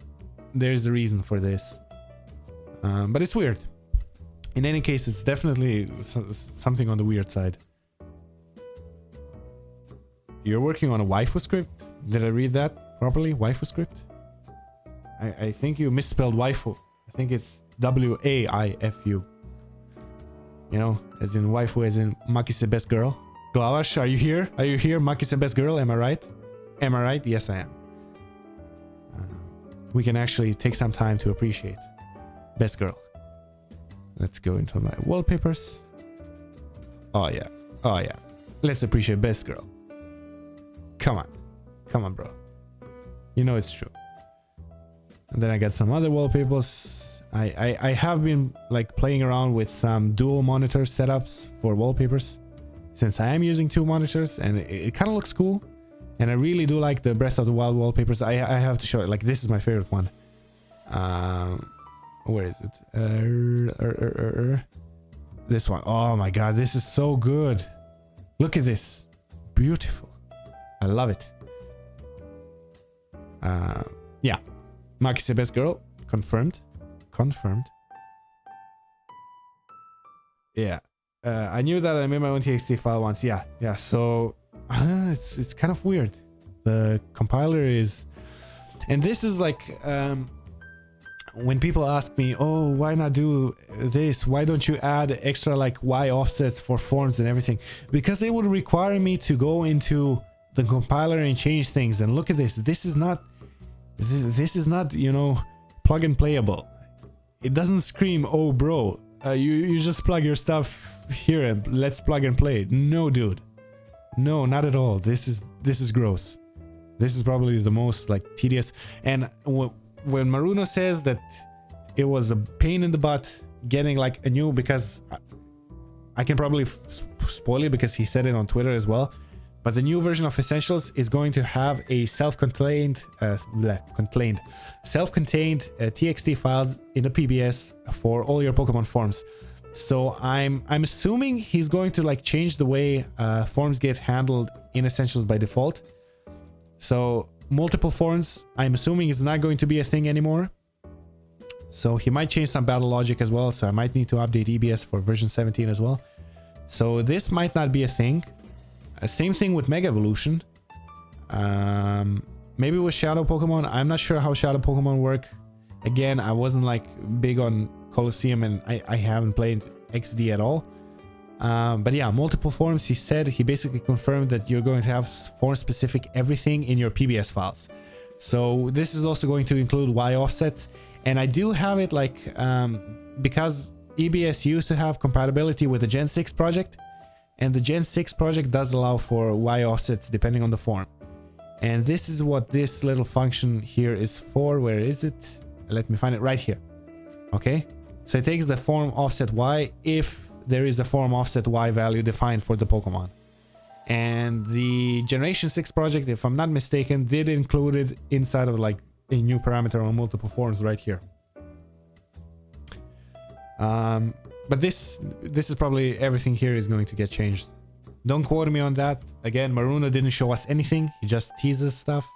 there's a reason for this. But it's weird. In any case, it's definitely something on the weird side. You're working on a waifu script? Did I read that properly? Waifu script? I think you misspelled waifu. I think it's W-A-I-F-U. You know, as in waifu, as in Makise best girl. Glavash, are you here? Are you here? Makise best girl, am I right? Am I right? Yes, I am. We can actually take some time to appreciate best girl. Let's go into my wallpapers. Oh yeah. Oh yeah. Let's appreciate best girl. Come on. Come on, bro. You know it's true. And then I got some other wallpapers. I have been like playing around with some dual monitor setups for wallpapers, since I am using two monitors, and it kind of looks cool. And I really do like the Breath of the Wild wallpapers. I have to show it. Like, this is my favorite one. Where is it? This one. Oh my god, this is so good. Look at this. Beautiful. I love it. Yeah. Makise best girl. Confirmed. Confirmed. Yeah. I knew that I made my own TXT file once. Yeah. Yeah. So it's kind of weird. The compiler is, and this is like when people ask me, oh, why not do this? Why don't you add extra like Y offsets for forms and everything? Because it would require me to go into the compiler and change things. And look at this. This is not, you know, plug and playable. It doesn't scream, oh bro, you just plug your stuff here and let's plug and play. No, dude. No, not at all. This is gross. This is probably the most like tedious. And when Maruno says that it was a pain in the butt getting like a new, because I can probably spoil it because he said it on Twitter as well, but the new version of Essentials is going to have a self-contained TXT files in the PBS for all your Pokemon forms. So I'm assuming he's going to like change the way forms get handled in Essentials by default. So multiple forms, I'm assuming, is not going to be a thing anymore. So he might change some battle logic as well. So I might need to update EBS for version 17 as well. So this might not be a thing. Same thing with Mega Evolution. Maybe with Shadow Pokemon. I'm not sure how Shadow Pokemon work. Again, I wasn't like big on Colosseum, and I haven't played XD at all. But yeah, multiple forms. He basically confirmed that you're going to have form specific everything in your PBS files. So this is also going to include Y offsets. And I do have it like, because EBS used to have compatibility with the Gen 6 project, and the Gen 6 project does allow for Y offsets depending on the form. And this is what this little function here is for. Where is it? Let me find it right here. Okay, so it takes the form offset Y if there is a form offset Y value defined for the Pokemon. And the Generation 6 project, if I'm not mistaken, did include it inside of like a new parameter on multiple forms right here. But this is probably everything here is going to get changed. Don't quote me on that. Again, Maruno didn't show us anything. He just teases stuff.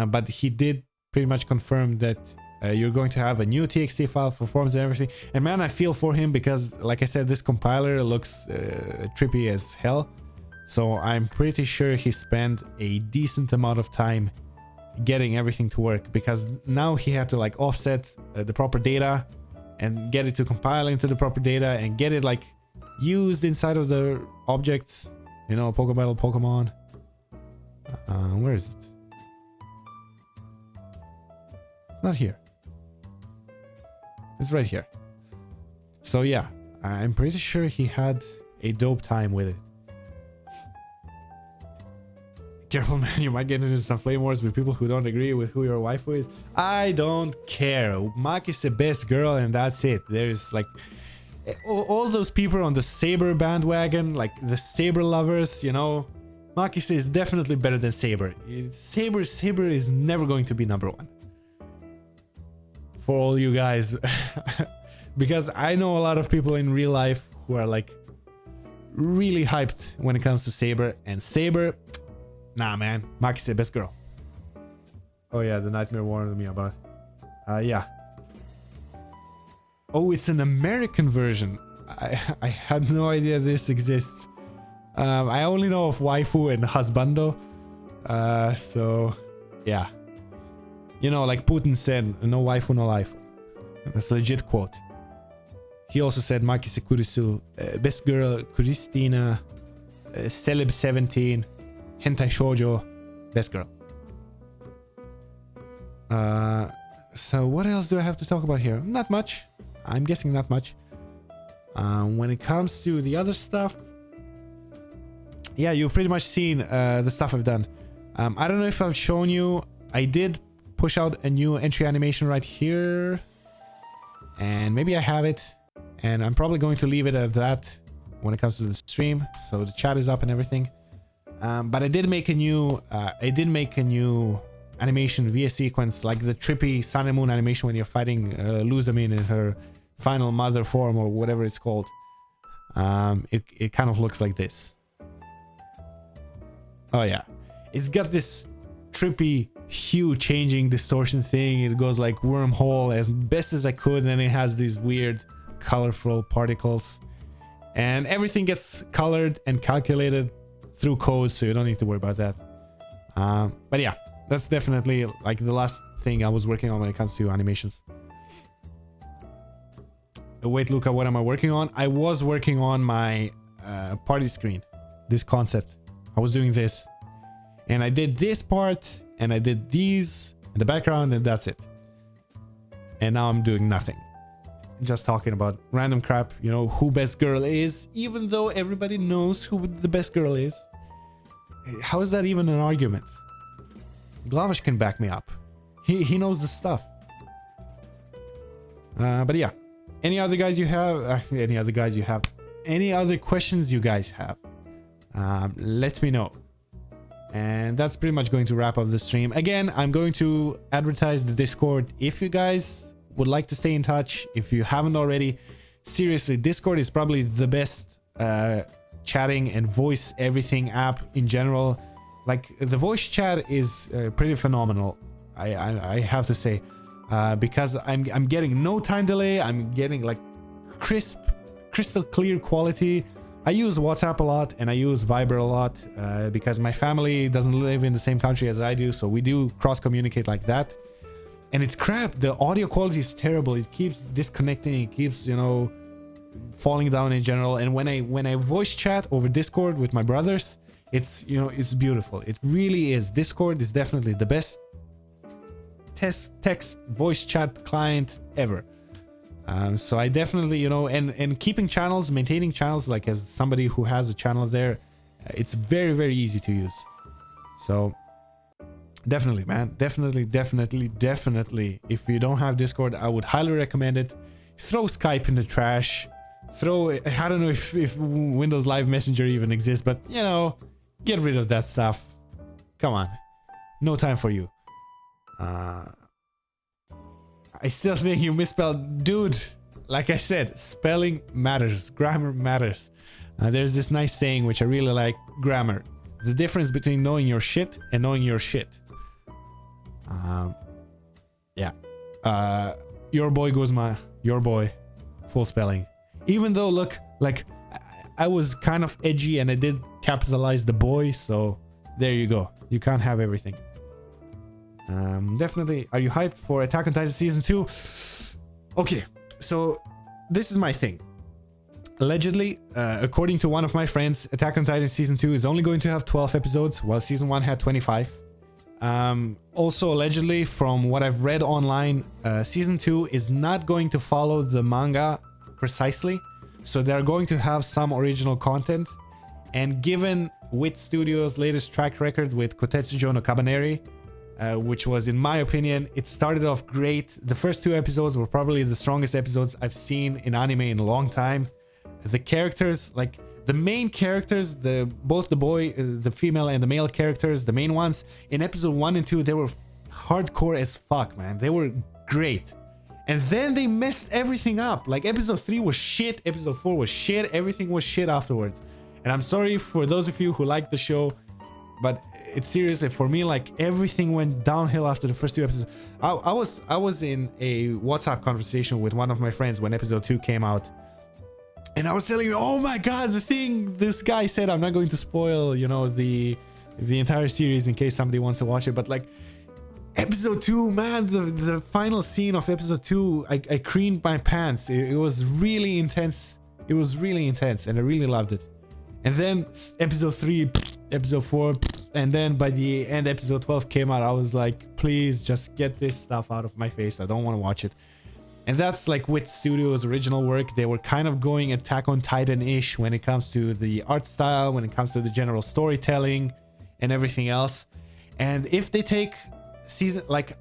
But he did pretty much confirm that you're going to have a new TXT file for forms and everything. And man, I feel for him because, like I said, this compiler looks trippy as hell. So I'm pretty sure he spent a decent amount of time getting everything to work, because now he had to like offset the proper data and get it to compile into the proper data and get it like used inside of the objects, you know, Pokeball, Pokemon. Where is it? It's not here. It's right here. So yeah, I'm pretty sure he had a dope time with it. Careful, man, you might get into some flame wars with people who don't agree with who your waifu is. I don't care. Maki's the best girl and that's it. There's like all those people on the Saber bandwagon, like the Saber lovers, you know. Maki is definitely better than Saber. Saber is never going to be #1. For all you guys. Because I know a lot of people in real life who are like really hyped when it comes to Saber, and Saber, nah man, Maki's the best girl. Oh yeah, the Nightmare warned me about. Yeah. Oh, it's an American version. I had no idea this exists. I only know of waifu and husbando. So yeah. You know, like Putin said, no waifu, no life. That's a legit quote. He also said Maki Kurisu, best girl, Kuristina, celeb 17, hentai shoujo, best girl. So what else do I have to talk about here? Not much. I'm guessing not much. When it comes to the other stuff, yeah, you've pretty much seen the stuff I've done. I don't know if I've shown you. I did push out a new entry animation right here, and maybe I have it, and I'm probably going to leave it at that when it comes to the stream, so the chat is up and everything. But I did make a new animation via sequence, like the trippy Sun and Moon animation when you're fighting Luzamin in her final mother form or whatever it's called. It kind of looks like this. Oh yeah, it's got this trippy hue changing distortion thing. It goes like wormhole as best as I could, and then it has these weird colorful particles, and everything gets colored and calculated through code, so you don't need to worry about that. But yeah, that's definitely like the last thing I was working on when it comes to animations. Wait, Luca, what am I working on? I was working on my party screen, this concept. I was doing this, and I did this part, and I did these in the background, and that's it. And now I'm doing nothing. Just talking about random crap, you know, who best girl is, even though everybody knows who the best girl is. How is that even an argument? Glavish can back me up. He knows the stuff. But yeah, any other guys you have? Any other questions you guys have? Let me know. And that's pretty much going to wrap up the stream. Again, I'm going to advertise the Discord if you guys would like to stay in touch. If you haven't already, seriously, Discord is probably the best chatting and voice everything app in general. Like, the voice chat is pretty phenomenal, I have to say, because I'm getting no time delay. I'm getting like crisp, crystal clear quality. I use WhatsApp a lot and I use Viber a lot because my family doesn't live in the same country as I do, so we do cross communicate like that. And it's crap. The audio quality is terrible. It keeps disconnecting. It keeps, you know, falling down in general. And when I voice chat over Discord with my brothers, it's, you know, it's beautiful. It really is. Discord is definitely the best text voice chat client ever. So I definitely, you know, and keeping channels, maintaining channels, like as somebody who has a channel there, it's very, very easy to use. So definitely, man, definitely. If you don't have Discord, I would highly recommend it. Throw Skype in the trash. I don't know if Windows Live Messenger even exists, but you know, get rid of that stuff. Come on, no time for you. I still think you misspelled, dude. Like I said, spelling matters, grammar matters. There's this nice saying which I really like: grammar. The difference between knowing your shit and knowing your shit. Yeah. Your boy Guzma, your boy, full spelling. Even though, look, like I was kind of edgy and I did capitalize the boy, so there you go. You can't have everything. Definitely. Are you hyped for Attack on Titan Season 2? Okay, so this is my thing. Allegedly, according to one of my friends, Attack on Titan Season 2 is only going to have 12 episodes, while Season 1 had 25. Also, allegedly, from what I've read online, Season 2 is not going to follow the manga precisely. So they're going to have some original content. And given WIT Studios' latest track record with Kotetsujo no Kabaneri, which was, in my opinion, it started off great. The first 2 episodes were probably the strongest episodes I've seen in anime in a long time. The characters, like the main characters, both the female and the male characters, the main ones, in episode 1 and 2, they were hardcore as fuck, man. They were great. And then they messed everything up. Like episode 3 was shit, episode 4 was shit, everything was shit afterwards. And I'm sorry for those of you who like the show, but it's seriously, for me, like everything went downhill after the first 2 episodes. I was in a WhatsApp conversation with one of my friends when episode 2 came out, and I was telling him, oh my god, the thing this guy said. I'm not going to spoil, you know, the entire series in case somebody wants to watch it, but like episode 2, man, the final scene of episode 2, I creamed my pants. It was really intense. It was really intense, and I really loved it. And then episode 3, episode 4, and then by the end episode 12 came out. I was like, please just get this stuff out of my face. I don't want to watch it. And that's like WIT Studios' original work. They were kind of going Attack on Titan-ish when it comes to the art style, when it comes to the general storytelling and everything else. And if they take season, like,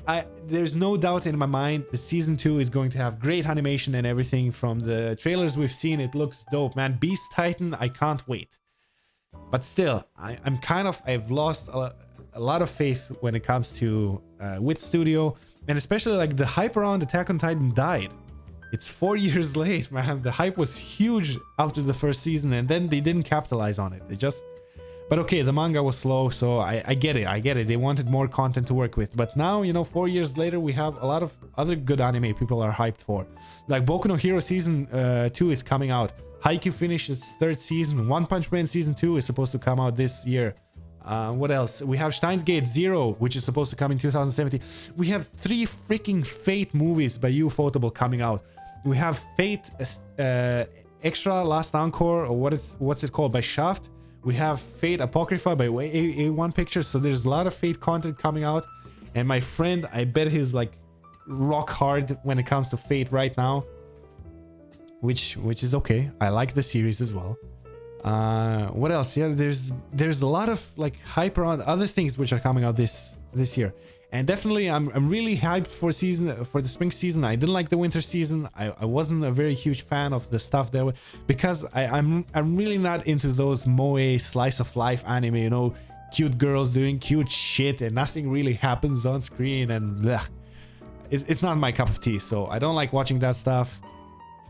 there's no doubt in my mind the season 2 is going to have great animation and everything. From the trailers we've seen, it looks dope, man. Beast Titan, I can't wait. But still, I've lost a lot of faith when it comes to WIT Studio, and especially like the hype around Attack on Titan died. It's 4 years late, man. The hype was huge after the first season, and then they didn't capitalize on it. They just... But okay, the manga was slow, so I get it. They wanted more content to work with. But now, you know, 4 years later, we have a lot of other good anime people are hyped for. Like Boku no Hero Season 2 is coming out. Haikyuu finished its 3rd season. One Punch Man Season 2 is supposed to come out this year. What else? We have Steins Gate Zero, which is supposed to come in 2017. We have 3 freaking Fate movies by Ufotable coming out. We have Fate Extra Last Encore, or what's it called, by Shaft. We have Fate Apocrypha by A1 Pictures. So there's a lot of Fate content coming out. And my friend, I bet he's like rock hard when it comes to Fate right now. Which is okay. I like the series as well. What else? Yeah, there's a lot of like hype around other things which are coming out this year. And definitely I'm really hyped for the spring season. I didn't like the winter season. I wasn't a very huge fan of the stuff there, because I'm really not into those moe slice of life anime, you know, cute girls doing cute shit and nothing really happens on screen, and bleh. It's not my cup of tea, so I don't like watching that stuff.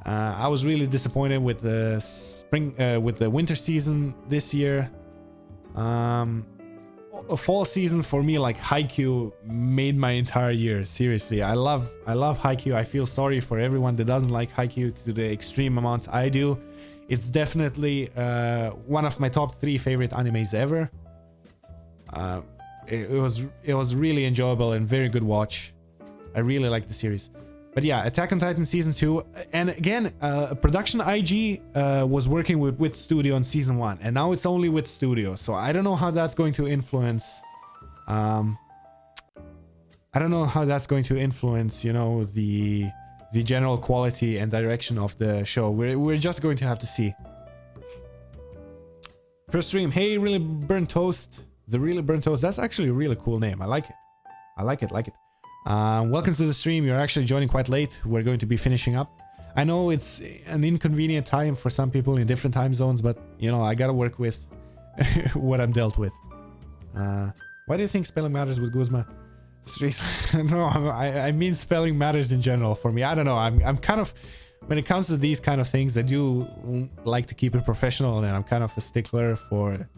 I was really disappointed with the winter season this year. A fall season for me, like Haikyuu, made my entire year. Seriously, I love Haikyuu. I feel sorry for everyone that doesn't like Haikyuu to the extreme amounts I do. It's definitely one of my top 3 favorite animes ever. It was really enjoyable and very good watch. I really like the series. But yeah, Attack on Titan Season 2. And again, Production IG was working with WIT Studio in Season 1. And now it's only WIT Studio. So I don't know how that's going to influence I don't know how that's going to influence, you know, the general quality and direction of the show. We're just going to have to see. First stream, hey, Really Burnt Toast. The Really Burnt Toast, that's actually a really cool name. I like it. I like it. Welcome to the stream. You're actually joining quite late. We're going to be finishing up. I know it's an inconvenient time for some people in different time zones, but, you know, I gotta work with what I'm dealt with. Why do you think spelling matters with Guzma? No, I mean spelling matters in general for me. I don't know. I'm kind of, when it comes to these kind of things, I do like to keep it professional, and I'm kind of a stickler for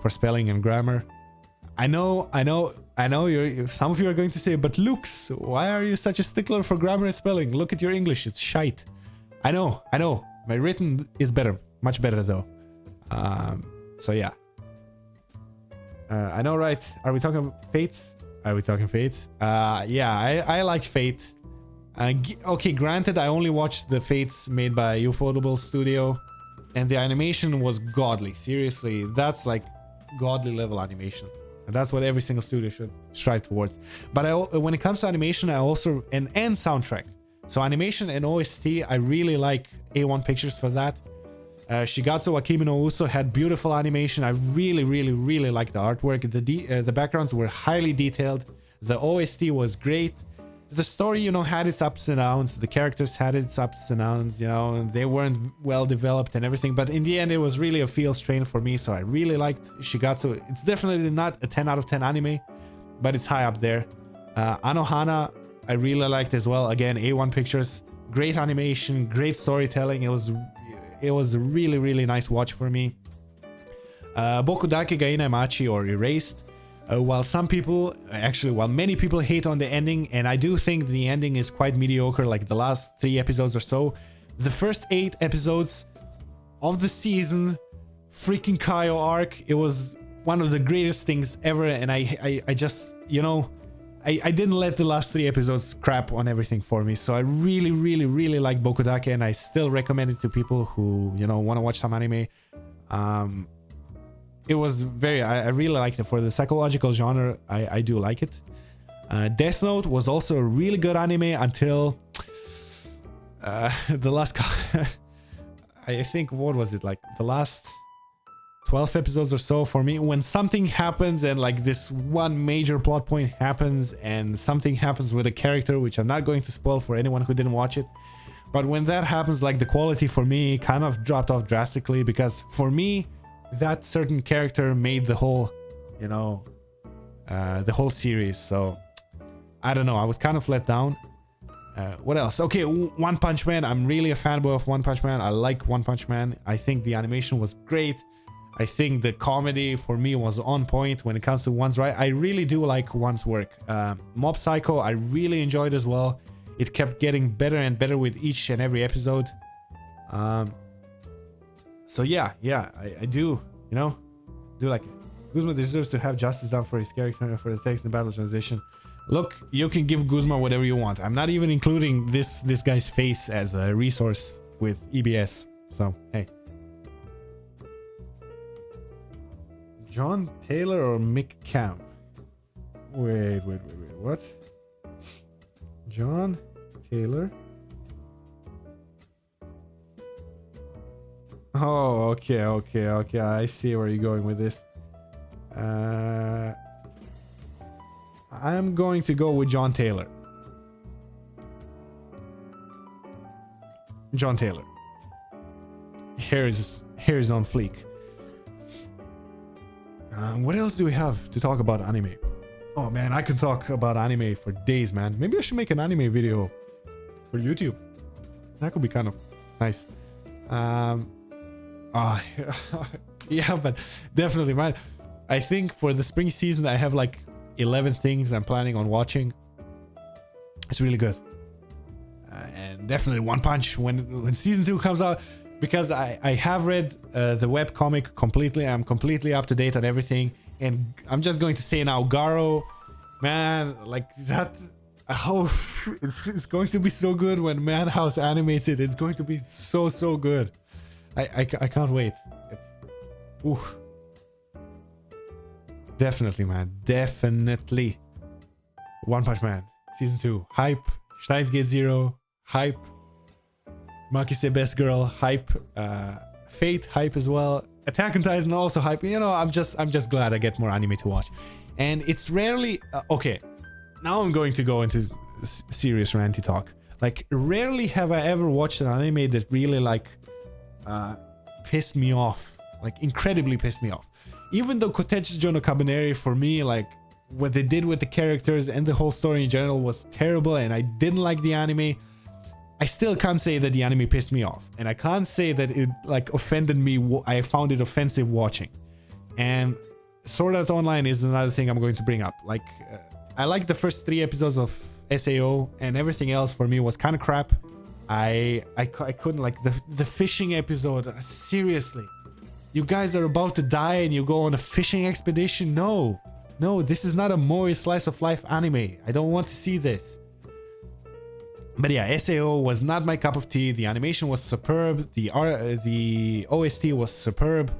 spelling and grammar. I know. Some of you are going to say, but Lux, why are you such a stickler for grammar and spelling? Look at your English, it's shite. I know. My written is better, much better though. So yeah. I know, right? Are we talking Fates? Are we talking Fates? Yeah, I like Fate. Okay, granted, I only watched the Fates made by Ufotable Studio, and the animation was godly. Seriously, that's like godly level animation. And that's what every single studio should strive towards. But when it comes to animation, I also... And soundtrack. So animation and OST, I really like A1 Pictures for that. Shigatsu Akimi no Uso had beautiful animation. I really liked the artwork. The backgrounds were highly detailed. The OST was great. The story, you know, had its ups and downs. The characters had its ups and downs, you know, and they weren't well developed and everything. But in the end, it was really a feel strain for me. So I really liked Shigatsu. It's definitely not a 10 out of 10 anime, but it's high up there. Anohana, I really liked as well. Again, A1 Pictures, great animation, great storytelling. It was a really nice watch for me. Boku Dake ga Inai Machi, or Erased. While many people hate on the ending, and I do think the ending is quite mediocre, like the last 3 episodes or so. The first 8 episodes of the season, freaking Kaio arc, it was one of the greatest things ever, and I just, you know, I didn't let the last 3 episodes crap on everything for me. So I really like Boku Dake, and I still recommend it to people who, you know, want to watch some anime. It was I really liked it. For the psychological genre, I do like it. Death Note was also a really good anime until the last... I think, what was it, like the last 12 episodes or so for me, when something happens and like this one major plot point happens and something happens with a character, which I'm not going to spoil for anyone who didn't watch it. But when that happens, like the quality for me kind of dropped off drastically, because for me, that certain character made the whole, you know, the whole series. So I don't know, I was kind of let down. What else? Okay, One Punch Man. I'm really a fanboy of One Punch Man. I like One Punch Man. I think the animation was great. I think the comedy for me was on point when it comes to One's right. I really do like One's work. Mob Psycho, I really enjoyed as well. It kept getting better and better with each and every episode. So yeah, I do, you know, do like it. Guzma deserves to have justice done for his character and for the text and battle transition. Look, you can give Guzma whatever you want. I'm not even including this guy's face as a resource with EBS. So, hey. John Taylor or Mick Camp? Wait, what? John Taylor? Oh, okay. I see where you're going with this. I'm going to go with John Taylor. John Taylor. Hair is on fleek. What else do we have to talk about anime? Oh man, I can talk about anime for days, man. Maybe I should make an anime video for YouTube. That could be kind of nice. Yeah, but definitely, man. I think for the spring season, I have like 11 things I'm planning on watching. It's really good. And definitely One Punch when season 2 comes out, because I have read the web comic completely. I'm completely up to date on everything, and I'm just going to say now, Garo, man, like that. Oh, it's going to be so good when Madhouse animates it. It's going to be so good. I can't wait. It's, ooh. Definitely, man. Definitely. One Punch Man season 2 hype. Steins Gate Zero hype. Monkey Say Best Girl hype. Fate hype as well. Attack on Titan also hype. You know, I'm just glad I get more anime to watch. And it's rarely okay. Now I'm going to go into serious ranty talk. Like, rarely have I ever watched an anime that really like pissed me off. Like, incredibly pissed me off. Even though Kotechijo no Kabaneri, for me, like, what they did with the characters and the whole story in general was terrible, and I didn't like the anime, I still can't say that the anime pissed me off. And I can't say that it, like, offended me. I found it offensive watching. And Sword Art Online is another thing I'm going to bring up. Like, I like the first 3 episodes of SAO, and everything else for me was kind of crap. I couldn't, like, the fishing episode. Seriously, you guys are about to die and you go on a fishing expedition? No, this is not a moe slice of life anime. I don't want to see this. But yeah, SAO was not my cup of tea. The animation was superb. The OST was superb,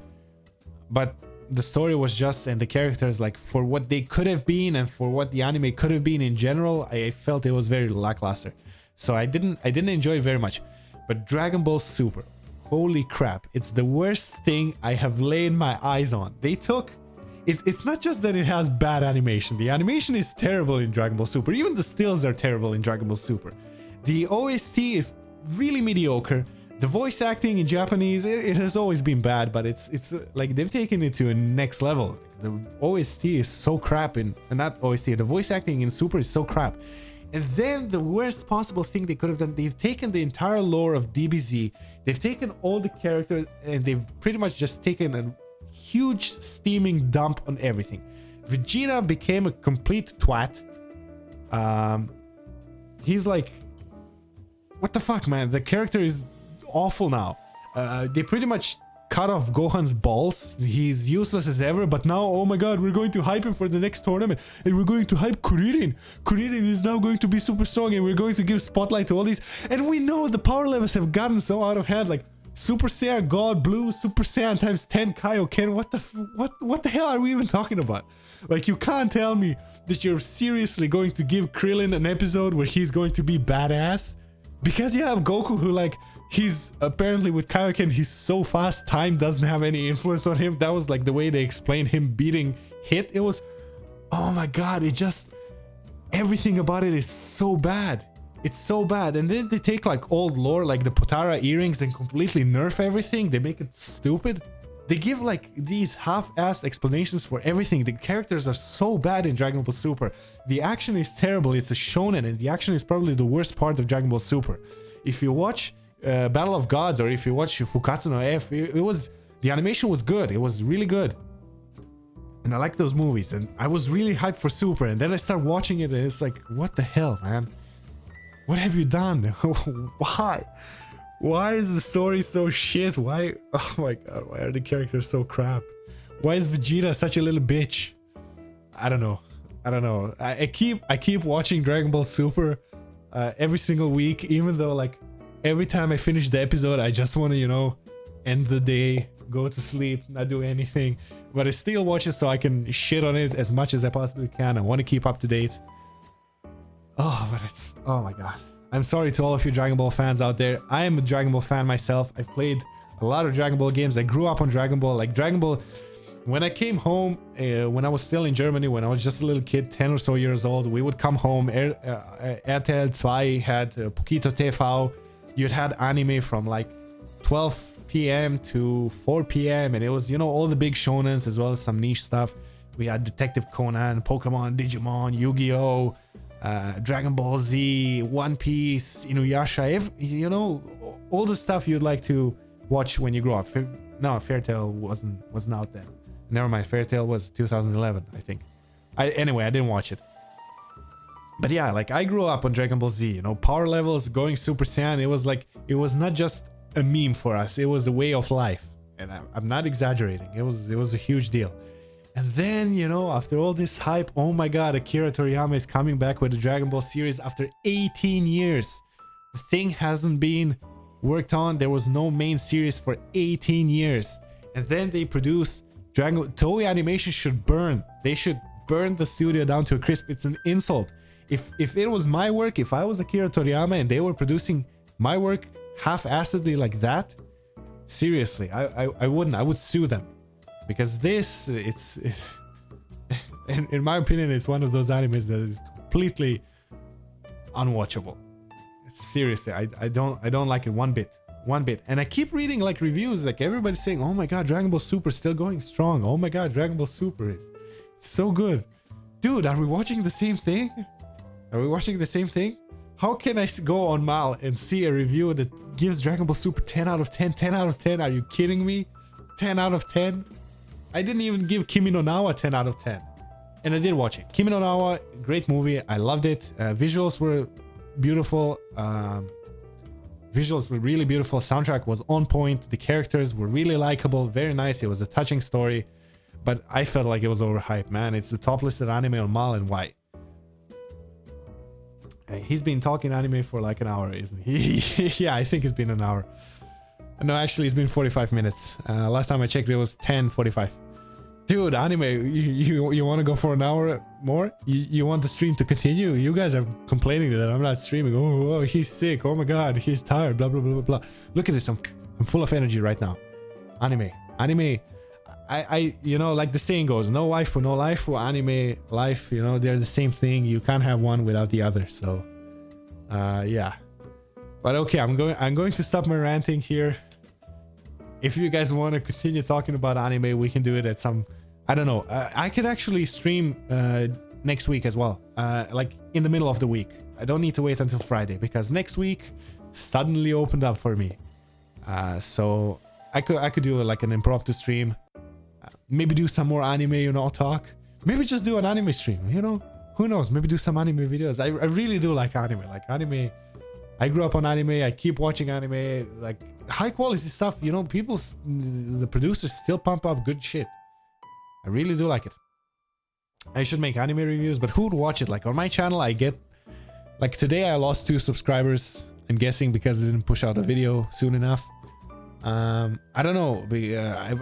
but the story was just, and the characters, like, for what they could have been and for what the anime could have been in general, I felt it was very lackluster. So I didn't enjoy it very much. But Dragon Ball Super, holy crap, it's the worst thing I have laid my eyes on. They took it's not just that it has bad animation. The animation is terrible in Dragon Ball Super. Even the stills are terrible in Dragon Ball Super. The OST is really mediocre. The voice acting in Japanese, it has always been bad, but it's like they've taken it to a next level. The OST is so crap and not OST, the voice acting in Super is so crap. And then the worst possible thing they could have done, they've taken the entire lore of DBZ, they've taken all the characters, and they've pretty much just taken a huge steaming dump on everything. Vegeta became a complete twat. He's like, what the fuck, man? The character is awful now. They pretty much cut off Gohan's balls. He's useless as ever, but now, oh my god, we're going to hype him for the next tournament, and we're going to hype Kuririn. Kuririn is now going to be super strong, and we're going to give spotlight to all these, and we know the power levels have gotten so out of hand. Like Super Saiyan God Blue, Super Saiyan times 10 Kaioken. What the hell are we even talking about? Like, you can't tell me that you're seriously going to give Krillin an episode where he's going to be badass, because you have Goku, who, like, he's apparently with Kaioken, he's so fast, time doesn't have any influence on him. That was like the way they explained him beating Hit. It was, oh my god, it just, everything about it is so bad. It's so bad. And then they take like old lore, like the Potara earrings, and completely nerf everything. They make it stupid. They give like these half-assed explanations for everything. The characters are so bad in Dragon Ball Super. The action is terrible. It's a shonen, and the action is probably the worst part of Dragon Ball Super. If you watch Battle of Gods, or if you watch Fukatsu no F, it was, the animation was good. It was really good, and I like those movies, and I was really hyped for Super. And then I start watching it, and it's like, what the hell, man? What have you done? Why is the story so shit? Why, oh my god, why are the characters so crap? Why is Vegeta such a little bitch? I don't know. I keep watching Dragon Ball Super every single week, even though, like, every time I finish the episode, I just want to, you know, end the day, go to sleep, not do anything. But I still watch it so I can shit on it as much as I possibly can. I want to keep up to date. Oh, but it's, oh my god. I'm sorry to all of you Dragon Ball fans out there. I am a Dragon Ball fan myself. I've played a lot of Dragon Ball games. I grew up on Dragon Ball. Like, Dragon Ball, when I came home, when I was still in Germany, when I was just a little kid, 10 or so years old, we would come home. RTL 2 had Poquito TV. You'd had anime from like 12 p.m. to 4 p.m. and it was, you know, all the big shonens as well as some niche stuff. We had Detective Conan, Pokemon, Digimon, Yu-Gi-Oh!, Dragon Ball Z, One Piece, Inuyasha, you know, all the stuff you'd like to watch when you grow up. No, Fairy Tail wasn't out then. Never mind, Fairy Tail was 2011, I think. Anyway, I didn't watch it. But yeah, like, I grew up on Dragon Ball Z, you know, power levels, going Super Saiyan. It was like, it was not just a meme for us, it was a way of life. And I'm not exaggerating, it was a huge deal. And then, you know, after all this hype, oh my god, Akira Toriyama is coming back with the Dragon Ball series after 18 years. The thing hasn't been worked on. There was no main series for 18 years. And then they produce Toei Animation should burn. They should burn the studio down to a crisp. It's an insult. if it was my work, if I was Akira Toriyama and they were producing my work half-assedly like that, seriously, I wouldn't. I would sue them, because this, in my opinion, it's one of those animes that is completely unwatchable. Seriously, I don't like it one bit. And I keep reading like reviews, like everybody's saying, oh my god, Dragon Ball Super is still going strong. Oh my god, Dragon Ball Super is so good. Dude, are we watching the same thing? How can I go on Mal and see a review that gives Dragon Ball Super 10 out of 10? 10 out of 10? Are you kidding me? 10 out of 10? I didn't even give Kimi no Na wa 10 out of 10. And I did watch it. Kimi no Na wa, great movie. I loved it. Visuals were beautiful. Visuals were really beautiful. Soundtrack was on point. The characters were really likable. Very nice. It was a touching story. But I felt like it was overhyped, man. It's the top listed anime on Mal, and why? He's been talking anime for like an hour, isn't he? Yeah, I think it's been an hour. No, actually, it's been 45 minutes. Last time I checked, it was 10:45. Dude, anime, you want to go for an hour more? You want the stream to continue? You guys are complaining that I'm not streaming. Oh, he's sick. Oh my god, he's tired. Blah, blah, blah, blah, blah. Look at this. I'm full of energy right now. Anime. I you know, like the saying goes, no waifu, no life. Anime, life, you know, they're the same thing. You can't have one without the other. So, yeah. But okay, I'm going to stop my ranting here. If you guys want to continue talking about anime, we can do it at some, I don't know. I could actually stream next week as well, like in the middle of the week. I don't need to wait until Friday, because next week suddenly opened up for me. So I could do like an impromptu stream. Maybe do some more anime, you know, talk. Maybe just do an anime stream, you know? Who knows? Maybe do some anime videos. I really do like anime. Like anime, I grew up on anime. I keep watching anime. Like high quality stuff, you know, the producers still pump up good shit. I really do like it. I should make anime reviews, but who would watch it? Like on my channel, I get, like today I lost 2 subscribers. I'm guessing because I didn't push out a video soon enough. I don't know.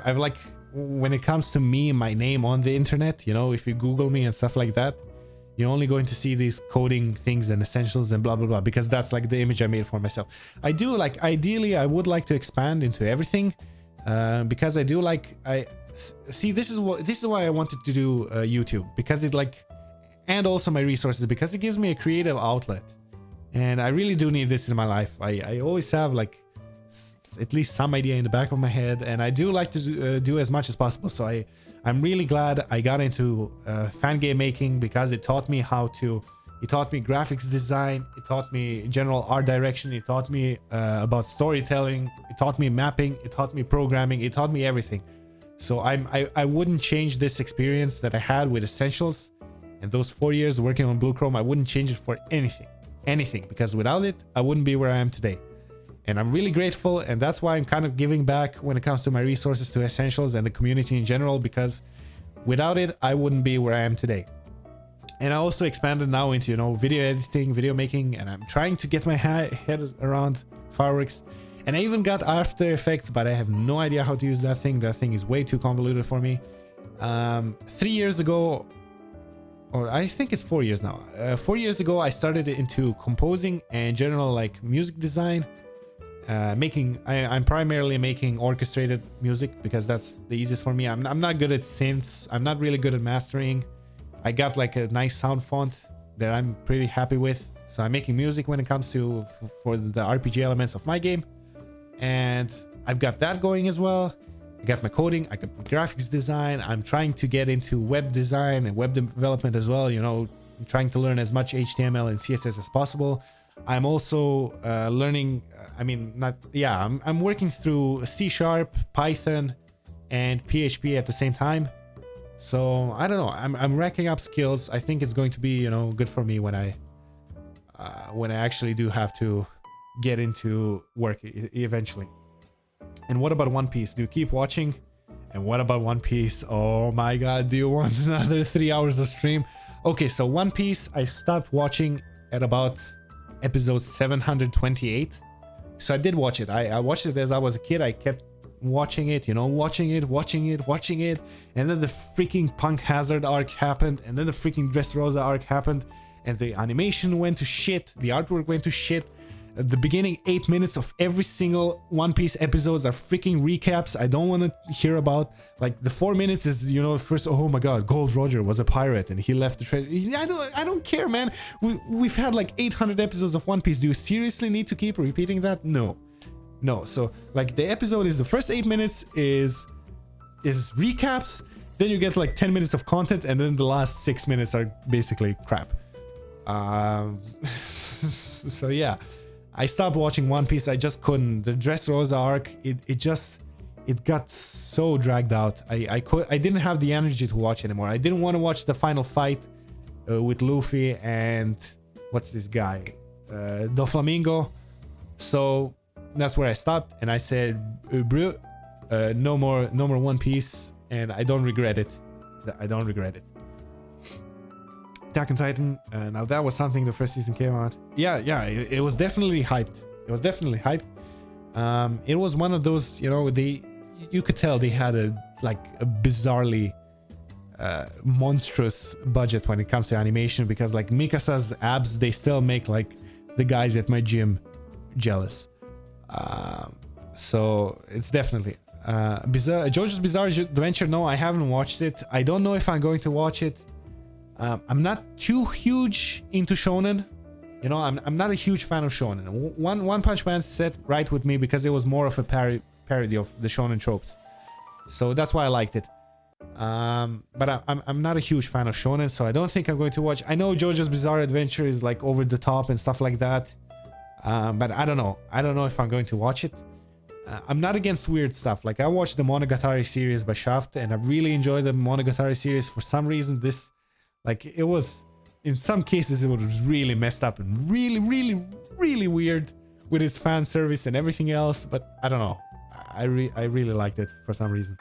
I've like, when it comes to me, my name on the internet, you know, if you Google me and stuff like that, you're only going to see these coding things and essentials and blah blah blah, because that's like the image I made for myself. I do like, ideally I would like to expand into everything, because I do like, see, this is why I wanted to do YouTube, because it like, and also my resources, because it gives me a creative outlet, and I really do need this in my life. I always have like at least some idea in the back of my head, and I do like to do as much as possible. So I'm really glad I got into fan game making, because it taught me it taught me graphics design, it taught me general art direction, it taught me about storytelling, it taught me mapping, it taught me programming, it taught me everything. So I wouldn't change this experience that I had with Essentials and those 4 years working on Blue Chrome. I wouldn't change it for anything, because without it I wouldn't be where I am today. And I'm really grateful, and that's why I'm kind of giving back when it comes to my resources to Essentials and the community in general, because without it, I wouldn't be where I am today. And I also expanded now into, you know, video editing, video making, and I'm trying to get my head around fireworks. And I even got After Effects, but I have no idea how to use that thing. That thing is way too convoluted for me. 3 years ago, or I think it's 4 years now. 4 years ago, I started into composing and general like music design. I'm primarily making orchestrated music, because that's the easiest for me. I'm not good at synths. I'm not really good at mastering. I got like a nice sound font that I'm pretty happy with. So I'm making music when it comes to for the RPG elements of my game, and I've got that going as well. I got my coding, I got my graphics design. I'm trying to get into web design and web development as well. You know, I'm trying to learn as much HTML and CSS as possible. I'm also learning, I'm working through C#, Python, and PHP at the same time. So I don't know, I'm racking up skills. I think it's going to be, you know, good for me when I actually do have to get into work eventually. And what about One Piece? Do you keep watching? And what about One Piece? Oh my god, do you want another 3 hours of stream? Okay, so One Piece, I stopped watching at about episode 728. So I did watch it. I watched it as I was a kid. I kept watching it, you know, watching it. And then the freaking Punk Hazard arc happened. And then the freaking Dressrosa arc happened. and the animation went to shit, the artwork went to shit. The beginning 8 minutes of every single One Piece episodes are freaking recaps I don't want to hear about. Like the 4 minutes is, you know, first, oh my god, Gold Roger was a pirate and he left the treasure. I don't care, man. We've had like 800 episodes of One Piece. Do you seriously need to keep repeating that? No. So like the episode is the first 8 minutes is recaps, then you get like 10 minutes of content, and then the last 6 minutes are basically crap. So yeah, I stopped watching One Piece. I just couldn't. The Dressrosa arc, it got so dragged out. I didn't have the energy to watch anymore. I didn't want to watch the final fight with Luffy and what's this guy, Doflamingo. So that's where I stopped, and I said, bro, no more One Piece, and I don't regret it. Attack on Titan, now that was something the first season came out. Yeah, it was definitely hyped. It was one of those, you know, you could tell they had a bizarrely monstrous budget when it comes to animation, because like Mikasa's abs, they still make like the guys at my gym jealous. So it's definitely JoJo's Bizarre Adventure. No, I haven't watched it. I don't know if I'm going to watch it. I'm not too huge into shonen, you know. I'm not a huge fan of shonen. One Punch Man set right with me because it was more of a parody of the shonen tropes, so that's why I liked it. But I'm not a huge fan of shonen, so I don't think I'm going to watch. I know JoJo's Bizarre Adventure is like over the top and stuff like that, but I don't know if I'm going to watch it. I'm not against weird stuff. Like I watched the Monogatari series by Shaft, and I really enjoyed the Monogatari series. For some reason, this, like, it was, in some cases it was really messed up and really weird with its fan service and everything else, but I don't know. I really liked it for some reason.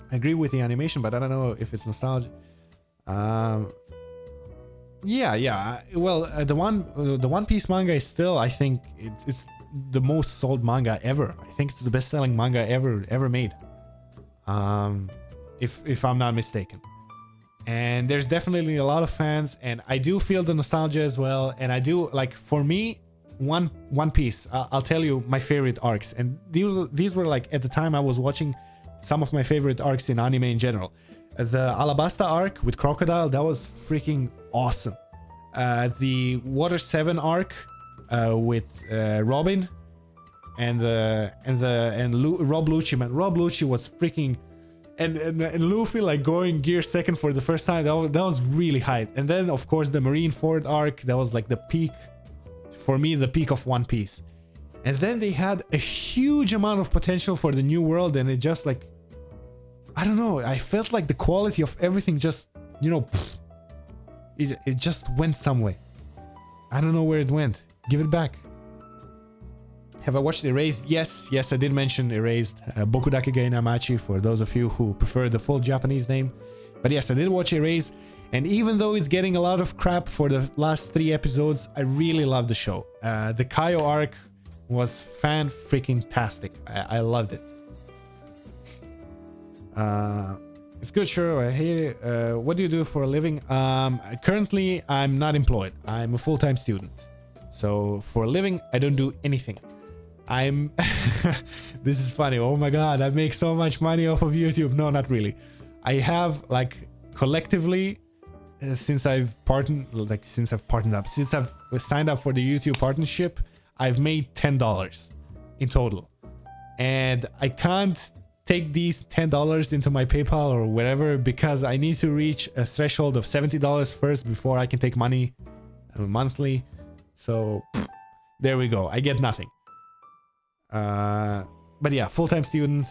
I agree with the animation, but I don't know if it's nostalgia. Yeah. Well, the One Piece manga is still, I think it's the most sold manga ever. I think it's the best-selling manga ever made. If I'm not mistaken. And there's definitely a lot of fans, and I do feel the nostalgia as well. And I do, like, for me, One Piece, I'll tell you my favorite arcs, and these were like, at the time I was watching some of my favorite arcs in anime in general. The Alabasta arc with Crocodile, that was freaking awesome. The Water 7 arc with Robin and Rob Lucci, man. Rob Lucci was freaking, and Luffy like going gear second for the first time. That was really hype. And then of course the Marineford arc, that was like the peak for me, the peak of One Piece. And then they had a huge amount of potential for the new world, and it just like, I don't know, I felt like the quality of everything just, you know, it just went somewhere. I don't know where it went. Give it back. Have I watched Erased? Yes, I did mention Erased. Bokudake ga Inamachi, for those of you who prefer the full Japanese name. But yes, I did watch Erased, and even though it's getting a lot of crap for the last 3 episodes, I really love the show. The Kaio arc was fan-freaking-tastic. I loved it. It's good, sure. I hate it. What do you do for a living? Currently, I'm not employed. I'm a full-time student. So for a living, I don't do anything. This is funny. Oh my god, I make so much money off of YouTube. No, not really. I have, like, collectively, since I've signed up for the YouTube partnership, I've made $10 in total. And I can't take these $10 into my PayPal or wherever, because I need to reach a threshold of $70 first before I can take money monthly. So there we go. I get nothing. But yeah, full-time student.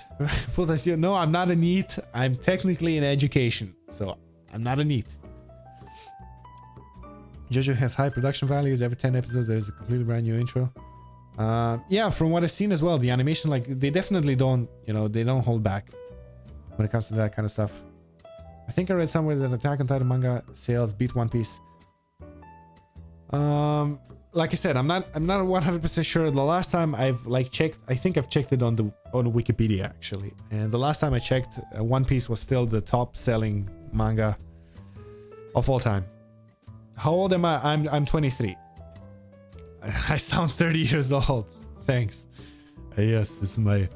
No, I'm not a NEET. I'm technically in education, so I'm not a NEET. JoJo has high production values. Every 10 episodes, there's a completely brand new intro. Yeah, from what I've seen as well, the animation, like, they definitely don't, you know, they don't hold back when it comes to that kind of stuff. I think I read somewhere that Attack on Titan manga sales beat One Piece. Like I said, I'm not 100% sure. The last time I've checked, I think I've checked it on Wikipedia actually, and the last time I checked, One Piece was still the top selling manga of all time. How old am I? I'm 23. I sound 30 years old. Thanks. Yes, it's my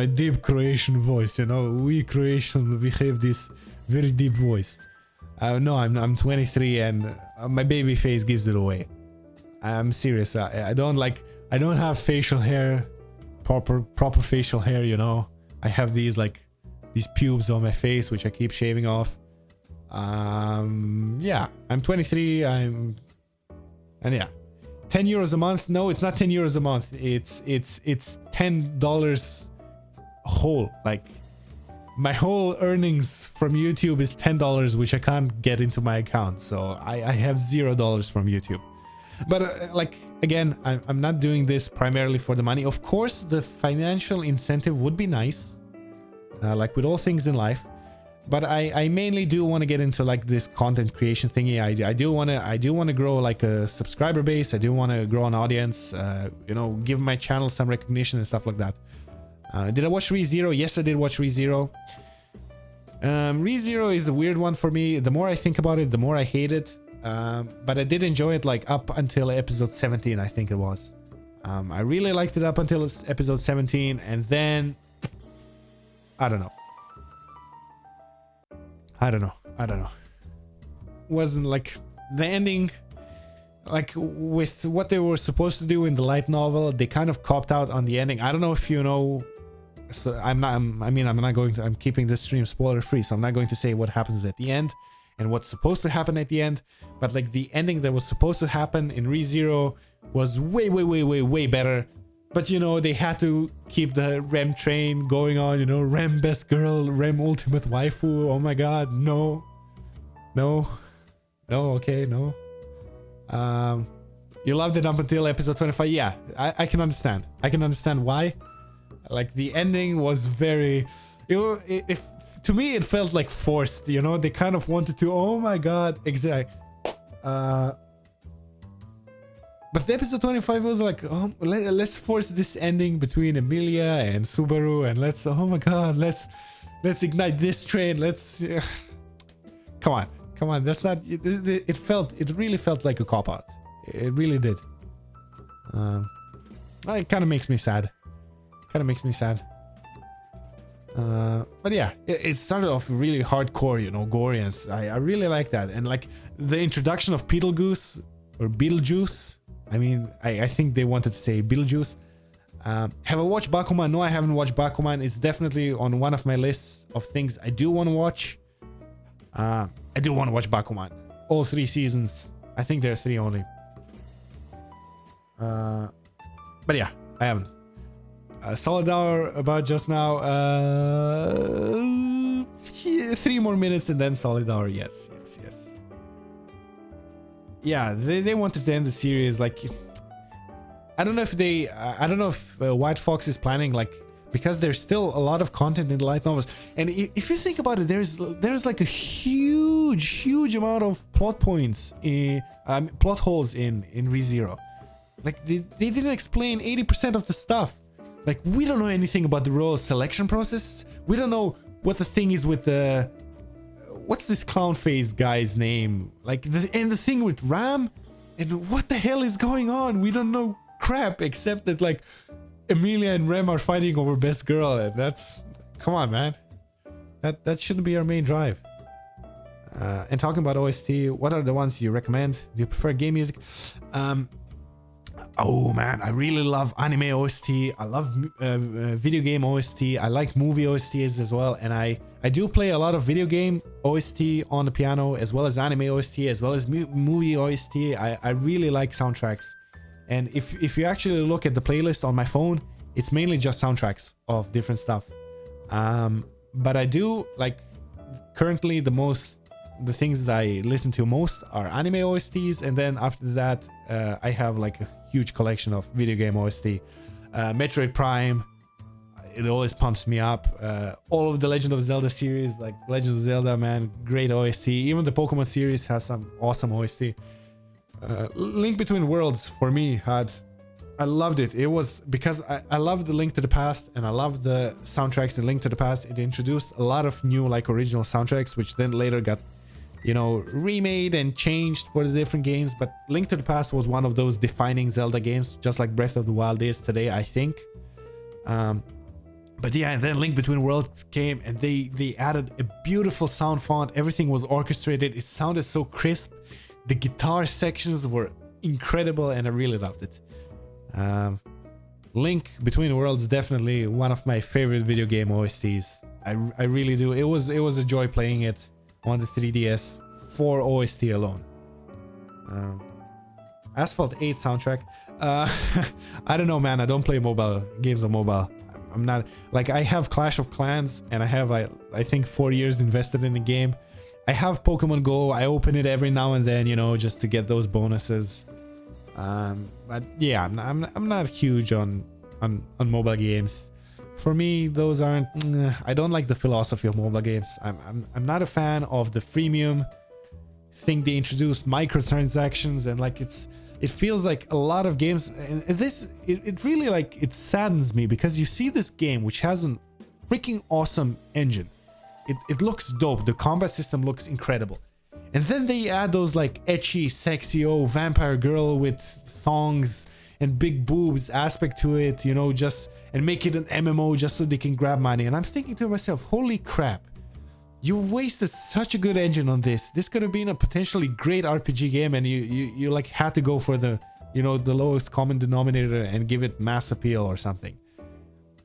deep Croatian voice, you know. We Croatians, we have this very deep voice. No, I'm 23 and my baby face gives it away. I'm serious. I don't have facial hair, proper facial hair, you know. I have these pubes on my face which I keep shaving off. Yeah, I'm 23. And yeah, 10 euros a month. No, it's not 10 euros a month. It's $10 whole. Like, my whole earnings from YouTube is $10, which I can't get into my account. So I have $0 from YouTube. But like, again, I'm not doing this primarily for the money. Of course, the financial incentive would be nice, like with all things in life. But I mainly do want to get into like this content creation thingy. I do want to grow like a subscriber base. I do want to grow an audience. You know, give my channel some recognition and stuff like that. Did I watch ReZero? Yes, I did watch ReZero. ReZero is a weird one for me. The more I think about it, the more I hate it. But I did enjoy it like up until episode 17, I think it was. I really liked it up until episode 17, and then I don't know. Wasn't like the ending, like with what they were supposed to do in the light novel, they kind of copped out on the ending. I don't know if you know. So I'm keeping this stream spoiler free, so I'm not going to say what happens at the end and what's supposed to happen at the end. But like the ending that was supposed to happen in ReZero was way better. But you know, they had to keep the Rem train going on, you know, Rem best girl, Rem ultimate waifu. Oh my god, no. Okay, no. You loved it up until episode 25. Yeah, I can understand. I can understand why. Like, the ending was very... to me, it felt like forced, you know? They kind of wanted to... Oh my god, exact. But the episode 25 was like, oh, let's force this ending between Emilia and Subaru, and let's... Oh my god, let's ignite this train, let's... Come on, that's not... It really felt like a cop-out. It really did. It kind of makes me sad. But yeah, it started off really hardcore, you know, gory, and I really like that. And like the introduction of Beetlejuice or Beetlejuice. I mean, I think they wanted to say Beetlejuice. Have I watched Bakuman? No, I haven't watched Bakuman. It's definitely on one of my lists of things I do want to watch. I do want to watch Bakuman. All 3 seasons. I think there are 3 only. But yeah, I haven't. Solid hour about just now. 3 more minutes and then solid hour. Yes. Yeah, they wanted to end the series like... I don't know if White Fox is planning, like, because there's still a lot of content in the light novels. And if you think about it, there's like a huge amount of plot points, plot holes in ReZero. Like, they didn't explain 80% of the stuff. Like, we don't know anything about the role selection process. We don't know what the thing is with the... What's this clown face guy's name? Like, the thing with Ram? And what the hell is going on? We don't know crap, except that, like, Emilia and Rem are fighting over best girl. And that's... Come on, man. That shouldn't be our main drive. And talking about OST, what are the ones you recommend? Do you prefer game music? Oh man, I really love anime OST. I love video game OST. I like movie OSTs as well, and I do play a lot of video game OST on the piano, as well as anime OST, as well as movie OST. I really like soundtracks, and if you actually look at the playlist on my phone, it's mainly just soundtracks of different stuff. But I do like, currently the things I listen to most are anime OSTs, and then after that I have like a huge collection of video game OST. Metroid Prime, it always pumps me up. All of the Legend of Zelda series, like Legend of Zelda, man, great OST. Even the Pokemon series has some awesome OST. Link Between Worlds for me I loved it. It was because I loved the Link to the Past, and I loved the soundtracks in Link to the Past. It introduced a lot of new like original soundtracks, which then later got you know, remade and changed for the different games. But Link to the Past was one of those defining Zelda games, just like Breath of the Wild is today, I think. But yeah, and then Link Between Worlds came, and they added a beautiful sound font. Everything was orchestrated. It sounded so crisp. The guitar sections were incredible, and I really loved it. Link Between Worlds, definitely one of my favorite video game OSTs. I really do. It was a joy playing it on the 3DS for OST alone. Asphalt 8 soundtrack. I don't know, man. I don't play mobile games on mobile. I'm not like, I have Clash of Clans, and I have I think 4 years invested in the game. I have Pokemon Go. I open it every now and then, you know, just to get those bonuses. But yeah, I'm not huge on mobile games. For me, those aren't. I don't like the philosophy of mobile games. I'm not a fan of the freemium thing they introduced, microtransactions, and like it feels like a lot of games, and it really, like, it saddens me, because you see this game which has a freaking awesome engine. It looks dope. The combat system looks incredible. And then they add those like ecchi, sexy, oh, vampire girl with thongs and big boobs aspect to it, you know, and make it an MMO just so they can grab money. And I'm thinking to myself, holy crap, you've wasted such a good engine on this. This could have been a potentially great RPG game, and you like had to go for the, you know, the lowest common denominator and give it mass appeal or something.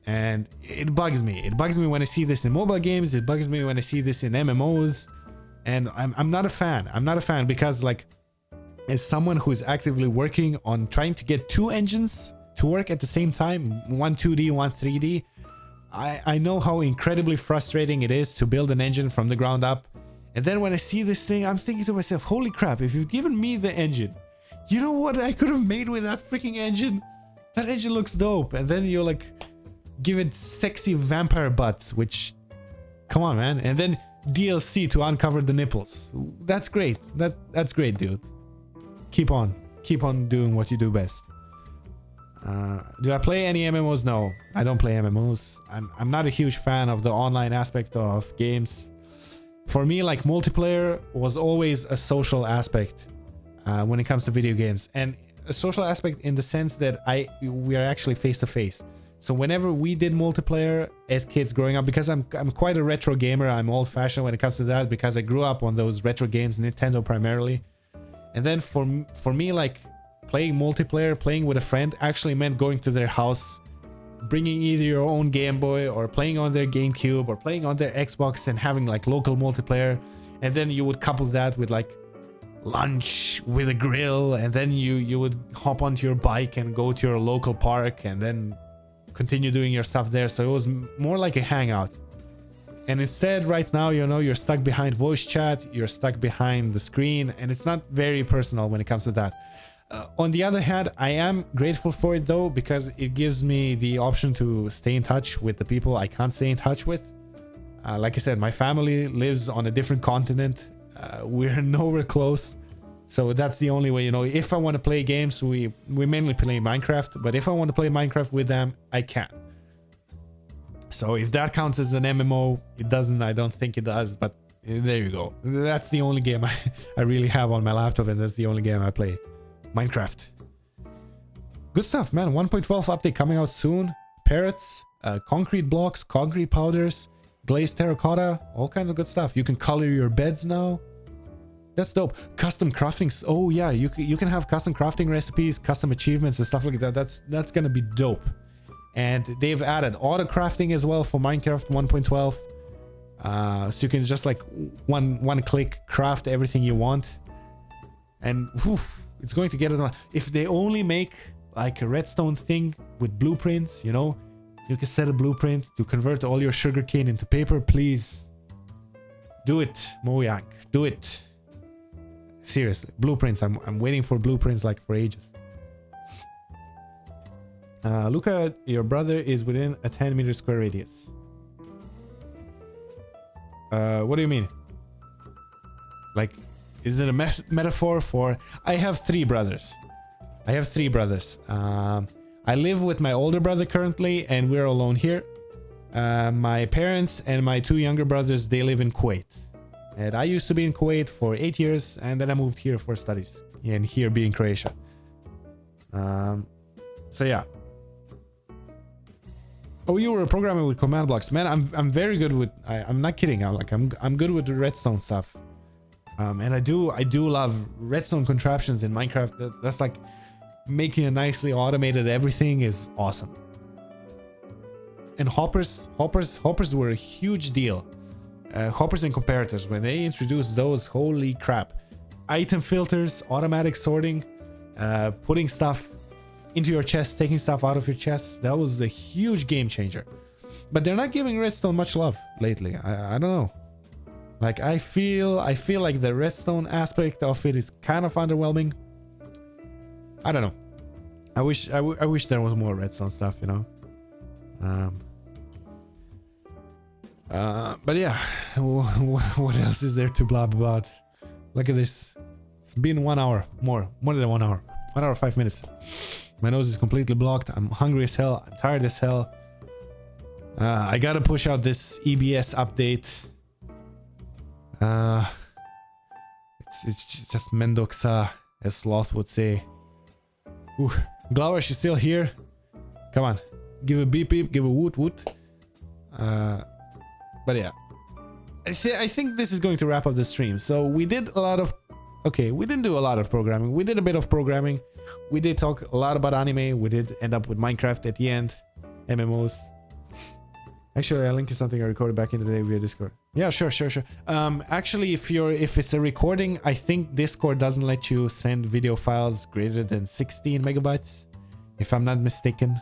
And it bugs me. It bugs me when I see this in mobile games. It bugs me when I see this in MMOs. And I'm not a fan. I'm not a fan because, like, as someone who is actively working on trying to get two engines to work at the same time, one 2D, one 3D, I know how incredibly frustrating it is to build an engine from the ground up. And then when I see this thing, I'm thinking to myself, holy crap, if you've given me the engine, you know what I could have made with that freaking engine? That engine looks dope. And then you're like, give it sexy vampire butts, which, come on, man. And then DLC to uncover the nipples. That's great. That's great, dude. Keep on doing what you do best. Do I play any MMOs? No, I don't play MMOs. I'm not a huge fan of the online aspect of games. For me, like, multiplayer was always a social aspect when it comes to video games, and a social aspect in the sense that we are actually face to face. So whenever we did multiplayer as kids growing up, because I'm quite a retro gamer, I'm old fashioned when it comes to that, because I grew up on those retro games, Nintendo primarily. And then for me, like, playing multiplayer, playing with a friend actually meant going to their house, bringing either your own Game Boy or playing on their GameCube or playing on their Xbox and having like local multiplayer. And then you would couple that with like lunch with a grill, and then you would hop onto your bike and go to your local park and then continue doing your stuff there. So it was more like a hangout. And instead, right now, you know, you're stuck behind voice chat, you're stuck behind the screen, and it's not very personal when it comes to that. On the other hand, I am grateful for it though, because it gives me the option to stay in touch with the people I can't stay in touch with. Like I said, my family lives on a different continent. We're nowhere close. So that's the only way, you know, if I want to play games, we mainly play Minecraft, but if I want to play Minecraft with them, I can. So if that counts as an MMO, it doesn't, I don't think it does, but there you go. That's the only game I really have on my laptop, and that's the only game I play. Minecraft. Good stuff, man. 1.12 update coming out soon. Parrots, concrete blocks, concrete powders, glazed terracotta, all kinds of good stuff. You can color your beds now. That's dope. Custom crafting. Oh yeah, you can have custom crafting recipes, custom achievements and stuff like that. That's gonna be dope. And they've added auto crafting as well for Minecraft 1.12. So you can just like one click craft everything you want. And whew, it's going to get it. If they only make like a redstone thing with blueprints, you know, you can set a blueprint to convert all your sugarcane into paper. Please do it, Mojang. Do it. Seriously, blueprints. I'm waiting for blueprints like for ages. Luca, your brother is within a 10-meter square radius. What do you mean? Like, is it a metaphor for... I have three brothers. I live with my older brother currently, and we're alone here. My parents and my two younger brothers, they live in Kuwait. And I used to be in Kuwait for 8 years, and then I moved here for studies, and here being Croatia. So yeah. Oh, you were a programmer with command blocks, man. I'm very good with. I'm not kidding. I'm good with the redstone stuff. And I do love redstone contraptions in Minecraft. That's like making a nicely automated everything is awesome. And hoppers were a huge deal. Hoppers and comparators, when they introduced those, holy crap. Item filters, automatic sorting, putting stuff into your chest, taking stuff out of your chest, that was a huge game changer. But they're not giving redstone much love lately. I don't know. Like I feel like the redstone aspect of it is kind of underwhelming. I don't know. I wish there was more redstone stuff, you know. But yeah, what else is there to blab about? Look at this. It's been 1 hour, more than 1 hour. 1 hour 5 minutes. My nose is completely blocked. I'm hungry as hell. I'm tired as hell. I gotta push out this EBS update. It's just Mendoxa, as Sloth would say. Ooh, Glower, she's still here. Come on, give a beep beep, give a woot woot. But yeah, I think this is going to wrap up the stream. So we did a lot of. Okay, we didn't do a lot of programming. We did a bit of programming. We did talk a lot about anime. We did end up with Minecraft at the end. MMOs. Actually, I linked to something I recorded back in the day via Discord. Yeah, sure. Actually, if it's a recording, I think Discord doesn't let you send video files greater than 16 megabytes, if I'm not mistaken.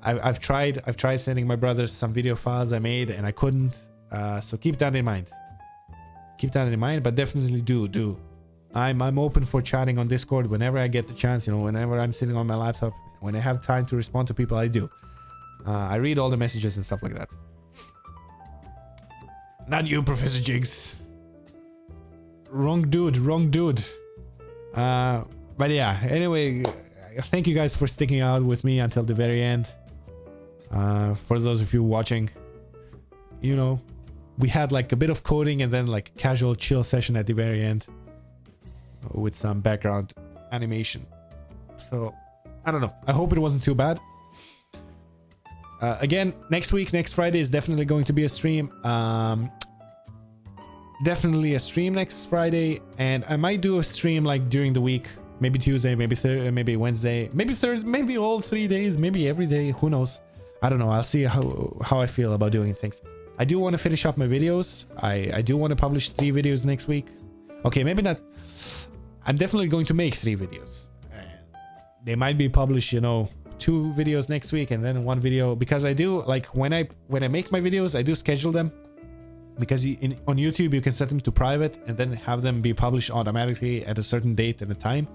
I've tried sending my brothers some video files I made and I couldn't. So keep that in mind. But definitely do. I'm open for chatting on Discord whenever I get the chance. You know, whenever I'm sitting on my laptop, when I have time to respond to people, I do. I read all the messages and stuff like that. Not you, Professor Jigs. Wrong dude. But yeah, anyway, thank you guys for sticking out with me until the very end. For those of you watching, you know, we had like a bit of coding and then like a casual chill session at the very end with some background animation. So, I don't know. I hope it wasn't too bad. Again, next Friday is definitely going to be a stream. Definitely a stream next Friday, and I might do a stream like during the week, maybe Tuesday, maybe Thursday, maybe Wednesday, maybe Thursday, maybe all 3 days, maybe every day. Who knows? I don't know. I'll see how I feel about doing things. I do want to finish up my videos. I do want to publish 3 videos next week. Okay, maybe not. I'm definitely going to make 3 videos. They might be published, you know, 2 videos next week and then 1 video, because I do like when I make my videos, I do schedule them, because on YouTube you can set them to private and then have them be published automatically at a certain date and a time.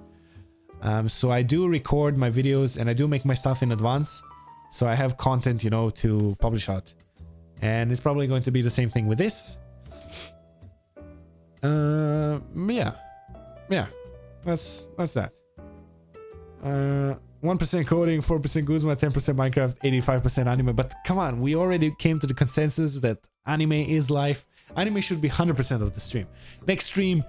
So I do record my videos and I do make my stuff in advance, so I have content, you know, to publish out. And it's probably going to be the same thing with this. Yeah, that's that. 1% coding, 4% Guzma, 10% Minecraft, 85% anime. But come on, we already came to the consensus that anime is life. Anime should be 100% of the stream. Next stream,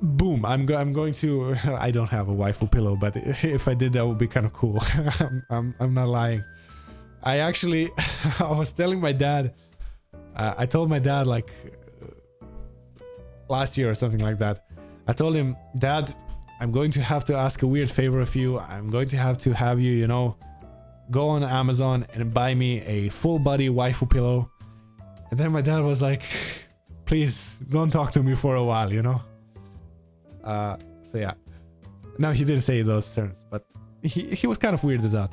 boom, I'm going to. I don't have a waifu pillow, but if I did, that would be kind of cool. I'm not lying. I actually, I was telling my dad. I told my dad like last year or something like that. I told him, Dad, I'm going to have to ask a weird favor of you. I'm going to have you, you know, go on Amazon and buy me a full body waifu pillow. And then my dad was like, please don't talk to me for a while, you know. So yeah. No, he didn't say those terms, but he was kind of weirded out.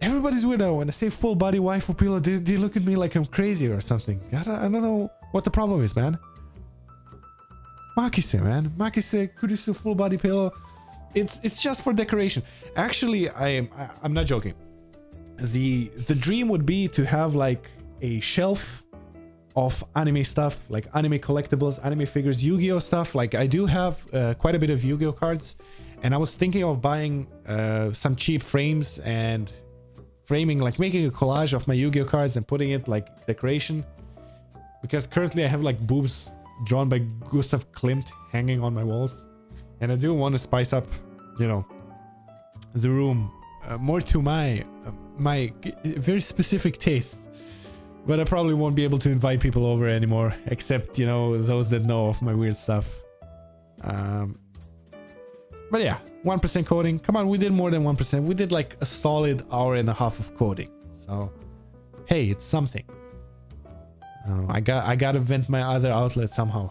Everybody's weird out. When I say full body waifu pillow, they look at me like I'm crazy or something. I don't know what the problem is, man. Makise, man. Makise Kurisu full body pillow. It's just for decoration. Actually, I'm not joking. The dream would be to have like a shelf of anime stuff, like anime collectibles, anime figures, Yu-Gi-Oh stuff. Like I do have quite a bit of Yu-Gi-Oh cards, and I was thinking of buying some cheap frames and framing, like making a collage of my Yu-Gi-Oh cards and putting it like decoration. because currently I have like boobs drawn by Gustav Klimt hanging on my walls, and I do want to spice up, you know, the room more to my very specific tastes. But I probably won't be able to invite people over anymore, except, you know, those that know of my weird stuff. But yeah, 1% coding. Come on, we did more than 1%. We did like a solid hour and a half of coding. So, hey, it's something. I gotta vent my other outlet somehow.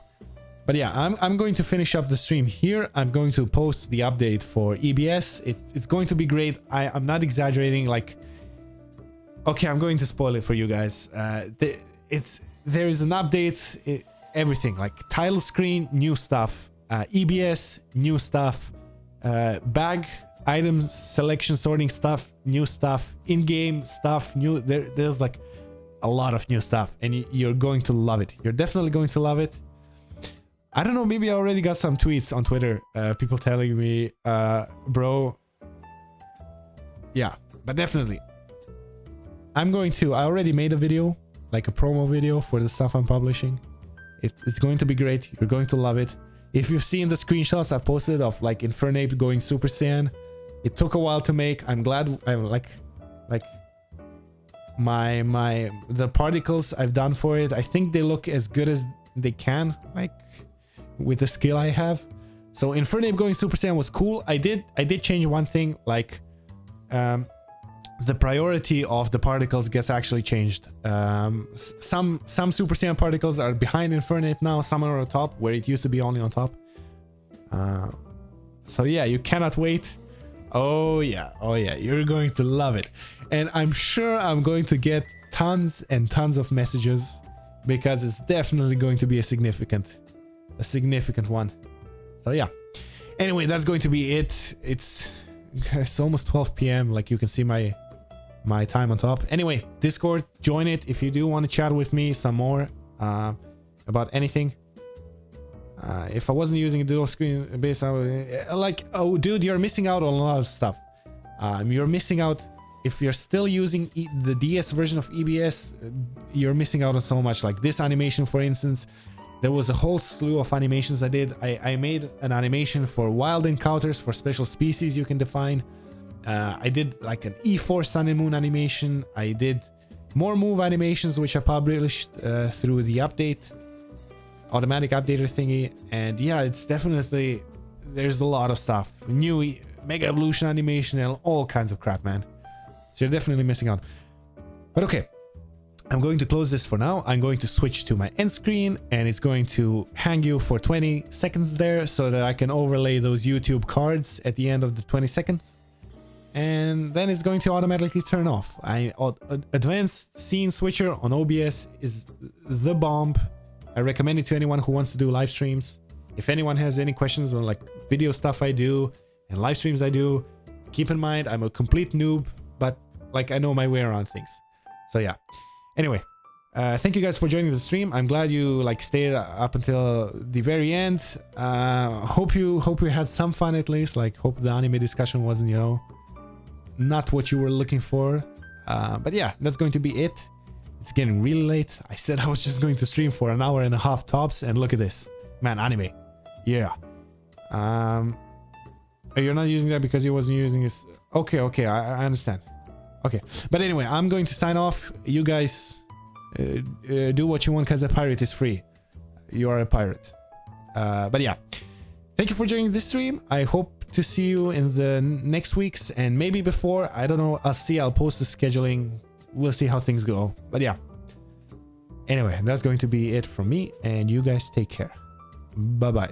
But yeah, I'm going to finish up the stream here. I'm going to post the update for EBS. It's going to be great. I'm not exaggerating. Like, okay, I'm going to spoil it for you guys. There is an update. Everything like title screen, new stuff. EBS, new stuff. Bag item selection sorting stuff, new stuff. In-game stuff, new. There's like a lot of new stuff, and you're going to love it. You're definitely going to love it. I don't know, maybe I already got some tweets on Twitter, people telling me, bro, yeah, but definitely. I already made a video, like a promo video for the stuff I'm publishing. It's going to be great. You're going to love it. If you've seen the screenshots I've posted of like Infernape going Super Saiyan, it took a while to make. I'm glad I'm like the particles I've done for it, I think they look as good as they can, like with the skill I have. So Infernape going Super Saiyan was cool. I did change one thing, like the priority of the particles gets actually changed. Some Super Saiyan particles are behind Infernape now, some are on top, where it used to be only on top. So yeah, you cannot wait. Oh yeah, you're going to love it. And I'm sure I'm going to get tons and tons of messages, because it's definitely going to be a significant one. So yeah. Anyway, that's going to be it. It's almost 12 p.m. Like you can see my time on top. Anyway, Discord, join it if you do want to chat with me some more about anything. If I wasn't using a dual screen base, I would, like, oh dude, you're missing out on a lot of stuff. You're missing out if you're still using the DS version of EBS. You're missing out on so much. Like this animation, for instance, there was a whole slew of animations I did. I made an animation for wild encounters for special species you can define. I did like an E4 Sun and Moon animation. I did more move animations, which I published through the update, automatic updater thingy. And yeah, it's definitely, there's a lot of stuff. New Mega Evolution animation and all kinds of crap, man. So you're definitely missing out. But okay, I'm going to close this for now. I'm going to switch to my end screen, and it's going to hang you for 20 seconds there so that I can overlay those YouTube cards at the end of the 20 seconds. And then it's going to automatically turn off. Advanced Scene Switcher on OBS is the bomb. I recommend it to anyone who wants to do live streams. If anyone has any questions on like video stuff I do and live streams I do, keep in mind I'm a complete noob, but like I know my way around things. So yeah. Anyway, thank you guys for joining the stream. I'm glad you like stayed up until the very end. Hope you had some fun at least. Like hope the anime discussion wasn't, you know, not what you were looking for. But yeah, that's going to be it. It's getting really late. I said I was just going to stream for an hour and a half tops, and look at this. Man, anime. Yeah. You're not using that because you wasn't using this. Okay, I understand. Okay, but anyway, I'm going to sign off. You guys do what you want, because a pirate is free. You are a pirate. But yeah, thank you for joining this stream. I hope to see you in the next weeks, and maybe before. I don't know. I'll post the scheduling. We'll see how things go. But yeah. Anyway, that's going to be it from me, and you guys take care. Bye-bye.